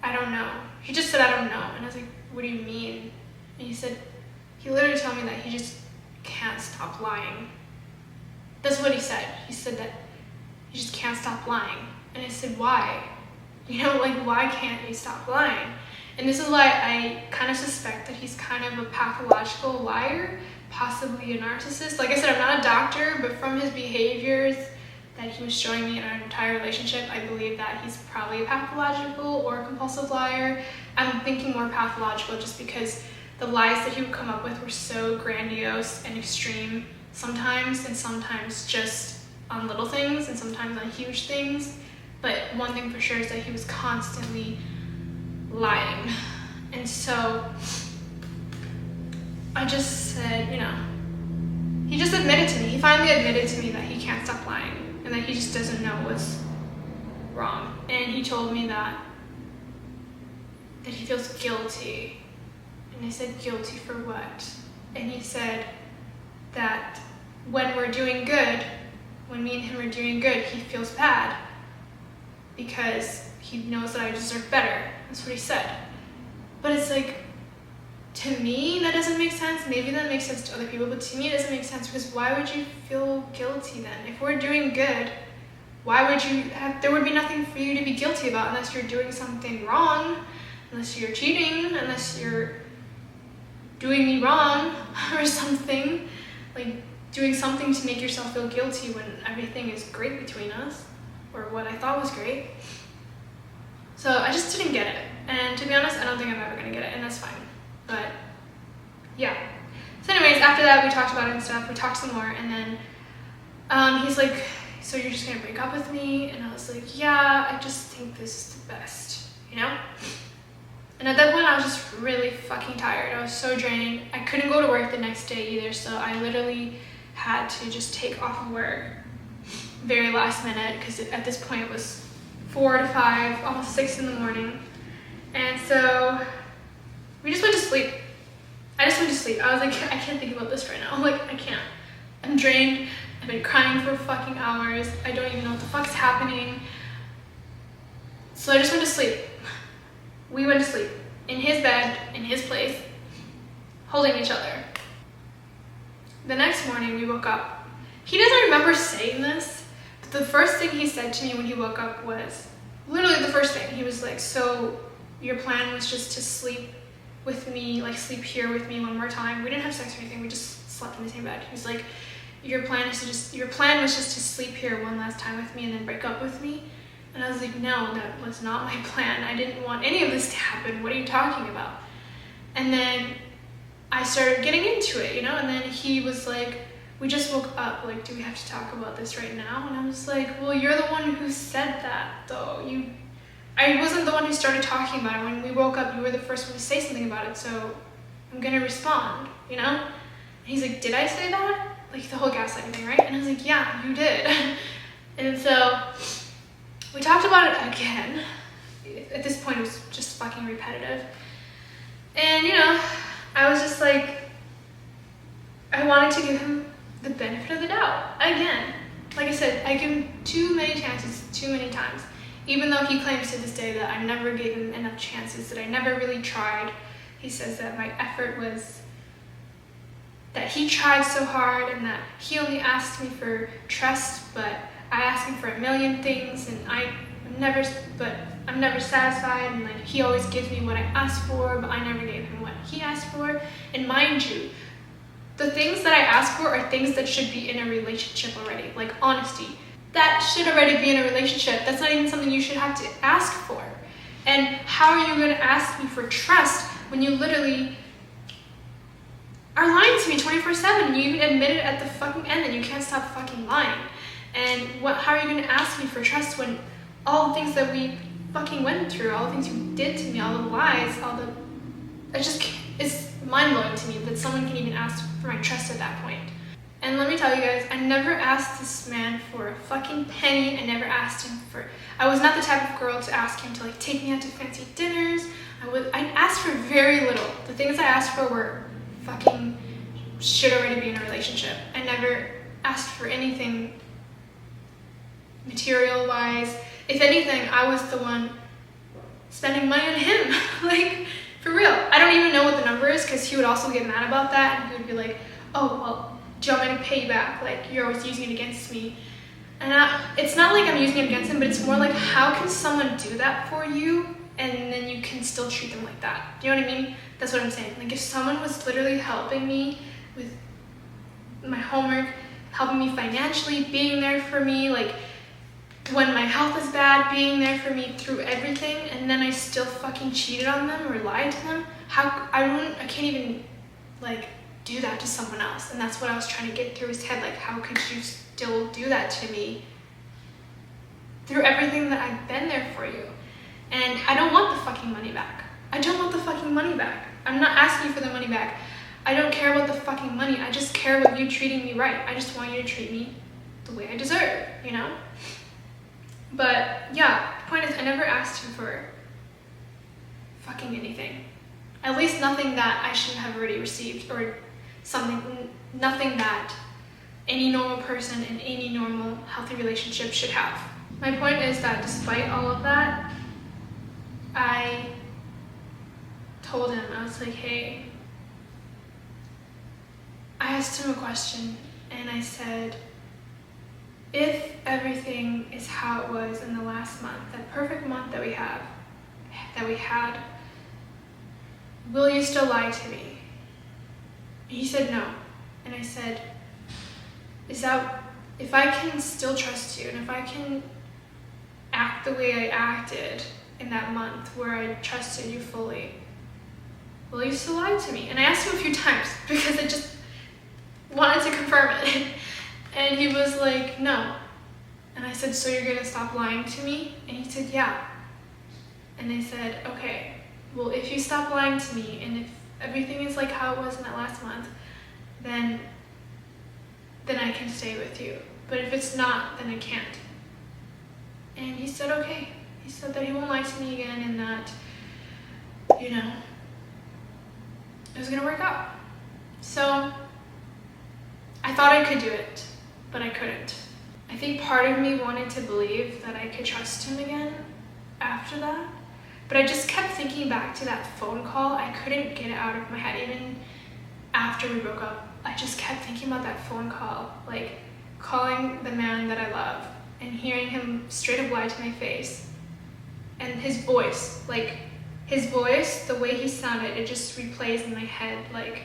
I don't know. He just said, I don't know, and I was like, what do you mean? And he literally told me that he just can't stop lying. That's what he said. He said that he just can't stop lying. And I said, why? You know, like, why can't you stop lying? And this is why I kind of suspect that he's kind of a pathological liar, possibly a narcissist. Like I said, I'm not a doctor, but from his behaviors that he was showing me in our entire relationship, I believe that he's probably a pathological or compulsive liar. I'm thinking more pathological just because the lies that he would come up with were so grandiose and extreme sometimes, and sometimes just on little things and sometimes on huge things. But one thing for sure is that he was constantly lying. And so I just said, he just admitted to me. He finally admitted to me that he can't stop lying and that he just doesn't know what's wrong. And he told me that he feels guilty. And I said, guilty for what? And he said that when we're doing good, when me and him are doing good, he feels bad because he knows that I deserve better. That's what he said. But it's like, to me, that doesn't make sense. Maybe that makes sense to other people, but to me it doesn't make sense, because why would you feel guilty then? If we're doing good, why would you there would be nothing for you to be guilty about unless you're doing something wrong, unless you're cheating, unless you're doing me wrong or something, like doing something to make yourself feel guilty when everything is great between us, or what I thought was great. So I just didn't get it. And to be honest, I don't think I'm ever gonna get it, and that's fine. But yeah. So anyways, after that we talked about it and stuff, we talked some more, and then he's like, so you're just gonna break up with me? And I was like, yeah, I just think this is the best, And at that point I was just really fucking tired. I was so drained. I couldn't go to work the next day either, so I literally had to just take off of work very last minute, because at this point it was 4 to 5, almost 6 in the morning. And so we just went to sleep. I just went to sleep. I was like, I can't think about this right now. Like, I can't. I'm drained. I've been crying for fucking hours. I don't even know what the fuck's happening. So I just went to sleep. We went to sleep in his bed, in his place, holding each other. The next morning we woke up. He doesn't remember saying this, but the first thing he said to me when he woke up was, literally the first thing, he was like, so your plan was just to sleep with me, like sleep here with me one more time. We didn't have sex or anything, we just slept in the same bed. He was like, your plan was just to sleep here one last time with me and then break up with me. And I was like, no, that was not my plan. I didn't want any of this to happen. What are you talking about? And then I started getting into it, and then he was like, we just woke up, like, do we have to talk about this right now? And I was like, well, you're the one who said that, though. I wasn't the one who started talking about it. When we woke up, you were the first one to say something about it, so I'm gonna respond, And he's like, did I say that? Like, the whole gaslighting thing, right? And I was like, yeah, you did. And so we talked about it again. At this point, it was just fucking repetitive. And, I was just like, I wanted to give him the benefit of the doubt again. Like I said, I give him too many chances, too many times. Even though he claims to this day that I never gave him enough chances, that I never really tried. He says that my effort was, that he tried so hard and that he only asked me for trust, but I asked him for a million things and I'm never satisfied, and like he always gives me what I asked for, but I never gave him what he asked for. And mind you, the things that I ask for are things that should be in a relationship already, like honesty. That should already be in a relationship. That's not even something you should have to ask for. And how are you going to ask me for trust when you literally are lying to me 24/7? You even admit it at the fucking end and you can't stop fucking lying. And how are you going to ask me for trust when all the things that we fucking went through, all the things you did to me, all the lies, it's mind-blowing to me that someone can even ask for my trust at that point. And let me tell you guys, I never asked this man for a fucking penny. I was not the type of girl to ask him to like take me out to fancy dinners. I asked for very little. The things I asked for were fucking should already be in a relationship. I never asked for anything material-wise. If anything, I was the one spending money on him. Like, for real. I don't even know what the number is, because he would also get mad about that, and he would be like, oh, well, do you want me to pay you back? Like, you're always using it against me. And it's not like I'm using it against him, but it's more like, how can someone do that for you and then you can still treat them like that? Do you know what I mean? That's what I'm saying. Like, if someone was literally helping me with my homework, helping me financially, being there for me, like when my health is bad, being there for me through everything, and then I still fucking cheated on them or lied to them. I can't even like do that to someone else. And that's what I was trying to get through his head, like how could you still do that to me through everything that I've been there for you? And I don't want the fucking money back. I don't want the fucking money back. I'm not asking you for the money back. I don't care about the fucking money. I just care about you treating me right. I just want you to treat me the way I deserve, you know? But yeah, the point is I never asked him for fucking anything. At least nothing that I shouldn't have already received, or nothing that any normal person in any normal healthy relationship should have. My point is that despite all of that, I told him, I was like, hey, I asked him a question and I said, if everything is how it was in the last month, that perfect month that we had, will you still lie to me? He said no. And I said, if I can still trust you, and if I can act the way I acted in that month where I trusted you fully, will you still lie to me? And I asked him a few times because I just wanted to confirm it. And he was like, no. And I said, so you're gonna stop lying to me? And he said, yeah. And I said, okay, well, if you stop lying to me and if everything is like how it was in that last month, then I can stay with you. But if it's not, then I can't. And he said, okay. He said that he won't lie to me again and that, you know, it was gonna work out. So I thought I could do it, but I couldn't. I think part of me wanted to believe that I could trust him again after that, but I just kept thinking back to that phone call. I couldn't get it out of my head. Even after we broke up, I just kept thinking about that phone call, like calling the man that I love and hearing him straight up lie to my face. And his voice, the way he sounded, it just replays in my head, like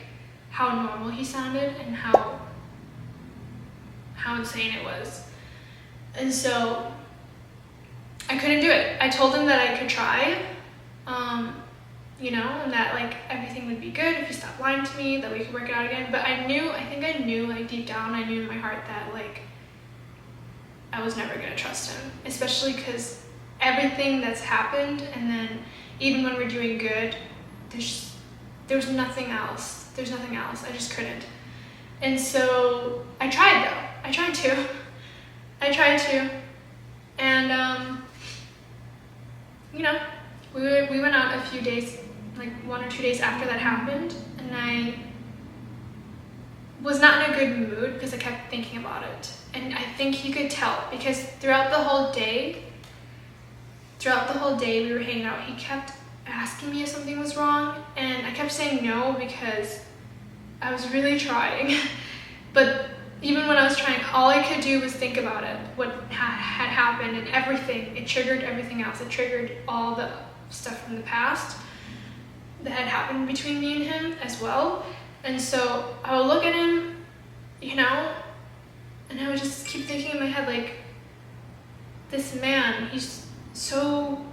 how normal he sounded and how insane it was. And so I couldn't do it. I told him that I could try, you know, and that like everything would be good if he stopped lying to me, that we could work it out again. But I knew like deep down, I knew in my heart that like I was never gonna trust him, especially because everything that's happened, and then even when we're doing good, there's nothing else. There's nothing else. I just couldn't. And so I tried though. I tried to. And you know, we went out a few days, like 1 or 2 days after that happened, and I was not in a good mood because I kept thinking about it. And I think he could tell because throughout the whole day we were hanging out, he kept asking me if something was wrong, and I kept saying no because I was really trying. But even when I was trying, all I could do was think about it, what had happened and everything. It triggered everything else. It triggered all the stuff from the past that had happened between me and him as well. And so I would look at him, you know, and I would just keep thinking in my head, like, this man, he's so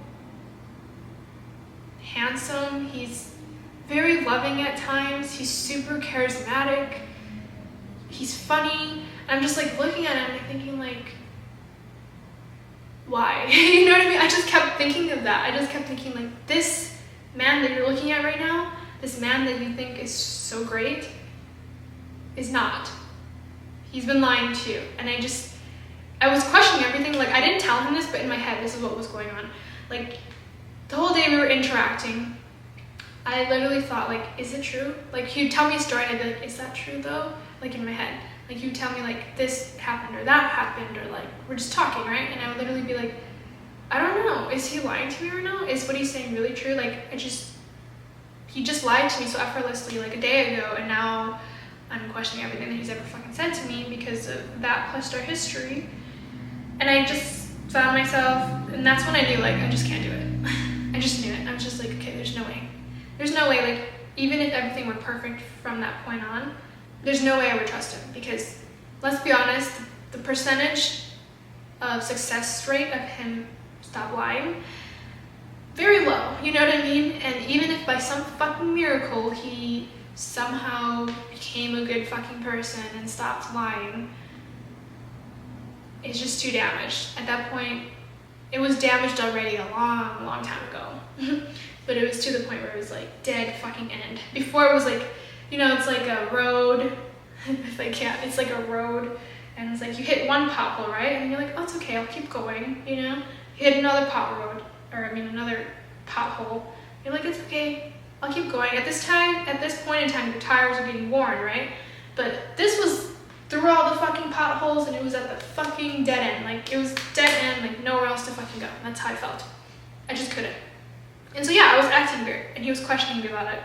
handsome, he's very loving at times, he's super charismatic, he's funny. And I'm just like looking at him and thinking like, why? You know what I mean? I just kept thinking of that. I just kept thinking like, this man that you're looking at right now, this man that you think is so great, is not. He's been lying to you. And I was questioning everything. Like, I didn't tell him this, but in my head, this is what was going on. Like, the whole day we were interacting, I literally thought, like, is it true? Like, he'd tell me a story, and I'd be like, is that true, though? Like, in my head. Like, he'd tell me, like, this happened, or that happened, or, like, we're just talking, right? And I would literally be like, I don't know. Is he lying to me right now? Is what he's saying really true? Like, he just lied to me so effortlessly, like, a day ago, and now I'm questioning everything that he's ever fucking said to me because of that plus our history. And I just found myself, and that's when I knew, like, I just can't do it. I just knew it. I was just like, okay, there's no way. There's no way, like, even if everything were perfect from that point on, there's no way I would trust him, because let's be honest, the percentage of success rate of him stop lying, very low, you know what I mean? And even if by some fucking miracle he somehow became a good fucking person and stopped lying, it's just too damaged. At that point, it was damaged already a long time ago. But it was to the point where it was like dead fucking end. Before it was like, you know, it's like a road. If I can't, it's like a road, and it's like you hit one pothole, right? And you're like, oh, it's okay, I'll keep going, you know? You hit another another pothole. You're like, it's okay, I'll keep going. At this point in time, your tires are getting worn, right? But this was through all the fucking potholes, and it was at the fucking dead end. Like, it was dead end, like nowhere else to fucking go. And that's how I felt. I just couldn't. And so yeah, I was acting weird, and he was questioning me about it,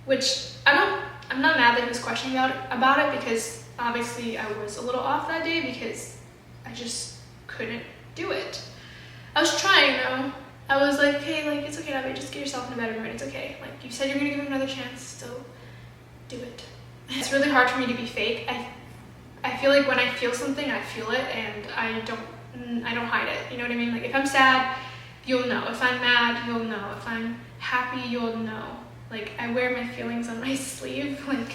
which I'm not mad that he was questioning about it, because obviously I was a little off that day because I just couldn't do it. I was trying though. I was like, hey, like, it's okay, Abby, just get yourself in a better mood, it's okay. Like, you said you're gonna give him another chance, so do it. It's really hard for me to be fake. I feel like when I feel something, I feel it, and I don't hide it, you know what I mean? Like, if I'm sad, you'll know. If I'm mad, you'll know. If I'm happy, you'll know. Like, I wear my feelings on my sleeve. Like,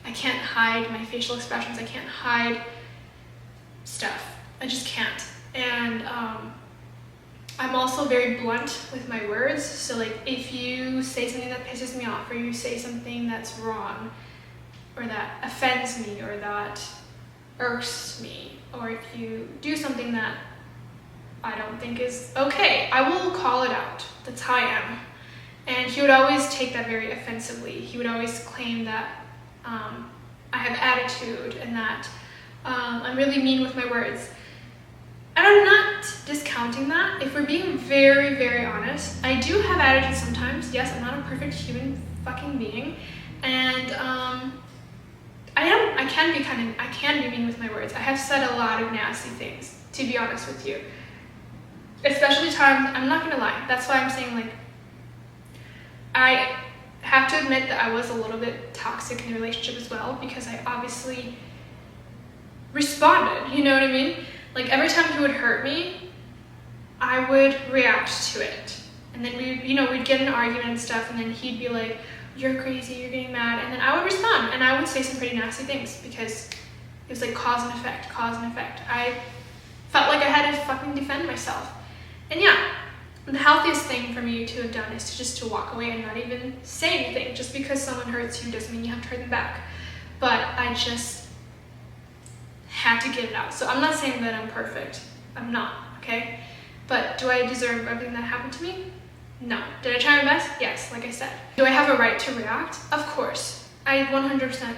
I can't hide my facial expressions. I can't hide stuff. I just can't. And I'm also very blunt with my words. So, like, if you say something that pisses me off, or you say something that's wrong, or that offends me, or that irks me, or if you do something that I don't think is okay, I will call it out. That's how I am. And he would always take that very offensively. He would always claim that I have attitude, and that I'm really mean with my words. And I'm not discounting that. If we're being very, very honest, I do have attitude sometimes. Yes, I'm not a perfect human fucking being. And I can be mean with my words. I have said a lot of nasty things, to be honest with you. Especially times, I'm not gonna lie, that's why I'm saying, like, I have to admit that I was a little bit toxic in the relationship as well, because I obviously responded, you know what I mean? Like, every time he would hurt me, I would react to it. And then we'd get in an argument and stuff, and then he'd be like, you're crazy, you're getting mad, and then I would respond, and I would say some pretty nasty things, because it was like cause and effect. I felt like I had to fucking defend myself. And yeah, the healthiest thing for me to have done is to walk away and not even say anything. Just because someone hurts you doesn't mean you have to hurt them back. But I just had to get it out. So I'm not saying that I'm perfect. I'm not, okay? But do I deserve everything that happened to me? No. Did I try my best? Yes, like I said. Do I have a right to react? Of course. I 100%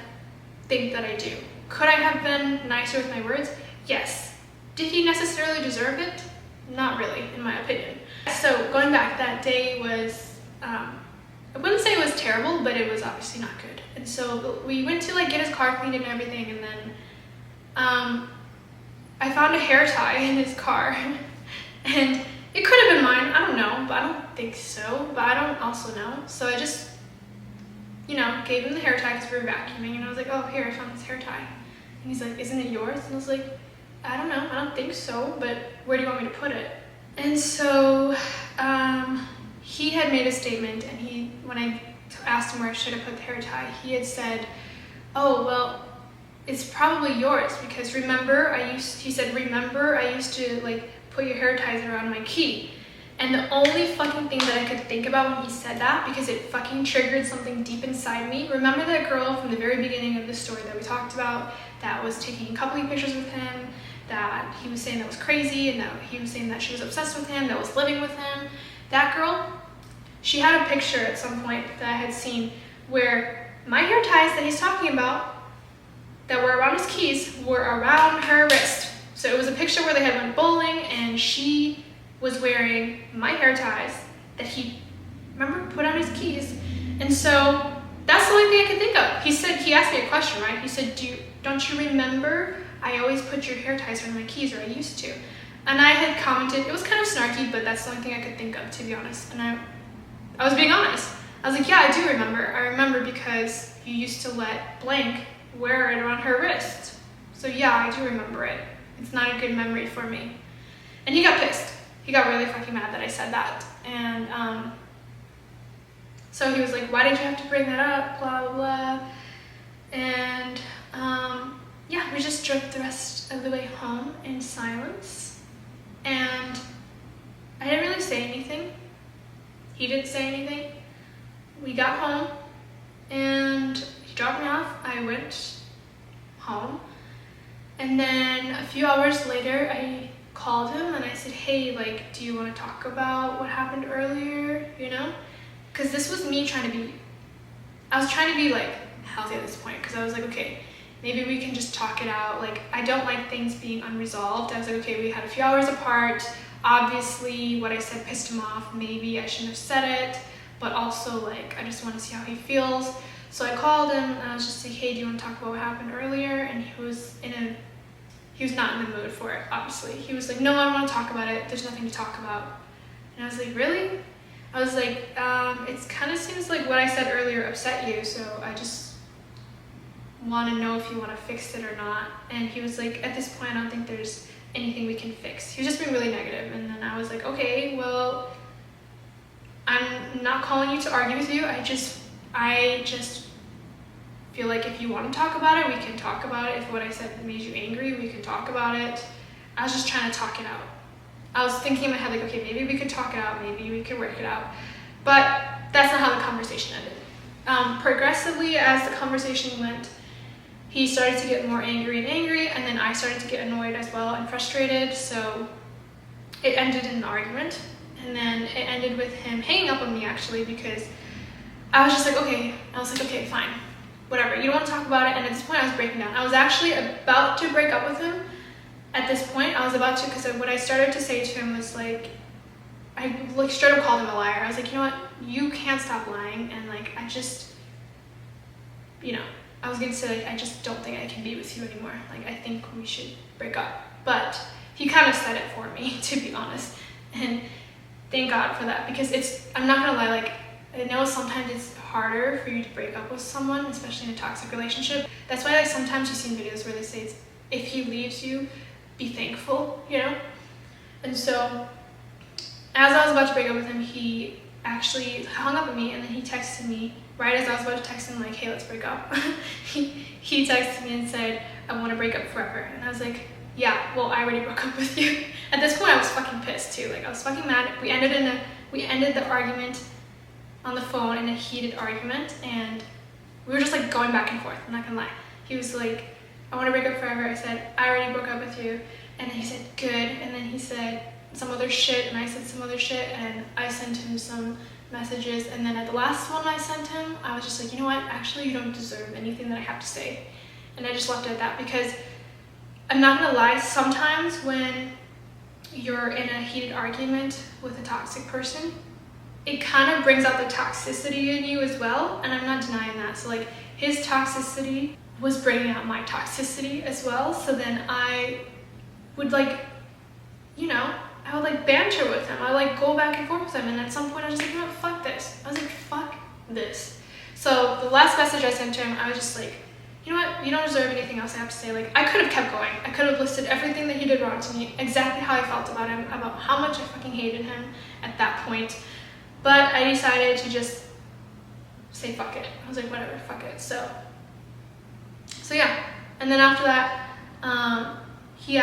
think that I do. Could I have been nicer with my words? Yes. Did he necessarily deserve it? Not really, in my opinion. So going back, that day was, I wouldn't say it was terrible, but it was obviously not good. And so we went to, like, get his car cleaned and everything, and then I found a hair tie in his car. And it could have been mine, I don't know, but I don't think so, but I don't also know. So I just, gave him the hair tie because we were vacuuming, and I was like, oh, here, I found this hair tie. And he's like, isn't it yours? And I was like, I don't know, I don't think so, but where do you want me to put it? And so he had made a statement, and when I asked him where I should have put the hair tie, he had said, oh, well, it's probably yours, because remember I used to, like, put your hair ties around my key. And the only fucking thing that I could think about when he said that, because it fucking triggered something deep inside me, remember that girl from the very beginning of the story that we talked about, that was taking couple pictures with him, that he was saying that was crazy, and that he was saying that she was obsessed with him, that was living with him? That girl, she had a picture at some point that I had seen where my hair ties that he's talking about that were around his keys were around her wrist. So it was a picture where they had went bowling, and she was wearing my hair ties that he, remember, put on his keys. And so that's the only thing I could think of. He asked me a question, right? He said, don't you remember I always put your hair ties around my keys, or I used to? And I had commented, it was kind of snarky, but that's the only thing I could think of, to be honest. And I was being honest. I was like, yeah, I do remember. I remember because you used to let blank wear it around her wrist. So yeah, I do remember it. It's not a good memory for me. And he got pissed. He got really fucking mad that I said that. And so he was like, why did you have to bring that up, blah, blah, blah. And yeah, we just drove the rest of the way home in silence. And I didn't really say anything. He didn't say anything. We got home and he dropped me off. I went home. And then a few hours later, I called him and I said, hey, like, do you want to talk about what happened earlier, you know? Because this was me I was trying to be like healthy at this point, because I was like, okay, maybe we can just talk it out. Like, I don't like things being unresolved. I was like, okay, we had a few hours apart. Obviously, what I said pissed him off. Maybe I shouldn't have said it, but also, like, I just want to see how he feels. So I called him and I was just like, hey, do you want to talk about what happened earlier? And he was not in the mood for it, obviously. He was like, no, I don't want to talk about it. There's nothing to talk about. And I was like, really? I was like, it kind of seems like what I said earlier upset you, so I just want to know if you want to fix it or not. And he was like, at this point, I don't think there's anything we can fix. He was just being really negative. And then I was like, okay, well, I'm not calling you to argue with you. I just feel like if you want to talk about it, we can talk about it. If what I said made you angry, we can talk about it. I was just trying to talk it out. I was thinking in my head, like, okay, maybe we could talk it out, maybe we could work it out. But that's not how the conversation ended. Progressively, as the conversation went, he started to get more angry, and then I started to get annoyed as well and frustrated. So it ended in an argument, and then it ended with him hanging up on me, actually, because I was just like, okay. I was like, okay, fine, whatever. You don't want to talk about it. And at this point, I was breaking down. I was actually about to break up with him. At this point, I was about to, because what I started to say to him was like, I like straight up called him a liar. I was like, you know what? You can't stop lying. And like, I just, you know, I was going to say, like, I just don't think I can be with you anymore. Like, I think we should break up. But he kind of said it for me, to be honest. And thank God for that, because I'm not going to lie, like, I know sometimes it's harder for you to break up with someone, especially in a toxic relationship. That's why, like, sometimes you see videos where they say, if he leaves you, be thankful, you know? And so, as I was about to break up with him, he actually hung up on me, and then he texted me right as I was about to text him, like, hey, let's break up. he texted me and said, I want to break up forever. And I was like, yeah, well, I already broke up with you. At this point, I was fucking pissed too. Like, I was fucking mad. We ended the argument on the phone in a heated argument, and we were just like going back and forth. I'm not gonna lie. He was like, I want to break up forever. I said, I already broke up with you. And then he said, good. And then he said some other shit, and I said some other shit, and I sent him some messages. And then at the last one I sent him, I was just like, you know what? Actually, you don't deserve anything that I have to say. And I just left it at that, because I'm not gonna lie, sometimes when you're in a heated argument with a toxic person, it kind of brings out the toxicity in you as well, and I'm not denying that. So like, his toxicity was bringing out my toxicity as well. So then I would like, you know, I would like banter with him. I would like go back and forth with him, and at some point I was just like, you know what, fuck this. I was like, fuck this. So the last message I sent to him, I was just like, you know what, you don't deserve anything else I have to say. Like, I could have kept going. I could have listed everything that he did wrong to me, exactly how I felt about him, about how much I fucking hated him at that point. But I decided to just say fuck it. I was like, whatever, fuck it. So yeah. And then after that, he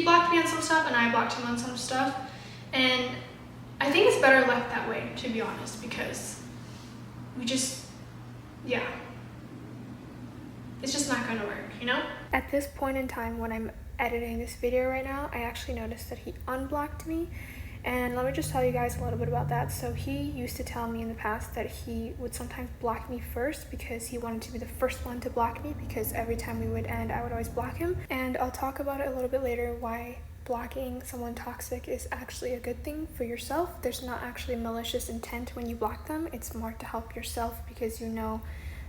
blocked me on some stuff, and I blocked him on some stuff. And I think it's better left that way, to be honest, because yeah. It's just not gonna work, you know? At this point in time, when I'm editing this video right now, I actually noticed that he unblocked me. And let me just tell you guys a little bit about that. So he used to tell me in the past that he would sometimes block me first, because he wanted to be the first one to block me, because every time we would end, I would always block him. And I'll talk about it a little bit later, why blocking someone toxic is actually a good thing for yourself. There's not actually malicious intent when you block them. It's more to help yourself, because you know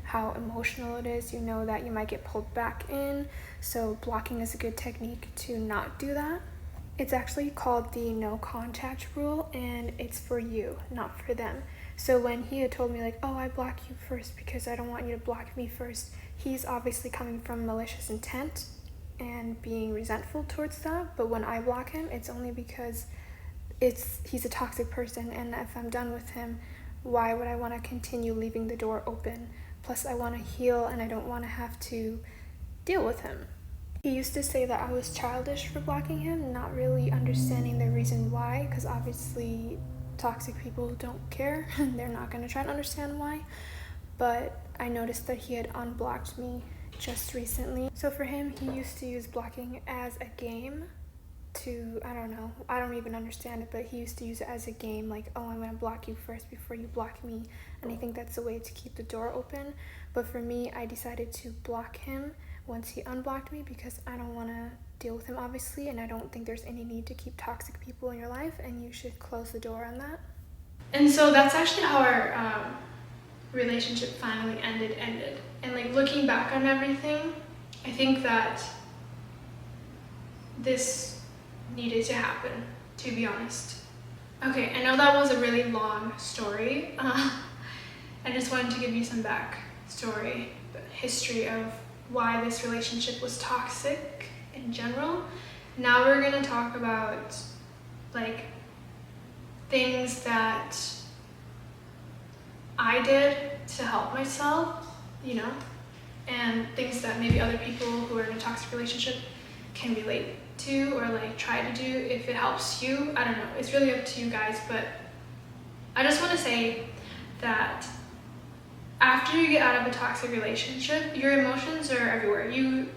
how emotional it is. You know that you might get pulled back in. So blocking is a good technique to not do that. It's actually called the no contact rule, and it's for you, not for them. So when he had told me like, oh, I block you first because I don't want you to block me first, he's obviously coming from malicious intent and being resentful towards that. But when I block him, it's only because he's a toxic person, and if I'm done with him, why would I want to continue leaving the door open? Plus I want to heal, and I don't want to have to deal with him. He used to say that I was childish for blocking him, not really understanding the reason why, because obviously toxic people don't care. They're not going to try to understand why. But I noticed that he had unblocked me just recently. So for him, he used to use blocking as a game to, I don't know, I don't even understand it, but he used to use it as a game, like, oh, I'm going to block you first before you block me. And I think that's a way to keep the door open. But for me, I decided to block him once he unblocked me because I don't want to deal with him, obviously, and I don't think there's any need to keep toxic people in your life, and you should close the door on that. And so that's actually how our relationship finally ended. And like looking back on everything, I think that this needed to happen, to be honest. Okay, I know that was a really long story. I just wanted to give you some backstory, history of why this relationship was toxic in general. Now we're gonna talk about like things that I did to help myself, you know, and things that maybe other people who are in a toxic relationship can relate to or like try to do if it helps you. I don't know, it's really up to you guys, but I just want to say that after you get out of a toxic relationship, your emotions are everywhere. You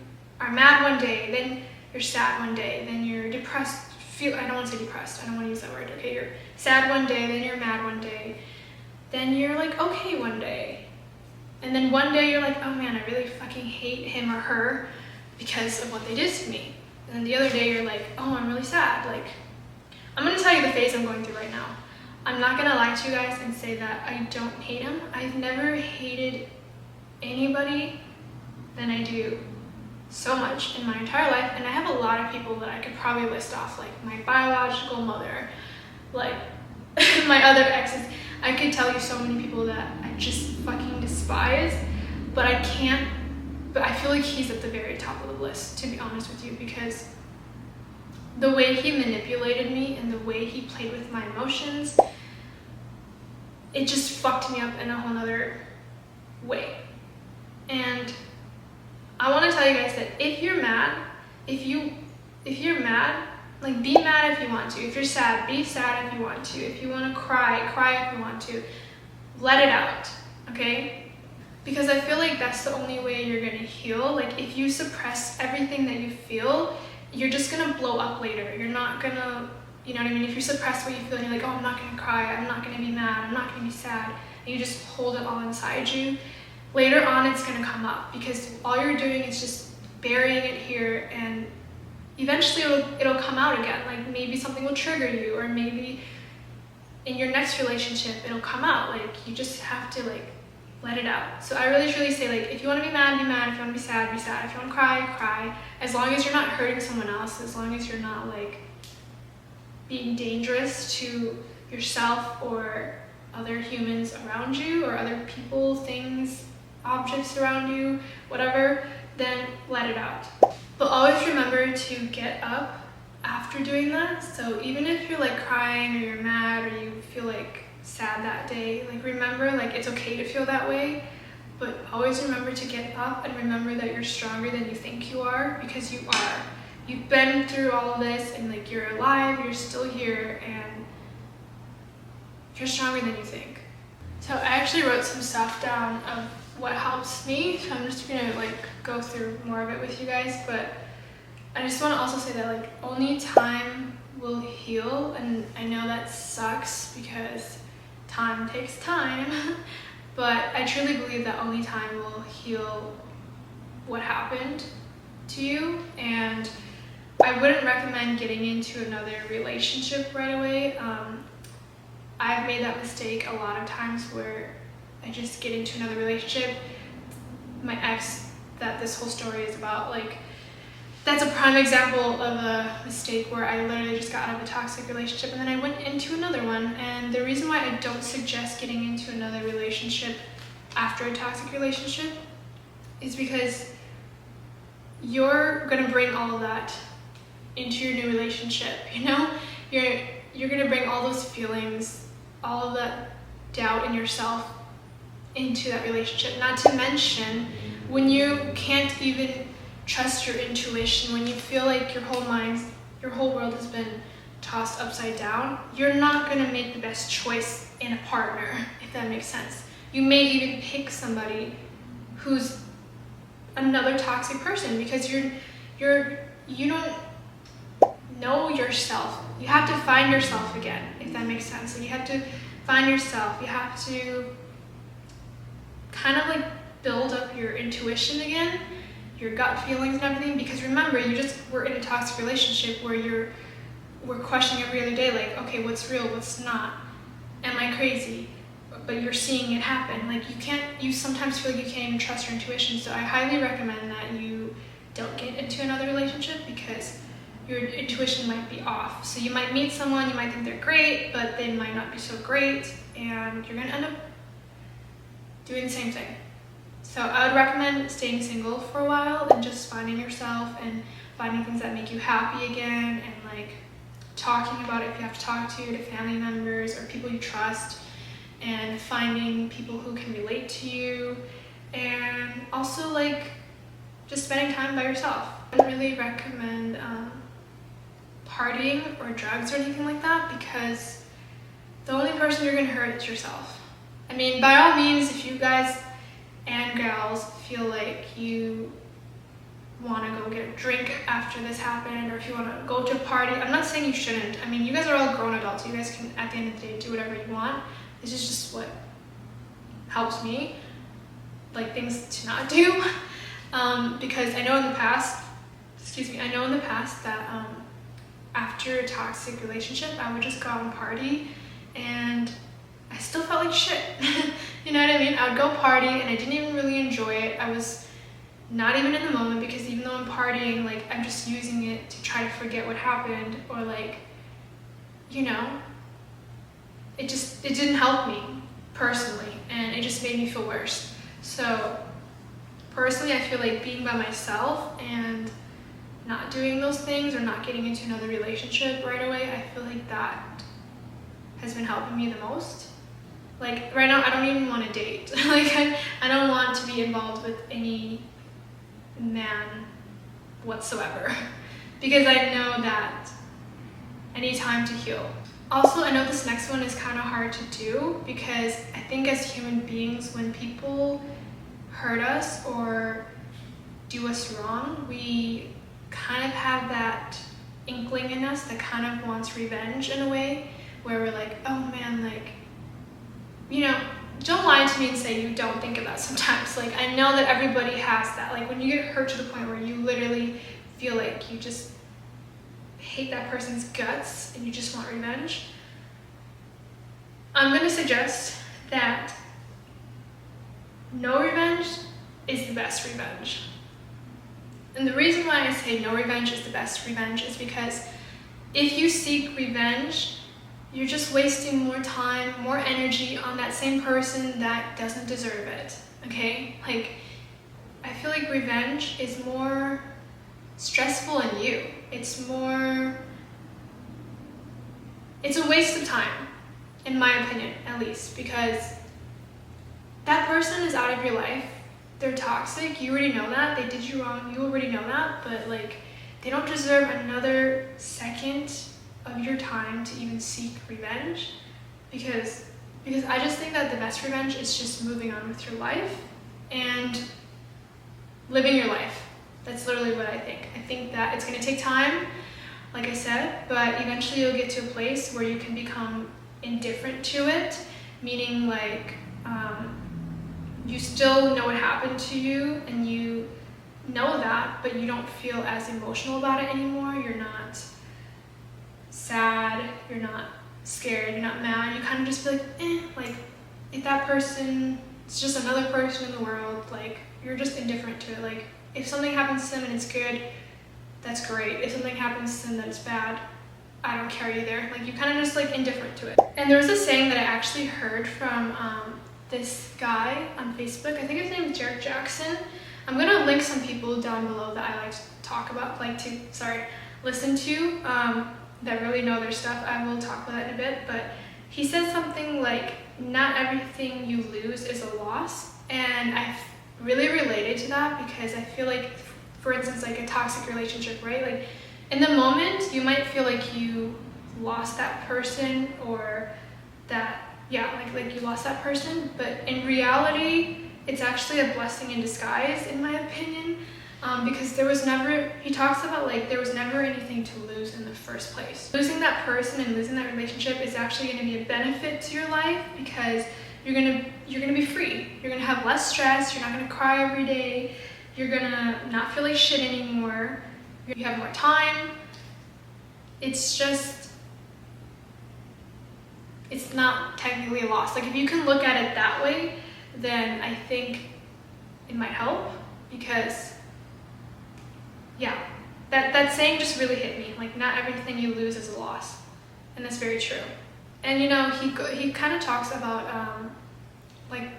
are mad one day, then you're sad one day, then you're depressed. I don't want to say depressed, I don't want to use that word, okay? You're sad one day, then you're mad one day, then you're like okay one day. And then one day you're like, oh man, I really fucking hate him or her because of what they did to me. And then the other day you're like, oh, I'm really sad. Like, I'm gonna tell you the phase I'm going through right now. I'm not gonna lie to you guys and say that I don't hate him. I've never hated anybody than I do so much in my entire life, and I have a lot of people that I could probably list off, like my biological mother, like my other exes. I could tell you so many people that I just fucking despise, but I can't, but I feel like he's at the very top of the list, to be honest with you, because the way he manipulated me and the way he played with my emotions, it just fucked me up in a whole nother way. And I want to tell you guys that if you're mad, if you're mad, like be mad if you want to. If you're sad, be sad if you want to. If you want to cry, cry if you want to. Let it out, okay? Because I feel like that's the only way you're gonna heal. Like if you suppress everything that you feel, you're just gonna blow up later. You're not gonna, you know what I mean? If you suppress what you feel and you're like, oh, I'm not gonna cry, I'm not gonna be mad, I'm not gonna be sad, and you just hold it all inside you, later on it's gonna come up because all you're doing is just burying it here, and eventually it'll come out again. Like maybe something will trigger you, or maybe in your next relationship it'll come out. Like you just have to like let it out. So I really truly say, like, if you want to be mad, be mad. If you want to be sad, be sad. If you want to cry, cry. As long as you're not hurting someone else, as long as you're not like being dangerous to yourself or other humans around you, or other people, things, objects around you, whatever, then let it out. But always remember to get up after doing that. So even if you're like crying or you're mad or you feel like sad that day, like remember, like it's okay to feel that way, but always remember to get up and remember that you're stronger than you think you are, because you are. You've been through all of this, and like you're alive, you're still here, and you're stronger than you think. So I actually wrote some stuff down of what helps me, so I'm just gonna like go through more of it with you guys. But I just want to also say that like only time will heal, and I know that sucks because time takes time, but I truly believe that only time will heal what happened to you. And I wouldn't recommend getting into another relationship right away. I've made that mistake a lot of times where I just get into another relationship. My ex, that this whole story is about, like that's a prime example of a mistake where I literally just got out of a toxic relationship and then I went into another one. And the reason why I don't suggest getting into another relationship after a toxic relationship is because you're gonna bring all of that into your new relationship, you know? You're gonna bring all those feelings, all of that doubt in yourself into that relationship. Not to mention, when you can't even trust your intuition, when you feel like your whole world has been tossed upside down, you're not gonna make the best choice in a partner, if that makes sense. You may even pick somebody who's another toxic person because you don't know yourself. You have to find yourself again, if that makes sense. So you have to find yourself. You have to kind of like build up your intuition again, your gut feelings and everything, because remember, you just were in a toxic relationship where we're questioning every other day, like, okay, what's real, what's not? Am I crazy? But you're seeing it happen. Like, you sometimes feel like you can't even trust your intuition. So I highly recommend that you don't get into another relationship because your intuition might be off. So you might meet someone, you might think they're great, but they might not be so great, and you're gonna end up doing the same thing. So I would recommend staying single for a while and just finding yourself and finding things that make you happy again, and like talking about it if you have to talk to family members or people you trust, and finding people who can relate to you, and also like just spending time by yourself. I wouldn't really recommend partying or drugs or anything like that, because the only person you're gonna hurt is yourself. I mean, by all means, if you guys and gals feel like you want to go get a drink after this happened, or if you want to go to a party, I'm not saying you shouldn't. I mean, you guys are all grown adults. You guys can, at the end of the day, do whatever you want. This is just what helps me, like things to not do. Because I know in the past that after a toxic relationship, I would just go out and party, and I still felt like shit. You know what I mean? I would go party and I didn't even really enjoy it. I was not even in the moment, because even though I'm partying, like, I'm just using it to try to forget what happened, or like, you know, it didn't help me personally, and it just made me feel worse. So personally, I feel like being by myself and not doing those things or not getting into another relationship right away, I feel like that has been helping me the most. Like right now, I don't even want to date. Like I don't want to be involved with any man whatsoever, because I know that I need time to heal. Also, I know this next one is kind of hard to do, because I think as human beings, when people hurt us or do us wrong, we kind of have that inkling in us that kind of wants revenge in a way, where we're like, oh man, like, you know, don't lie to me and say you don't think of that sometimes. Like, I know that everybody has that. Like, when you get hurt to the point where you literally feel like you just hate that person's guts and you just want revenge, I'm going to suggest that no revenge is the best revenge. And the reason why I say no revenge is the best revenge is because if you seek revenge, you're just wasting more time, more energy on that same person that doesn't deserve it, okay? Like, I feel like revenge is more stressful on you. It's a waste of time, in my opinion, at least, because that person is out of your life. They're toxic, you already know that. They did you wrong, you already know that, but like, they don't deserve another second of your time to even seek revenge, because I just think that the best revenge is just moving on with your life and living your life. That's literally what I think. I think that it's going to take time, like I said, but eventually you'll get to a place where you can become indifferent to it, meaning like you still know what happened to you and you know that, but you don't feel as emotional about it anymore. You're not sad, you're not scared, you're not mad. You kind of just feel like, like, if that person is just another person in the world, like, you're just indifferent to it. Like, if something happens to them and it's good, that's great. If something happens to them that's bad, I don't care either. Like, you kind of just like indifferent to it. And there was a saying that I actually heard from this guy on Facebook. I think his name is Jared Jackson. I'm gonna link some people down below that I like to talk about, listen to, that really know their stuff. I will talk about that in a bit, but he said something like, not everything you lose is a loss. And I really related to that because I feel like, for instance, like a toxic relationship, right? Like, in the moment, you might feel like you lost that person, or that, like you lost that person, but in reality, it's actually a blessing in disguise, in my opinion, because he talks about like, there was never anything to lose in the first place. Losing that person and losing that relationship is actually gonna be a benefit to your life, because you're gonna be free. You're gonna have less stress, you're not gonna cry every day, you're gonna not feel like shit anymore, you have more time. It's not technically a loss. Like, if you can look at it that way, then I think it might help, because that saying just really hit me. Like, not everything you lose is a loss, and that's very true. And he kind of talks about like,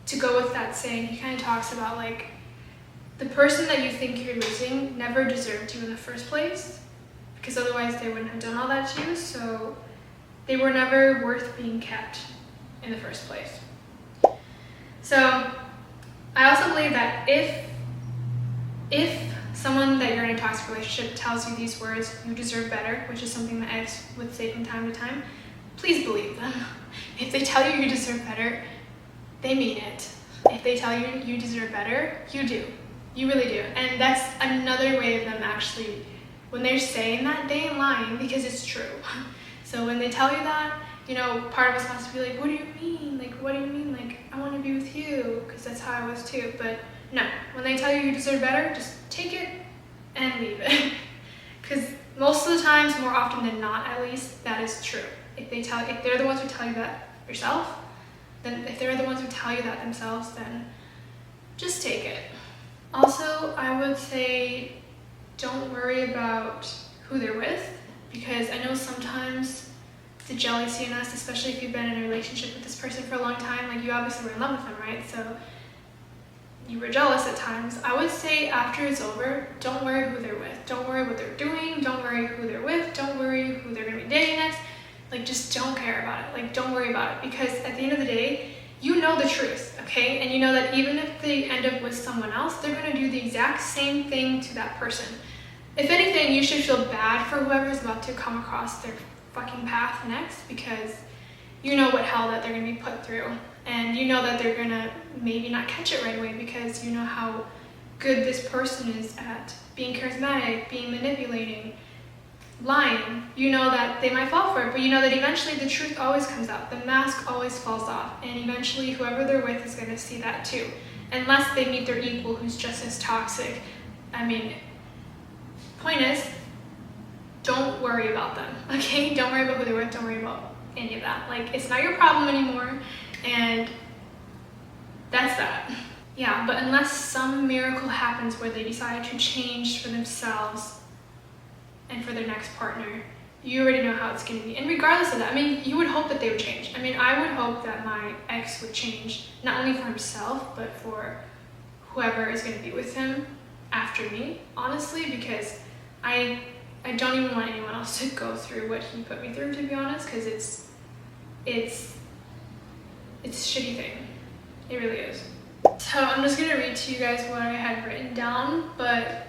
to go with that saying, he kind of talks about like, the person that you think you're losing never deserved you in the first place, because otherwise they wouldn't have done all that to you. So they were never worth being kept in the first place. So I also believe that if someone that you're in a toxic relationship tells you these words, you deserve better, which is something that I would say from time to time, please believe them. If they tell you you deserve better, they mean it. If they tell you you deserve better, you do. You really do. And that's another way of them actually, when they're saying that, they ain't lying, because it's true. So when they tell you that, part of us wants to be like, what do you mean? Like, what do you mean? Like, I want to be with you, because that's how I was too. But no, when they tell you you deserve better, just take it and leave it. Because most of the times, more often than not at least, that is true. If they're the ones who tell you that yourself, then if they're the ones who tell you that themselves, then just take it. Also, I would say don't worry about who they're with, because I know sometimes the jealousy in us, especially if you've been in a relationship with this person for a long time, like, you obviously were in love with them, right? So you were jealous at times. I would say after it's over, don't worry who they're with. Don't worry what they're doing. Don't worry who they're with. Don't worry who they're going to be dating next. Like, just don't care about it. Like, don't worry about it, because at the end of the day, you know the truth, okay? And you know that even if they end up with someone else, they're going to do the exact same thing to that person. If anything, you should feel bad for whoever's about to come across their fucking path next, because you know what hell that they're going to be put through. And you know that they're going to maybe not catch it right away, because you know how good this person is at being charismatic, being manipulating, lying. You know that they might fall for it, but you know that eventually the truth always comes out. The mask always falls off, and eventually whoever they're with is going to see that too. Unless they meet their equal who's just as toxic. I mean, point is, don't worry about them, okay? Don't worry about who they're with, don't worry about any of that. Like, it's not your problem anymore, and that's that. Yeah, but unless some miracle happens where they decide to change for themselves and for their next partner, you already know how it's going to be. And regardless of that, I mean, you would hope that they would change. I mean, I would hope that my ex would change, not only for himself, but for whoever is going to be with him after me, honestly, because I don't even want anyone else to go through what he put me through, to be honest, because it's a shitty thing. It really is. So I'm just going to read to you guys what I had written down, but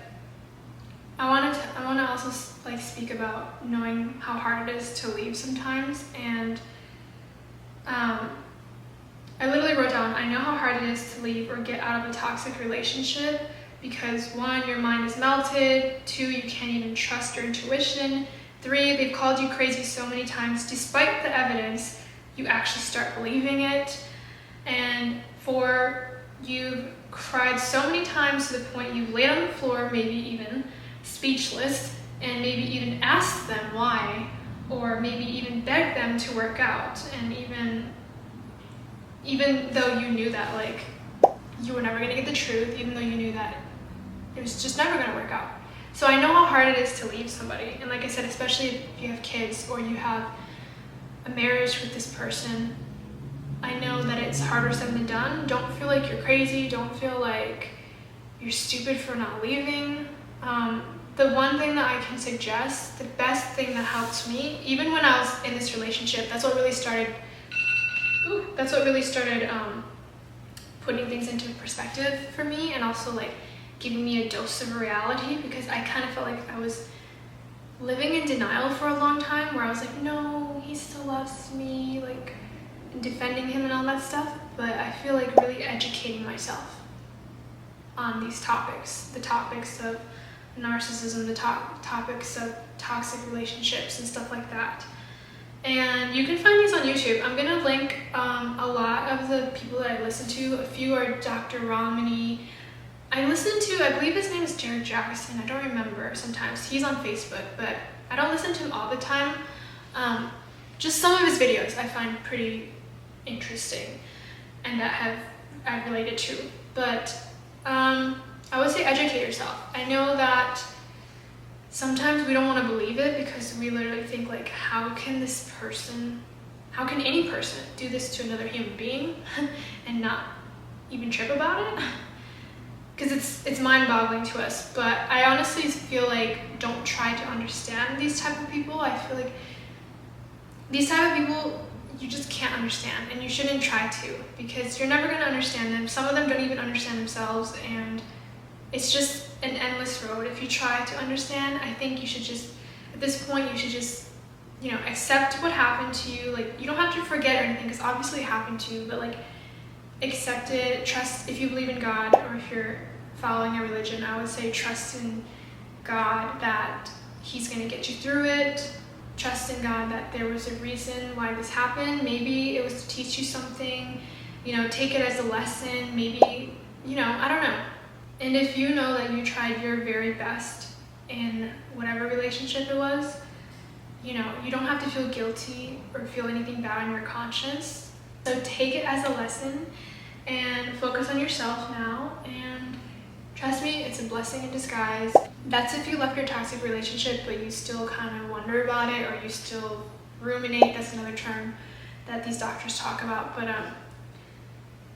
I want to also like speak about knowing how hard it is to leave sometimes. And I literally wrote down, I know how hard it is to leave or get out of a toxic relationship, because 1, your mind is melted, 2, you can't even trust your intuition, 3, they've called you crazy so many times despite the evidence, you actually start believing it, and 4, you've cried so many times to the point you've laid on the floor, maybe even speechless, and maybe even asked them why, or maybe even begged them to work out, and even though you knew that like you were never going to get the truth, even though you knew that it was just never going to work out. So I know how hard it is to leave somebody. And like I said, especially if you have kids or you have a marriage with this person, I know that it's harder said than done. Don't feel like you're crazy. Don't feel like you're stupid for not leaving. The one thing that I can suggest, the best thing that helped me, even when I was in this relationship, that's what really started putting things into perspective for me, and also like giving me a dose of reality, because I kind of felt like I was living in denial for a long time, where I was like, no, he still loves me, like, and defending him and all that stuff. But I feel like really educating myself on these topics, the topics of narcissism, the topics of toxic relationships and stuff like that. And you can find these on YouTube. I'm gonna link a lot of the people that I listen to. A few are Dr. Romney. I believe his name is Jared Jackson. I don't remember sometimes. He's on Facebook, but I don't listen to him all the time. Just some of his videos I find pretty interesting and that I've related to. But I would say educate yourself. I know that sometimes we don't want to believe it, because we literally think like, how can any person do this to another human being and not even trip about it? Because it's mind-boggling to us. But I honestly feel like, don't try to understand these type of people. I feel like these type of people you just can't understand, and you shouldn't try to, because you're never going to understand them. Some of them don't even understand themselves, and it's just an endless road. If you try to understand, I think you should just, at this point, you should just, accept what happened to you. Like, you don't have to forget or anything, because obviously it happened to you, but like, accept it. Trust, if you believe in God, or if you're following a religion, I would say trust in God that he's going to get you through it. Trust in God that there was a reason why this happened. Maybe it was to teach you something. Take it as a lesson. Maybe, I don't know. And if you know that you tried your very best in whatever relationship it was, you don't have to feel guilty or feel anything bad on your conscience. So take it as a lesson and focus on yourself now. And trust me, it's a blessing in disguise. That's if you left your toxic relationship, but you still kind of wonder about it, or you still ruminate. That's another term that these doctors talk about. But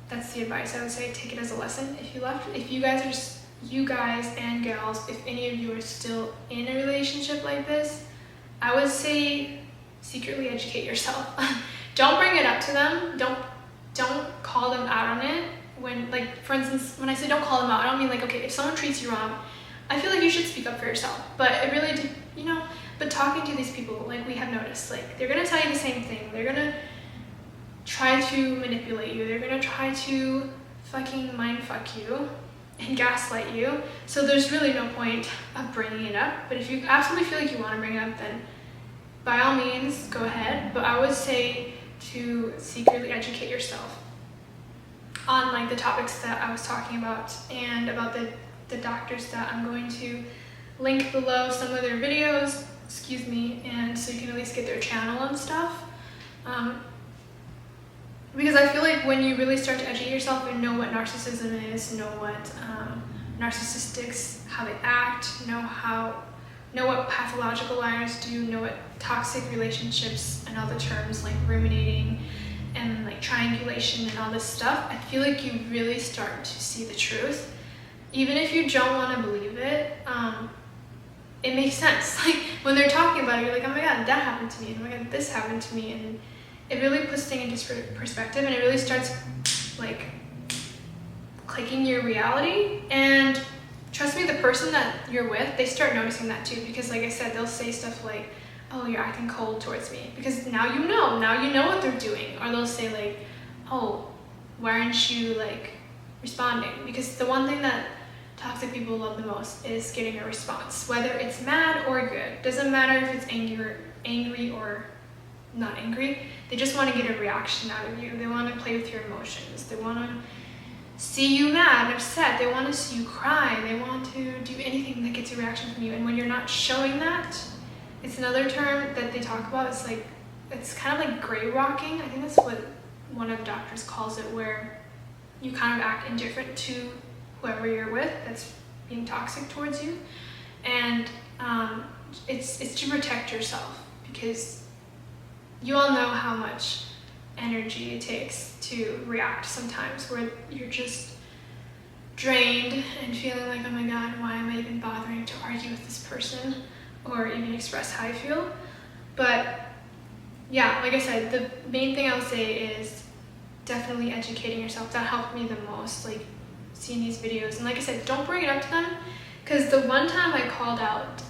that's the advice I would say. Take it as a lesson. If you guys and gals, if any of you are still in a relationship like this, I would say secretly educate yourself. Don't bring it up to them. Don't call them out on it. When, like, for instance, when I say don't call them out, I don't mean like, okay, if someone treats you wrong, I feel like you should speak up for yourself. But it really, but talking to these people, like we have noticed, like, they're gonna tell you the same thing. They're gonna try to manipulate you. They're gonna try to fucking mindfuck you and gaslight you. So there's really no point of bringing it up. But if you absolutely feel like you want to bring it up, then by all means, go ahead. But I would say to secretly educate yourself on like the topics that I was talking about, and about the doctors that I'm going to link below some of their videos, and so you can at least get their channel and stuff. Because I feel like when you really start to educate yourself and know what narcissism is, know what narcissistics, how they act, know what pathological liars do, know what toxic relationships and all the terms like ruminating and like triangulation and all this stuff, I feel like you really start to see the truth. Even if you don't want to believe it, it makes sense. Like when they're talking about it, you're like, oh my god, that happened to me, oh my god, this happened to me, and it really puts things into perspective, and it really starts like clicking your reality. And trust me, the person that you're with, they start noticing that too, because like I said, they'll say stuff like, oh, you're acting cold towards me, because now you know what they're doing. Or they'll say like, oh, why aren't you like responding? Because the one thing that toxic people love the most is getting a response, whether it's mad or good. Doesn't matter if it's angry or not angry. They just want to get a reaction out of you. They want to play with your emotions. They want to see you mad and upset. They want to see you cry. They want to do anything that gets a reaction from you. And when you're not showing that, it's another term that they talk about. It's like, it's kind of like gray rocking. I think that's what one of the doctors calls it, where you kind of act indifferent to whoever you're with that's being toxic towards you. And it's to protect yourself, because you all know how much energy it takes to react sometimes, where you're just drained and feeling like, oh my god, why am I even bothering to argue with this person or even express how I feel. But yeah, like I said, the main thing I would say is definitely educating yourself. That helped me the most, like seeing these videos. And like I said, don't bring it up to them, because there was one time I called out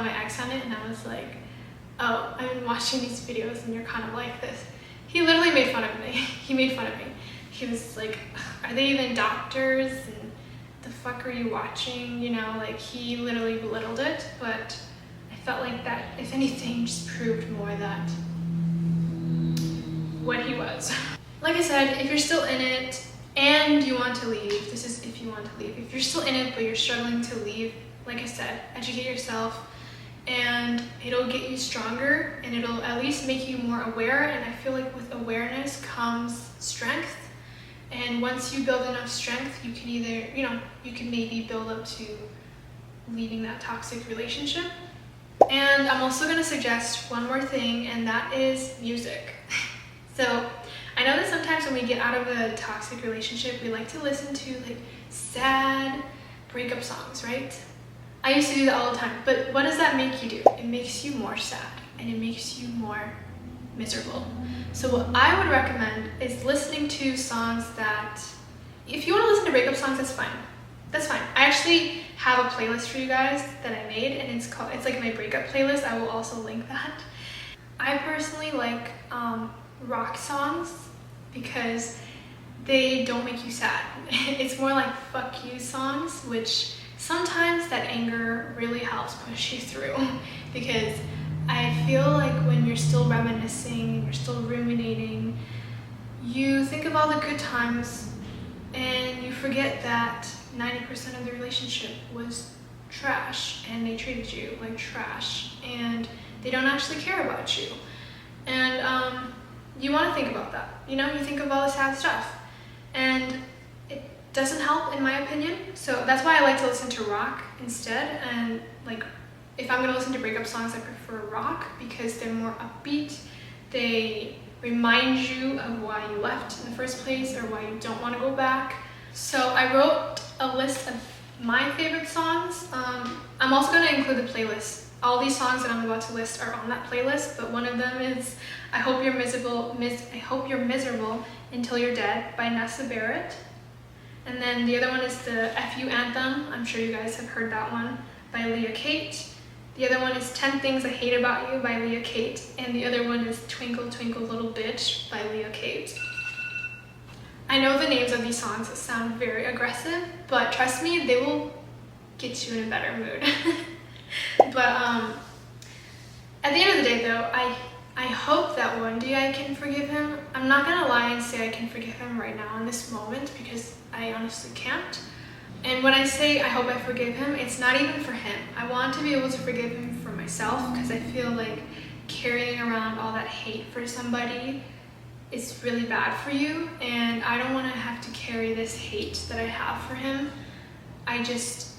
my ex on it, and I was like, oh, I've been watching these videos and you're kind of like this. He literally made fun of me. He made fun of me. He was like, are they even doctors? And the fuck are you watching? You know, like he literally belittled it, but I felt like that, if anything, just proved more that what he was. Like I said, if you're still in it and you want to leave, this is if you want to leave. If you're still in it but you're struggling to leave, like I said, educate yourself, and it'll get you stronger, and it'll at least make you more aware. And I feel like with awareness comes strength, and once you build enough strength, you can either, you can maybe build up to leaving that toxic relationship. And I'm also going to suggest one more thing, and that is music. So I know that sometimes when we get out of a toxic relationship, we like to listen to like sad breakup songs, right? I used to do that all the time, but what does that make you do? It makes you more sad, and it makes you more miserable. So what I would recommend is listening to songs that, if you want to listen to breakup songs, that's fine. That's fine. I actually have a playlist for you guys that I made, and it's like my breakup playlist. I will also link that. I personally like rock songs because they don't make you sad. It's more like fuck you songs, which sometimes that anger really helps push you through, because I feel like when you're still reminiscing, you're still ruminating, you think of all the good times and you forget that 90% of the relationship was trash, and they treated you like trash, and they don't actually care about you. And you want to think about that. You think of all the sad stuff, and it doesn't help, in my opinion. So that's why I like to listen to rock instead. And like, if I'm gonna listen to breakup songs, I prefer rock because they're more upbeat. They remind you of why you left in the first place, or why you don't want to go back. So I wrote a list of my favorite songs. I'm also going to include the playlist. All these songs that I'm about to list are on that playlist, but one of them is I Hope You're Miserable Until You're Dead by Nessa Barrett. And then the other one is the FU Anthem. I'm sure you guys have heard that one, by Leah Kate. The other one is 10 Things I Hate About You by Leah Kate. And the other one is Twinkle Twinkle Little Bitch by Leah Kate. I know the names of these songs sound very aggressive, but trust me, they will get you in a better mood. But at the end of the day though, I hope that one day I can forgive him. I'm not gonna lie and say I can forgive him right now in this moment, because I honestly can't. And when I say I hope I forgive him, it's not even for him. I want to be able to forgive him for myself, because I feel like carrying around all that hate for somebody is really bad for you, and I don't want to have to carry this hate that I have for him. I just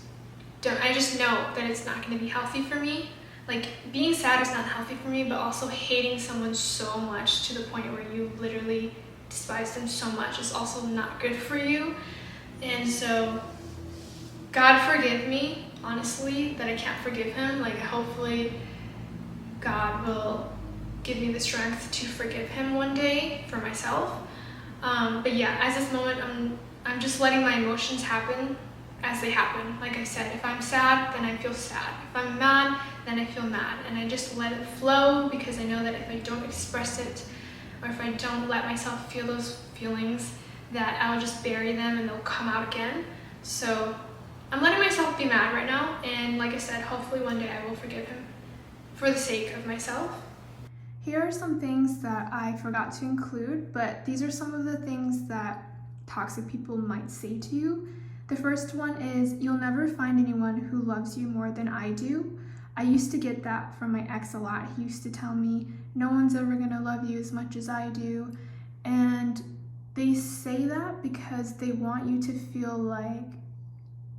know that it's not going to be healthy for me. Like, being sad is not healthy for me, but also hating someone so much to the point where you literally despise them so much is also not good for you. And so, God forgive me, honestly, that I can't forgive him. Like, hopefully God will give me the strength to forgive him one day for myself. But yeah, as this moment, I'm just letting my emotions happen as they happen. Like I said, if I'm sad, then I feel sad. If I'm mad, then I feel mad. And I just let it flow, because I know that if I don't express it, or if I don't let myself feel those feelings, that I'll just bury them and they'll come out again. So I'm letting myself be mad right now, and like I said, hopefully one day I will forgive him for the sake of myself. Here are some things that I forgot to include, but these are some of the things that toxic people might say to you. The first one is, you'll never find anyone who loves you more than I do. I used to get that from my ex a lot. He used to tell me, no one's ever gonna love you as much as I do. And they say that because they want you to feel like,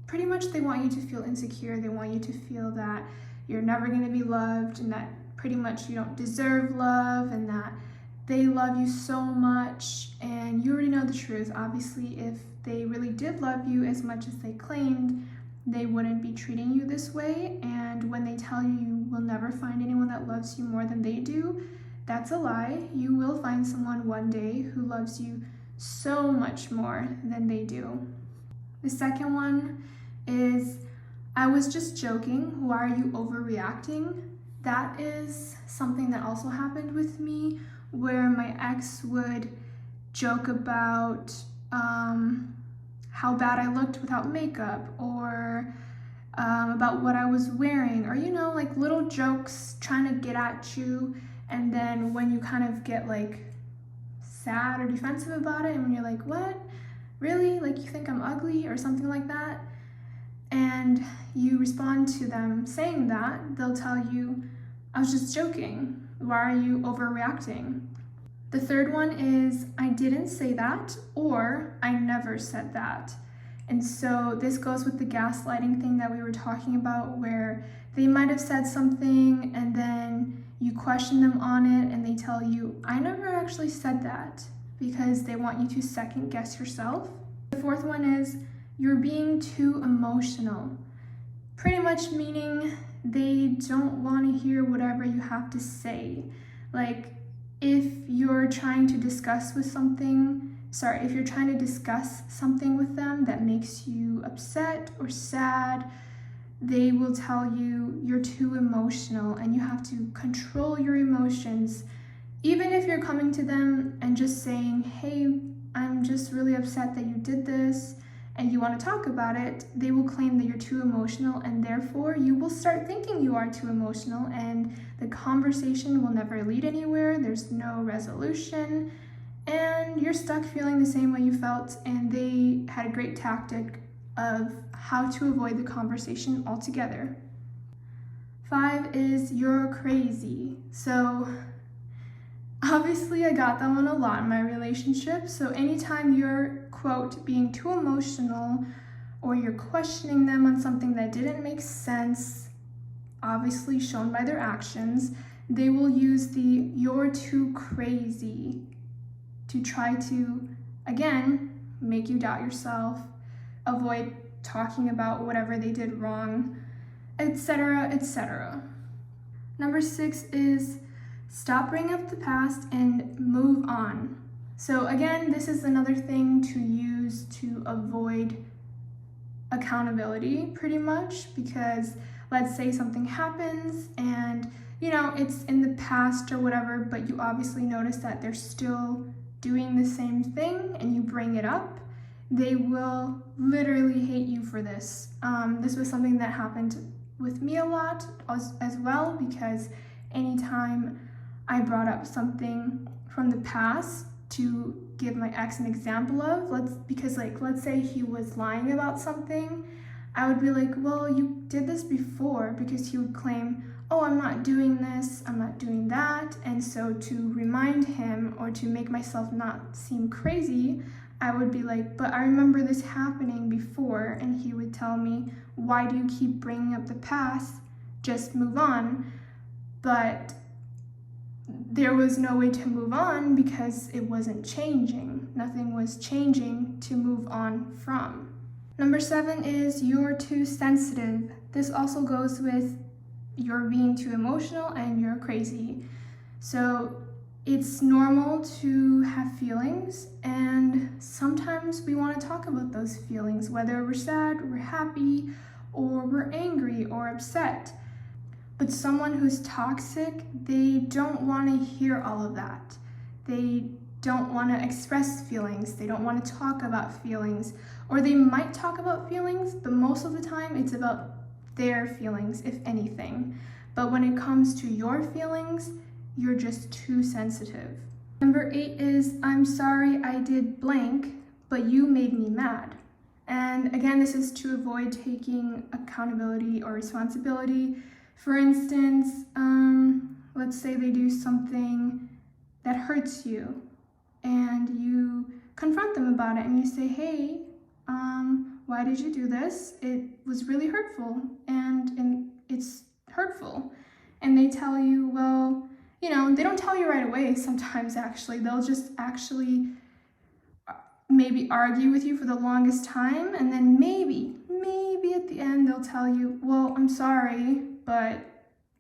pretty much they want you to feel insecure. They want you to feel that you're never going to be loved, and that pretty much you don't deserve love, and that they love you so much. And you already know the truth. Obviously, if they really did love you as much as they claimed, they wouldn't be treating you this way. And when they tell you you will never find anyone that loves you more than they do, that's a lie. You will find someone one day who loves you so much more than they do. The second one is, I was just joking. Why are you overreacting? That is something that also happened with me, where my ex would joke about how bad I looked without makeup, or about what I was wearing, or like little jokes trying to get at you. And then when you kind of get like sad or defensive about it, and when you're like, what? Really? Like, you think I'm ugly or something like that? And you respond to them saying that, they'll tell you, I was just joking. Why are you overreacting? The third one is, I didn't say that, or I never said that. And so this goes with the gaslighting thing that we were talking about, where they might have said something and then you question them on it and they tell you, I never actually said that, because they want you to second guess yourself. The fourth one is, you're being too emotional. Pretty much meaning they don't want to hear whatever you have to say. Like, if you're trying to discuss something with them that makes you upset or sad, they will tell you you're too emotional and you have to control your emotions. Even if you're coming to them and just saying, hey, I'm just really upset that you did this, and you want to talk about it, they will claim that you're too emotional, and therefore you will start thinking you are too emotional, and the conversation will never lead anywhere. There's no resolution, and you're stuck feeling the same way you felt, and they had a great tactic of how to avoid the conversation altogether. 5 is, you're crazy. So obviously I got that one a lot in my relationship. So anytime you're, quote, being too emotional, or you're questioning them on something that didn't make sense, obviously shown by their actions, they will use the you're too crazy to try to, again, make you doubt yourself, avoid talking about whatever they did wrong, etc., etc. Number 6 is, stop bringing up the past and move on. So again, this is another thing to use to avoid accountability, pretty much, because let's say something happens and it's in the past or whatever, but you obviously notice that they're still doing the same thing and you bring it up, they will literally hate you for this. This was something that happened with me a lot as well, because anytime I brought up something from the past to give my ex an example of, let's say he was lying about something, I would be like, well, you did this before, because he would claim, oh, I'm not doing this, I'm not doing that. And so to remind him, or to make myself not seem crazy, I would be like, but I remember this happening before. And he would tell me, why do you keep bringing up the past? Just move on. But there was no way to move on because it wasn't changing. Nothing was changing to move on from. Number 7 is, you're too sensitive. This also goes with you're being too emotional and you're crazy. So it's normal to have feelings, and sometimes we want to talk about those feelings, whether we're sad, we're happy, or we're angry or upset. But someone who's toxic, they don't want to hear all of that. They don't want to express feelings. They don't want to talk about feelings. Or they might talk about feelings, but most of the time it's about their feelings, if anything. But when it comes to your feelings, you're just too sensitive. Number 8 is, I'm sorry I did blank, but you made me mad. And again, this is to avoid taking accountability or responsibility. For instance, let's say they do something that hurts you, and you confront them about it, and you say, hey, why did you do this? It was really hurtful, and it's hurtful. tell you, well, you know, they don't tell you right away sometimes actually. They'll just actually maybe argue with you for the longest time, and then maybe at the end they'll tell you, well, I'm sorry, but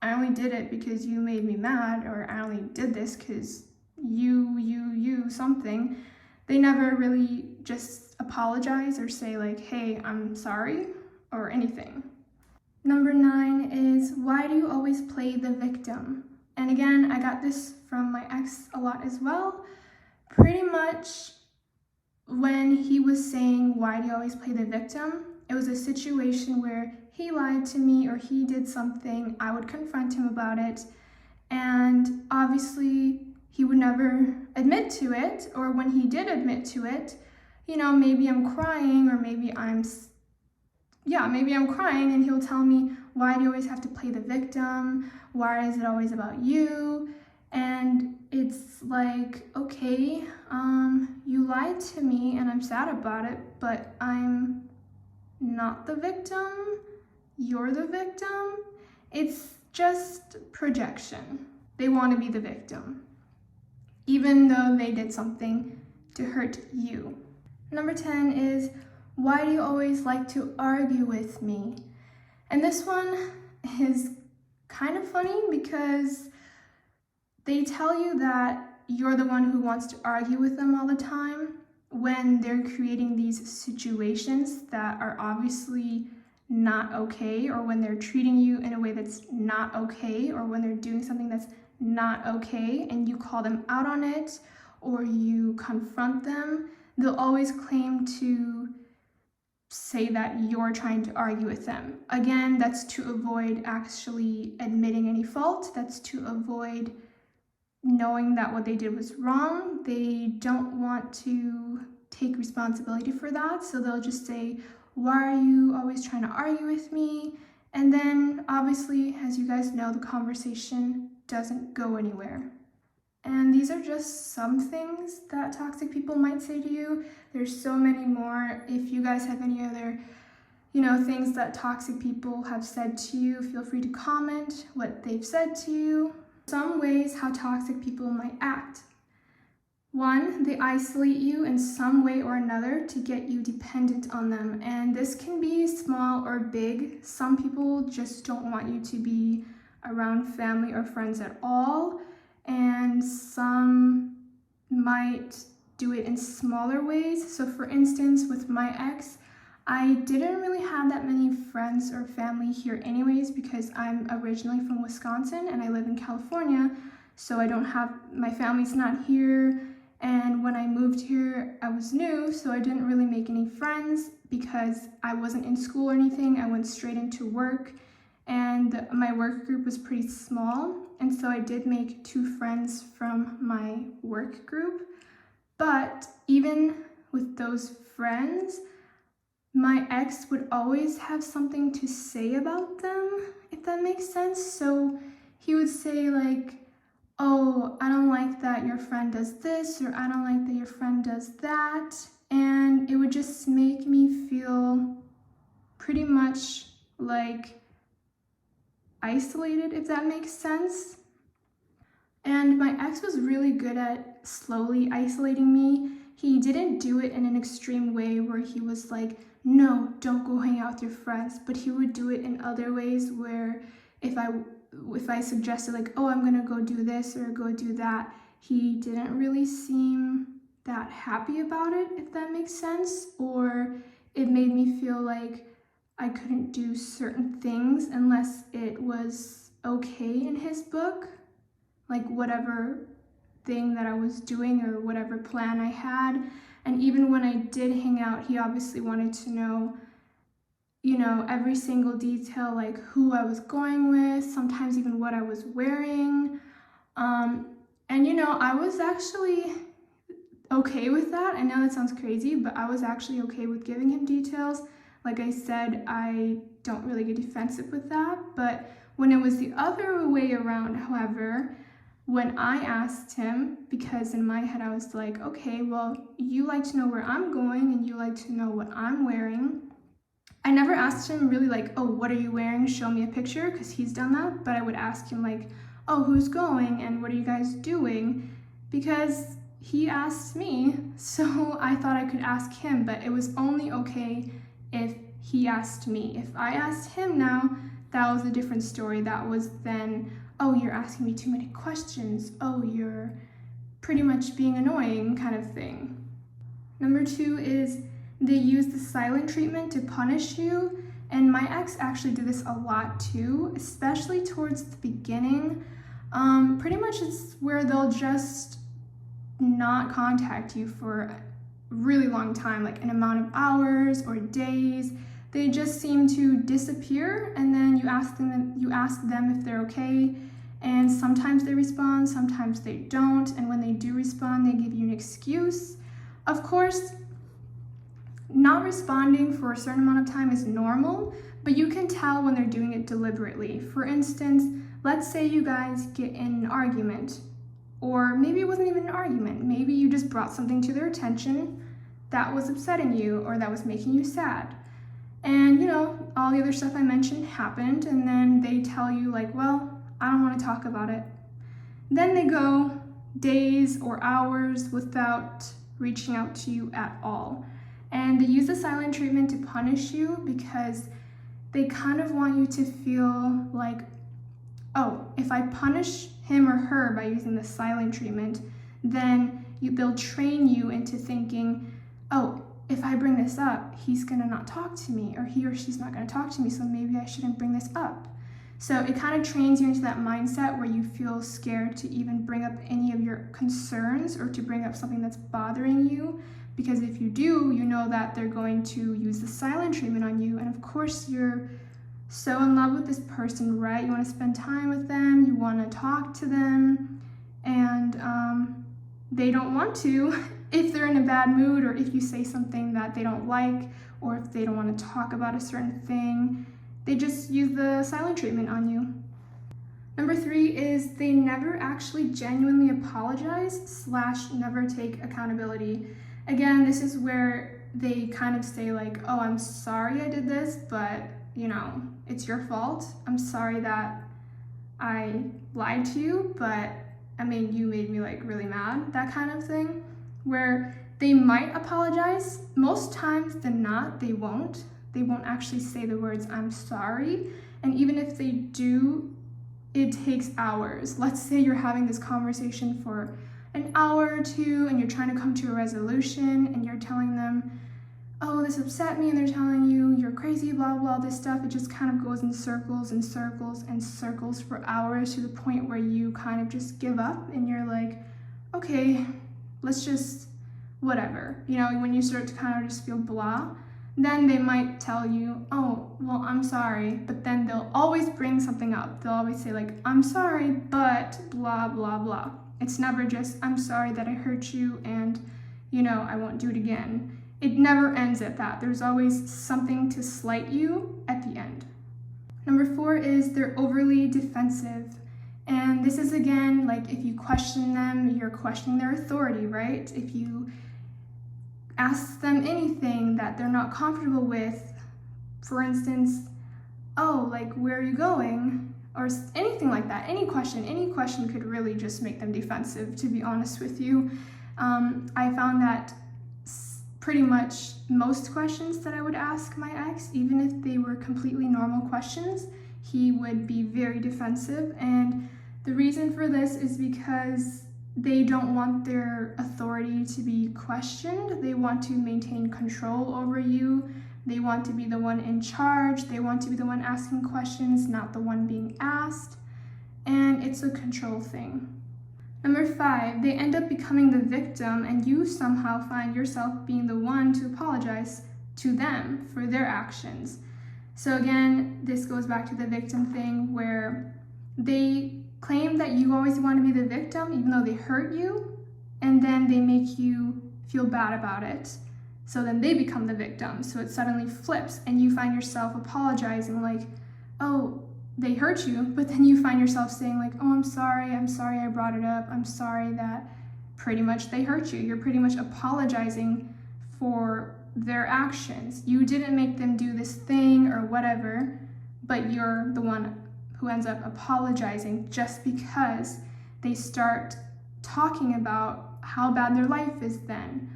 I only did it because you made me mad, or I only did this because you something. They never really just apologize or say like, hey, I'm sorry, or anything. Number 9 is, why do you always play the victim? And again, I got this from my ex a lot as well. Pretty much when he was saying, why do you always play the victim? It was a situation where he lied to me or he did something, I would confront him about it, and obviously he would never admit to it, or when he did admit to it, you know, maybe I'm crying, or maybe I'm crying, and he'll tell me, why do you always have to play the victim? Why is it always about you? And it's like, okay, you lied to me and I'm sad about it, but I'm not the victim. You're the victim. It's just projection. They want to be the victim, even though they did something to hurt you. Number 10 is, why do you always like to argue with me? And this one is kind of funny because they tell you that you're the one who wants to argue with them all the time when they're creating these situations that are obviously not okay, or when they're treating you in a way that's not okay, or when they're doing something that's not okay and you call them out on it or you confront them. They'll always claim to say that you're trying to argue with them. Again, that's to avoid actually admitting any fault. That's to avoid knowing that what they did was wrong. They don't want to take responsibility for that, so they'll just say, why are you always trying to argue with me? And then obviously, as you guys know, the conversation doesn't go anywhere. And these are just some things that toxic people might say to you. There's so many more. If you guys have any other, things that toxic people have said to you, feel free to comment what they've said to you. Some ways how toxic people might act. 1, they isolate you in some way or another to get you dependent on them. And this can be small or big. Some people just don't want you to be around family or friends at all. And some might do it in smaller ways. So for instance, with my ex, I didn't really have that many friends or family here anyways, because I'm originally from Wisconsin and I live in California. So my family's not here. And when I moved here, I was new, so I didn't really make any friends because I wasn't in school or anything. I went straight into work, and my work group was pretty small. And so I did make 2 friends from my work group. But even with those friends, my ex would always have something to say about them, if that makes sense. So he would say like, oh, I don't like that your friend does this, or I don't like that your friend does that. And it would just make me feel pretty much like isolated, if that makes sense. And my ex was really good at slowly isolating me. He didn't do it in an extreme way where he was like, no, don't go hang out with your friends. But he would do it in other ways where if I suggested like, oh, I'm gonna go do this or go do that, he didn't really seem that happy about it, if that makes sense. Or it made me feel like I couldn't do certain things unless it was okay in his book. Like whatever thing that I was doing or whatever plan I had. And even when I did hang out, he obviously wanted to know, every single detail, like who I was going with, sometimes even what I was wearing. And I was actually okay with that. I know that sounds crazy, but I was actually okay with giving him details. Like I said, I don't really get defensive with that. But when it was the other way around, however, when I asked him, because in my head I was like, okay, well, you like to know where I'm going and you like to know what I'm wearing. I never asked him really like, oh, what are you wearing? Show me a picture, because he's done that. But I would ask him like, oh, who's going and what are you guys doing? Because he asked me, so I thought I could ask him, but it was only okay if he asked me. If I asked him now, that was a different story. That was then, oh, you're asking me too many questions. Oh, you're pretty much being annoying kind of thing. Number 2 is they use the silent treatment to punish you. And my ex actually did this a lot too, especially towards the beginning. Pretty much it's where they'll just not contact you for a really long time, like an amount of hours or days. They just seem to disappear, and then you ask them if they're okay, and sometimes they respond, sometimes they don't, and when they do respond, they give you an excuse. Of course, not responding for a certain amount of time is normal, but you can tell when they're doing it deliberately. For instance, let's say you guys get in an argument, or maybe it wasn't even an argument. Maybe you just brought something to their attention that was upsetting you or that was making you sad. And all the other stuff I mentioned happened, and then they tell you like, well, I don't want to talk about it. Then they go days or hours without reaching out to you at all. And they use the silent treatment to punish you because they kind of want you to feel like, oh, if I punish him or her by using the silent treatment, then they'll train you into thinking, oh, if I bring this up, he's gonna not talk to me, or he or she's not gonna talk to me, so maybe I shouldn't bring this up. So it kind of trains you into that mindset where you feel scared to even bring up any of your concerns or to bring up something that's bothering you, because if you do, you know that they're going to use the silent treatment on you, and of course you're so in love with this person, right? You want to spend time with them, you want to talk to them, and they don't want to if they're in a bad mood, or if you say something that they don't like, or if they don't want to talk about a certain thing. They just use the silent treatment on you. Number 3 is they never actually genuinely apologize / never take accountability. Again, this is where they kind of say like, oh, I'm sorry I did this, but it's your fault. I'm sorry that I lied to you, but you made me like really mad, that kind of thing, where they might apologize. Most times than not, they won't. They won't actually say the words, I'm sorry. And even if they do, it takes hours. Let's say you're having this conversation for an hour or two and you're trying to come to a resolution and you're telling them, oh, this upset me, and they're telling you you're crazy, blah, blah, this stuff. It just kind of goes in circles and circles and circles for hours to the point where you kind of just give up and you're like, okay, let's just, whatever. When you start to kind of just feel blah, then they might tell you, oh, well, I'm sorry, but then they'll always bring something up. They'll always say like, I'm sorry, but blah, blah, blah. It's never just, I'm sorry that I hurt you and, I won't do it again. It never ends at that. There's always something to slight you at the end. Number 4 is they're overly defensive. And this is, again, like if you question them, you're questioning their authority, right? If you ask them anything that they're not comfortable with, for instance, oh, like, where are you going? Or anything like that. Any question could really just make them defensive, to be honest with you. I found that pretty much most questions that I would ask my ex, even if they were completely normal questions, he would be very defensive. And the reason for this is because they don't want their authority to be questioned. They want to maintain control over you. They want to be the one in charge. They want to be the one asking questions, not the one being asked. And it's a control thing. Number 5, they end up becoming the victim, and you somehow find yourself being the one to apologize to them for their actions. So again, this goes back to the victim thing where they claim that you always want to be the victim even though they hurt you, and then they make you feel bad about it. So then they become the victim. So it suddenly flips and you find yourself apologizing like, oh, they hurt you, but then you find yourself saying like, oh, I'm sorry I brought it up. I'm sorry that pretty much they hurt you. You're pretty much apologizing for their actions. You didn't make them do this thing or whatever, but you're the one who ends up apologizing just because they start talking about how bad their life is then.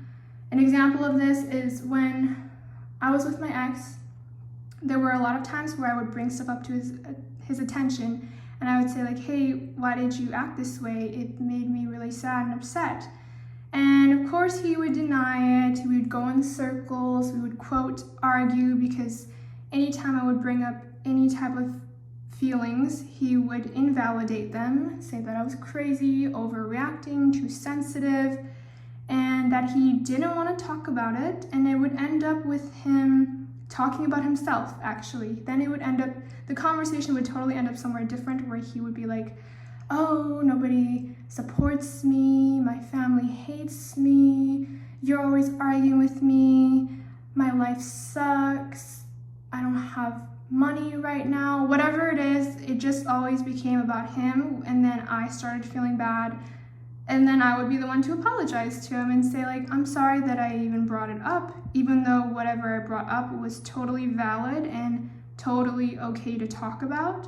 An example of this is when I was with my ex, there were a lot of times where I would bring stuff up to his attention, and I would say like, hey, why did you act this way? It made me really sad and upset. And of course he would deny it. We would go in circles, we would quote argue, because anytime I would bring up any type of feelings, he would invalidate them, say that I was crazy, overreacting, too sensitive, and that he didn't want to talk about it, and it would end up with him talking about himself, actually. Then it would end up, the conversation would totally end up somewhere different, where he would be like, oh, nobody supports me, my family hates me, you're always arguing with me, my life sucks, I don't have money right now, whatever it is, it just always became about him. And then I started feeling bad, and then I would be the one to apologize to him and say like, I'm sorry that I even brought it up, even though whatever I brought up was totally valid and totally okay to talk about.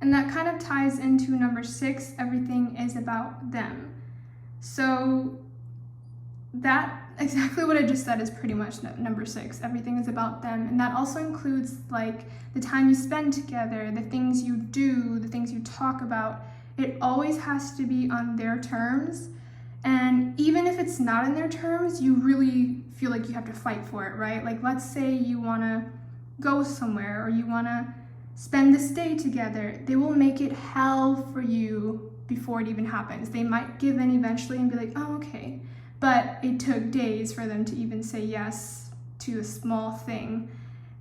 And that kind of ties into number 6, everything is about them. So that, exactly what I just said, is pretty much number 6. Everything is about them. And that also includes like the time you spend together, the things you do, the things you talk about. It always has to be on their terms. And even if it's not in their terms, you really feel like you have to fight for it, right? Like let's say you want to go somewhere, or you want to spend this day together. They will make it hell for you before it even happens. They might give in eventually and be like, oh, okay. But it took days for them to even say yes to a small thing,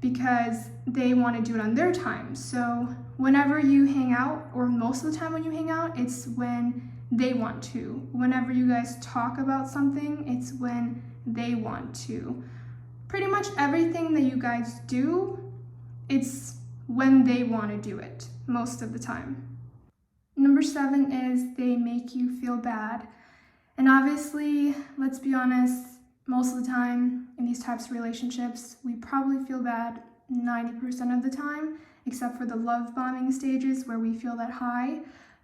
because they want to do it on their time. So whenever you hang out, or most of the time when you hang out, it's when they want to. Whenever you guys talk about something, it's when they want to. Pretty much everything that you guys do, it's when they want to do it, most of the time. Number 7 is they make you feel bad. And obviously, let's be honest, most of the time in these types of relationships, we probably feel bad 90% of the time, except for the love bombing stages where we feel that high.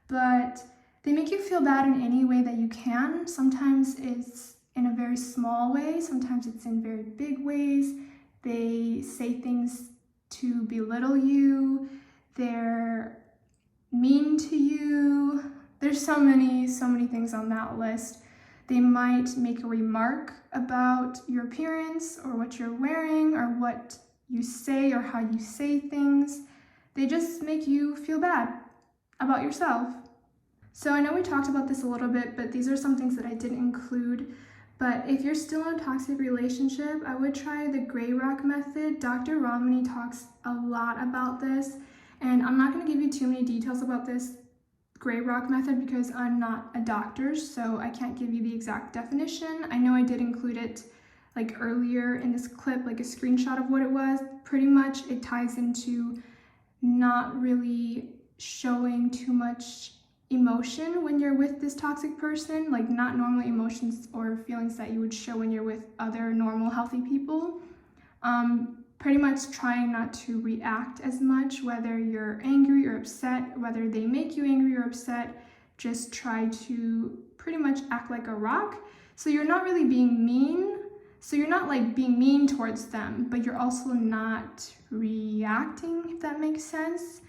But they make you feel bad in any way that you can. Sometimes it's in a very small way, sometimes it's in very big ways. They say things to belittle you, they're mean to you. There's so many things on that list. They might make a remark about your appearance, or what you're wearing, or what you say, or how you say things. They just make you feel bad about yourself. So I know we talked about this a little bit, but these are some things that I didn't include. But if you're still in a toxic relationship, I would try the gray rock method. Dr. Ramani talks a lot about this, and I'm not going to give you too many details about this gray rock method because I'm not a doctor, so I can't give you the exact definition. I know I did include it like earlier in this clip, like a screenshot of what it was. Pretty much it ties into not really showing too much emotion when you're with this toxic person, like not normal emotions or feelings that you would show when you're with other normal healthy people. Pretty much trying not to react as much, whether you're angry or upset, whether they make you angry or upset, just try to pretty much act like a rock. So you're not really being mean, so you're not like being mean towards them, but you're also not reacting, if that makes sense.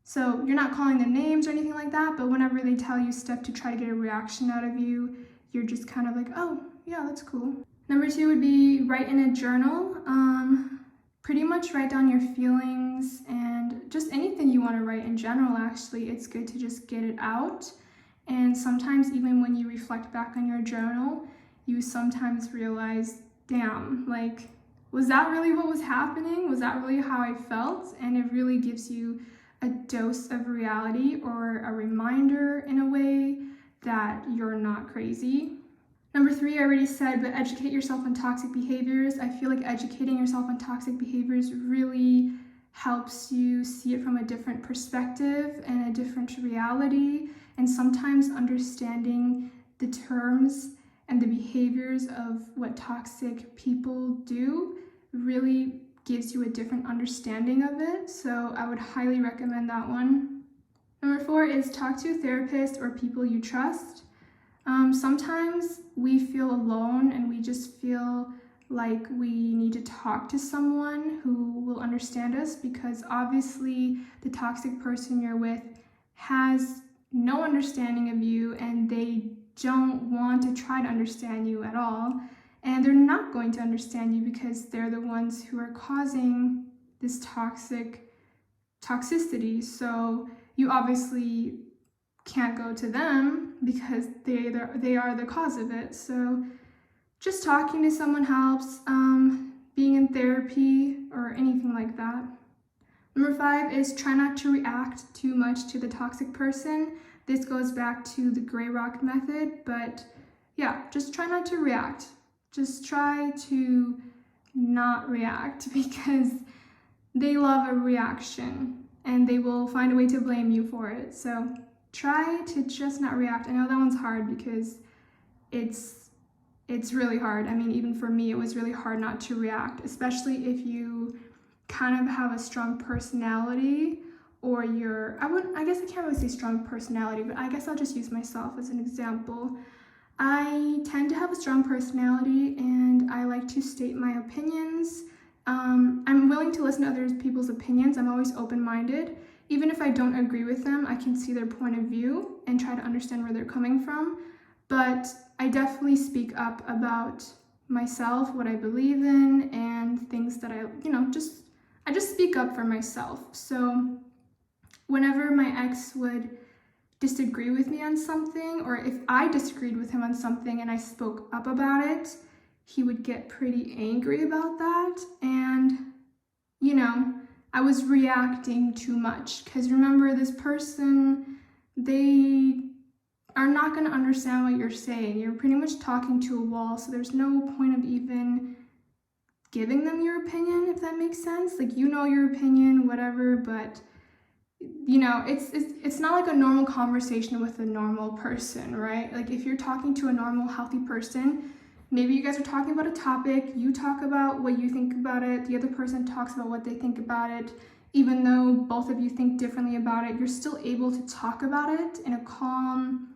So you're not calling them names or anything like that, but whenever they tell you stuff to try to get a reaction out of you, you're just kind of like, oh, yeah, that's cool. Number 2 would be write in a journal. Pretty much write down your feelings and just anything you want to write in general, actually. It's good to just get it out. And sometimes even when you reflect back on your journal, you sometimes realize, damn, like, was that really what was happening? Was that really how I felt? And it really gives you a dose of reality, or a reminder in a way that you're not crazy. Number 3, I already said, but educate yourself on toxic behaviors. I feel like educating yourself on toxic behaviors really helps you see it from a different perspective and a different reality. And sometimes understanding the terms and the behaviors of what toxic people do really gives you a different understanding of it. So I would highly recommend that one. Number 4 is talk to a therapist or people you trust. Sometimes we feel alone and we just feel like we need to talk to someone who will understand us, because obviously the toxic person you're with has no understanding of you and they don't want to try to understand you at all. And they're not going to understand you because they're the ones who are causing this toxicity. So you obviously can't go to them because they are the cause of it. So just talking to someone helps, being in therapy or anything like that. Number 5 is try not to react too much to the toxic person. This goes back to the gray rock method, but yeah, just try not to react. Just try to not react, because they love a reaction and they will find a way to blame you for it. So try to just not react. I know that one's hard because it's really hard. I mean, even for me, it was really hard not to react, especially if you kind of have a strong personality, or I guess I can't really say strong personality, but I guess I'll just use myself as an example. I tend to have a strong personality and I like to state my opinions. I'm willing to listen to other people's opinions. I'm always open-minded. Even if I don't agree with them, I can see their point of view and try to understand where they're coming from. But I definitely speak up about myself, what I believe in, and things that I just speak up for myself. So whenever my ex would disagree with me on something, or if I disagreed with him on something and I spoke up about it, he would get pretty angry about that. And, I was reacting too much, because remember, this person, they are not going to understand what you're saying. You're pretty much talking to a wall, so there's no point of even giving them your opinion, if that makes sense. Like, your opinion, whatever, but it's not like a normal conversation with a normal person, right? Like, if you're talking to a normal, healthy person, maybe you guys are talking about a topic, you talk about what you think about it, the other person talks about what they think about it. Even though both of you think differently about it, you're still able to talk about it in a calm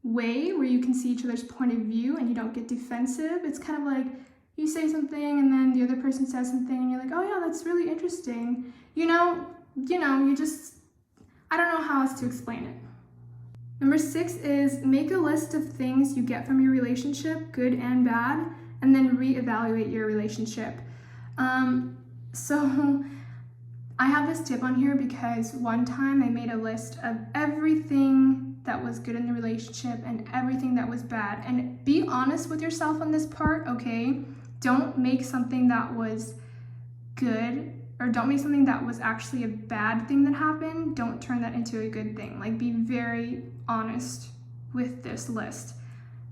way where you can see each other's point of view and you don't get defensive. It's kind of like you say something and then the other person says something and you're like, oh yeah, that's really interesting. I don't know how else to explain it. Number 6 is make a list of things you get from your relationship, good and bad, and then reevaluate your relationship. So I have this tip on here because one time I made a list of everything that was good in the relationship and everything that was bad. And be honest with yourself on this part, okay? Don't make something that was good, or don't make something that was actually a bad thing that happened, don't turn that into a good thing. Like, be very honest with this list.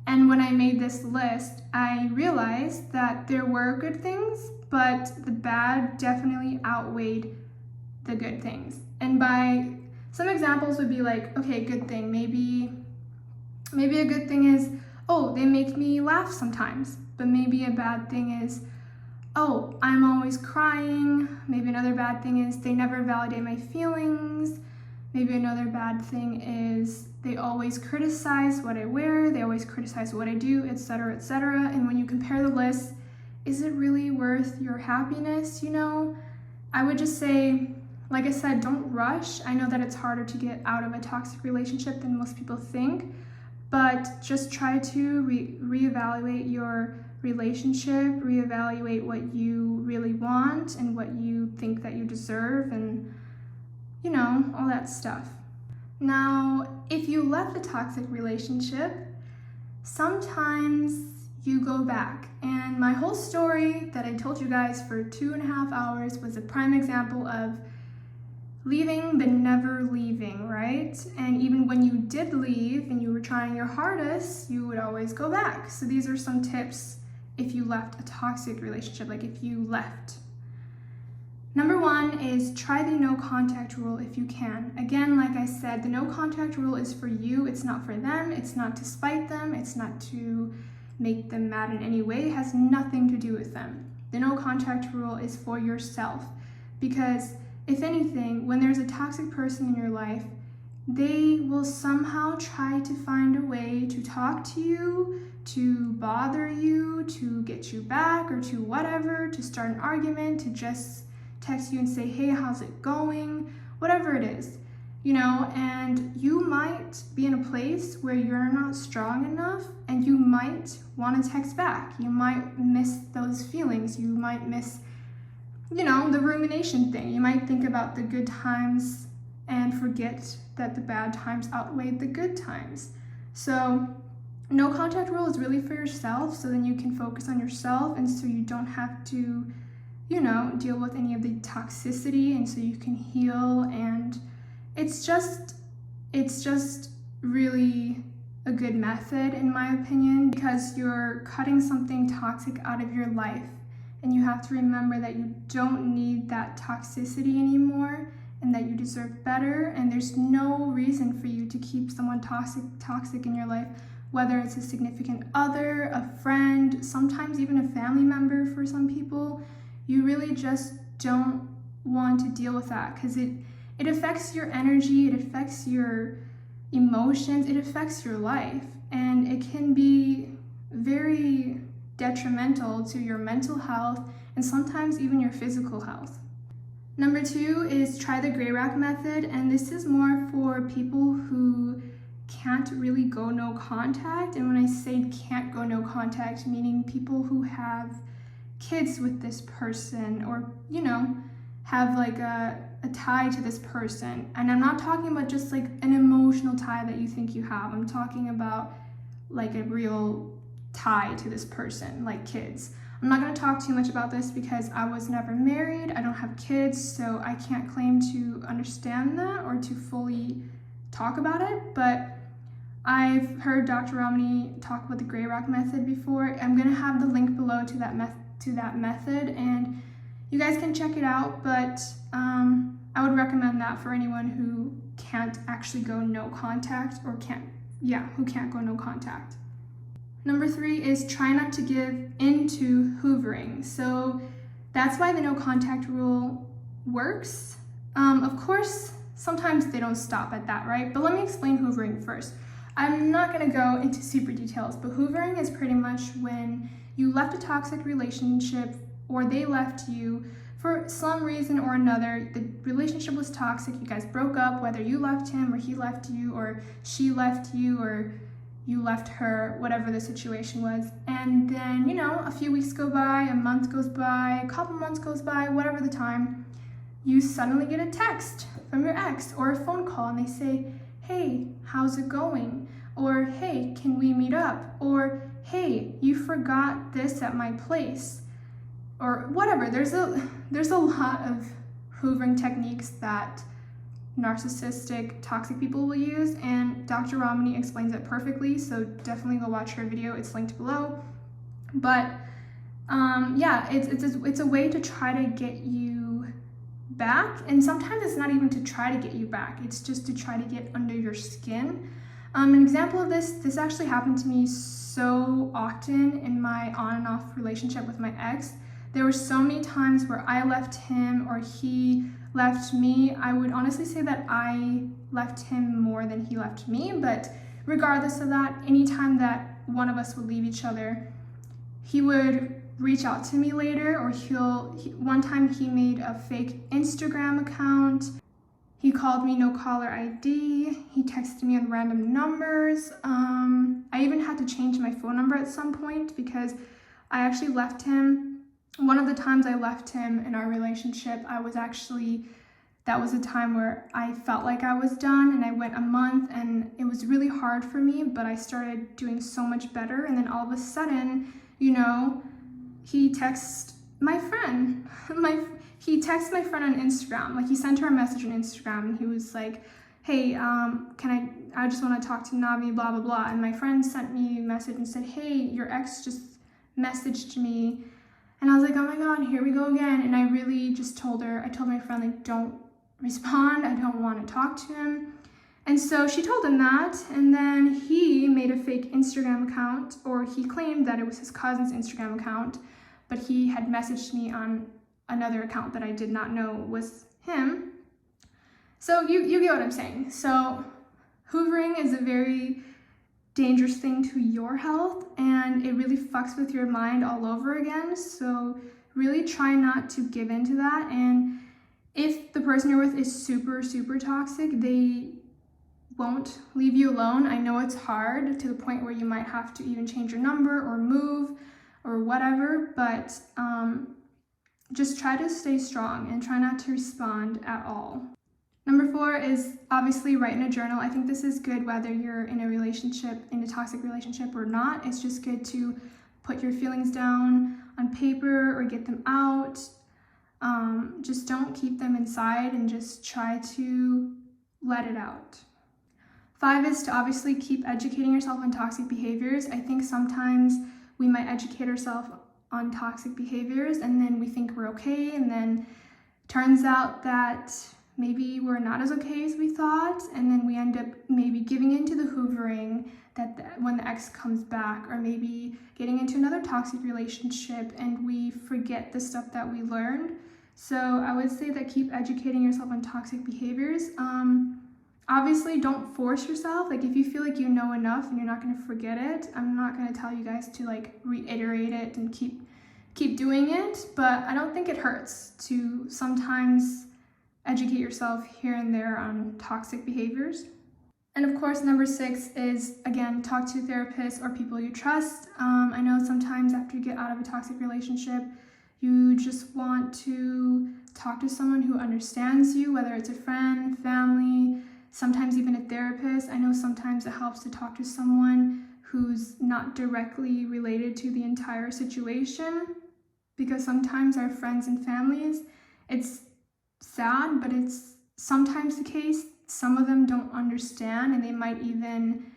And when I made this list, I realized that there were good things, but the bad definitely outweighed the good things. And by some examples would be like, okay, good thing, maybe a good thing is, oh, they make me laugh sometimes. But maybe a bad thing is, oh, I'm always crying. Maybe another bad thing is they never validate my feelings. Maybe another bad thing is they always criticize what I wear, they always criticize what I do, etc., etc. And when you compare the list, is it really worth your happiness? I would just say, like I said, don't rush. I know that it's harder to get out of a toxic relationship than most people think, but just try to reevaluate your relationship, reevaluate what you really want and what you think that you deserve, and all that stuff. Now, if you left a toxic relationship, sometimes you go back. And my whole story that I told you guys for 2.5 hours was a prime example of leaving but never leaving, right? And even when you did leave and you were trying your hardest, you would always go back. So these are some tips if you left a toxic relationship, like if you left. Number 1 is try the no contact rule if you can. Again, like I said, the no contact rule is for you. It's not for them. It's not to spite them. It's not to, make them mad in any way. It has nothing to do with them. The no contact rule is for yourself, because if anything, when there's a toxic person in your life, they will somehow try to find a way to talk to you, to bother you, to get you back, or to whatever, to start an argument, to just text you and say, hey, how's it going? Whatever it is, and you might be in a place where you're not strong enough, and you might want to text back. You might miss those feelings. You might miss, the rumination thing. You might think about the good times and forget that the bad times outweighed the good times. So no contact rule is really for yourself, so then you can focus on yourself, and so you don't have to, deal with any of the toxicity, and so you can heal. And it's just really a good method, in my opinion, because you're cutting something toxic out of your life, and you have to remember that you don't need that toxicity anymore, and that you deserve better, and there's no reason for you to keep someone toxic in your life, whether it's a significant other, a friend, sometimes even a family member for some people. You really just don't want to deal with that, because it affects your energy, it affects your emotions, it affects your life, and it can be very detrimental to your mental health and sometimes even your physical health. Number 2 is try the gray rack method, and this is more for people who can't really go no contact. And when I say can't go no contact, meaning people who have kids with this person, or have like a tie to this person. And I'm not talking about just like an emotional tie that you think you have. I'm talking about like a real tie to this person, like kids. I'm not going to talk too much about this because I was never married, I don't have kids, so I can't claim to understand that or to fully talk about it, but I've heard Dr. Romney talk about the gray rock method before. I'm going to have the link below to that method, and you guys can check it out, but I would recommend that for anyone who can't actually go no contact, or who can't go no contact. Number 3 is try not to give into hoovering. So that's why the no contact rule works. Of course, sometimes they don't stop at that, right? But let me explain hoovering first. I'm not going to go into super details, but hoovering is pretty much when you left a toxic relationship, or they left you for some reason or another. The relationship was toxic, you guys broke up, whether you left him or he left you, or she left you, or you left her, whatever the situation was. And then, a few weeks go by, a month goes by, a couple months goes by, whatever the time, you suddenly get a text from your ex or a phone call, and they say, hey, how's it going? Or, hey, can we meet up? Or, hey, you forgot this at my place. Or whatever. There's a lot of hoovering techniques that narcissistic, toxic people will use, and Dr. Romney explains it perfectly, so definitely go watch her video, it's linked below. But it's a way to try to get you back, and sometimes it's not even to try to get you back, it's just to try to get under your skin. An example of this actually happened to me so often in my on and off relationship with my ex. There were so many times where I left him or he left me. I would honestly say that I left him more than he left me, but regardless of that, anytime that one of us would leave each other, he would reach out to me later, or one time he made a fake Instagram account. He called me no caller ID. He texted me on random numbers. I even had to change my phone number at some point because I actually left him. One of the times I left him in our relationship, that was a time where I felt like I was done, and I went a month, and it was really hard for me, but I started doing so much better. And then all of a sudden, he texted my friend. He texted my friend on Instagram. Like, he sent her a message on Instagram, and he was like, hey, I just want to talk to Navi, blah, blah, blah. And my friend sent me a message and said, hey, your ex just messaged me. And I was like, oh my God, here we go again. And I really just told my friend, like, don't respond. I don't want to talk to him. And so she told him that, and then he made a fake Instagram account, or he claimed that it was his cousin's Instagram account, but he had messaged me on another account that I did not know was him. So you get what I'm saying. So hoovering is a very dangerous thing to your health, and it really fucks with your mind all over again. So really try not to give into that. And if the person you're with is super, super toxic, they won't leave you alone. I know it's hard to the point where you might have to even change your number or move or whatever, but just try to stay strong and try not to respond at all. Number 4 is obviously write in a journal. I think this is good whether you're in a relationship, in a toxic relationship or not. It's just good to put your feelings down on paper or get them out. Just don't keep them inside and just try to let it out. 5 is to obviously keep educating yourself on toxic behaviors. I think sometimes we might educate ourselves on toxic behaviors and then we think we're okay, and then turns out that maybe we're not as okay as we thought, and then we end up maybe giving into the hoovering when the ex comes back, or maybe getting into another toxic relationship and we forget the stuff that we learned. So I would say that keep educating yourself on toxic behaviors. Obviously, don't force yourself. Like, if you feel like you know enough and you're not going to forget it, I'm not going to tell you guys to like reiterate it and keep doing it, but I don't think it hurts to sometimes educate yourself here and there on toxic behaviors. And of course, number 6 is, again, talk to a therapist or people you trust. I know sometimes after you get out of a toxic relationship, you just want to talk to someone who understands you, whether it's a friend, family, sometimes even a therapist. I know sometimes it helps to talk to someone who's not directly related to the entire situation, because sometimes our friends and families, it's sad, but it's sometimes the case. Some of them don't understand, and they might even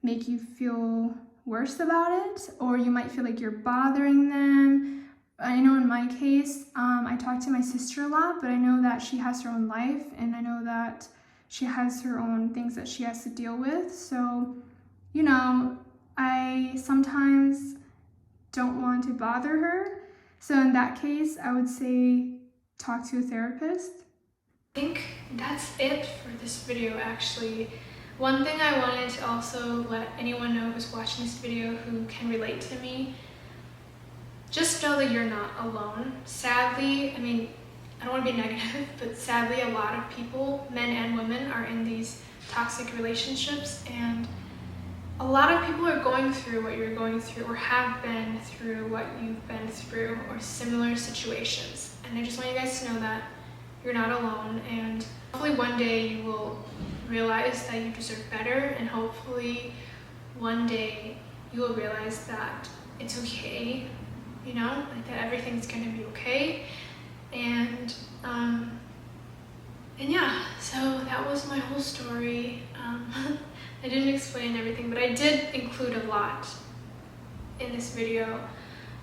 make you feel worse about it, or you might feel like you're bothering them. I know in my case, I talk to my sister a lot, but I know that she has her own life, and I know that she has her own things that she has to deal with. So, I sometimes don't want to bother her. So in that case, I would say talk to a therapist. I think that's it for this video, actually. One thing I wanted to also let anyone know who's watching this video who can relate to me, just know that you're not alone. Sadly, I don't want to be negative, but sadly a lot of people, men and women, are in these toxic relationships, and a lot of people are going through what you're going through, or have been through what you've been through, or similar situations. And I just want you guys to know that you're not alone, and hopefully one day you will realize that you deserve better, and hopefully one day you will realize that it's okay, that everything's gonna be okay. And yeah, so that was my whole story. I didn't explain everything, but I did include a lot in this video.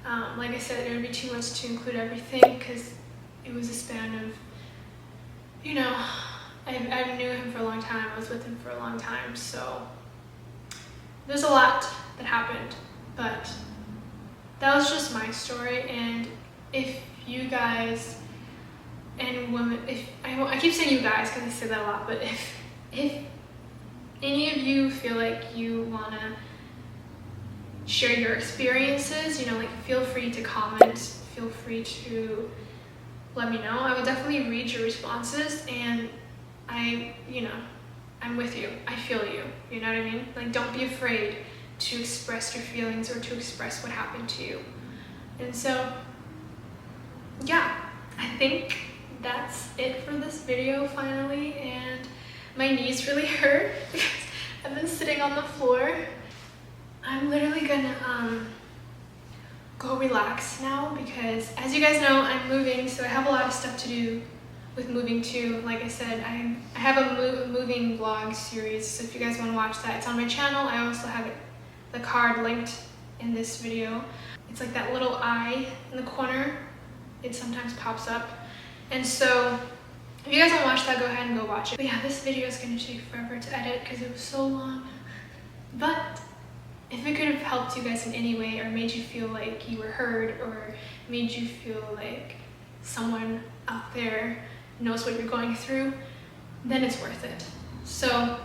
Like I said, it would be too much to include everything because it was a span of, I knew him for a long time, I was with him for a long time, so there's a lot that happened, but that was just my story. And if you guys and women, I keep saying you guys because I say that a lot, but if any of you feel like you want to share your experiences, feel free to comment, feel free to let me know. I will definitely read your responses, and I'm with you. I feel you. You know what I mean? Like, don't be afraid to express your feelings or to express what happened to you. And so, yeah, I think that's it for this video finally, and my knees really hurt because I've been sitting on the floor. I'm literally gonna go relax now because, as you guys know, I'm moving, so I have a lot of stuff to do with moving too. Like I said, I have a moving vlog series, so if you guys want to watch that, it's on my channel. I also have the card linked in this video. It's like that little eye in the corner. It sometimes pops up. And so If you guys don't watch that, go ahead and go watch it. But yeah, this video is going to take forever to edit because it was so long. But if it could have helped you guys in any way, or made you feel like you were heard, or made you feel like someone out there knows what you're going through, then it's worth it. So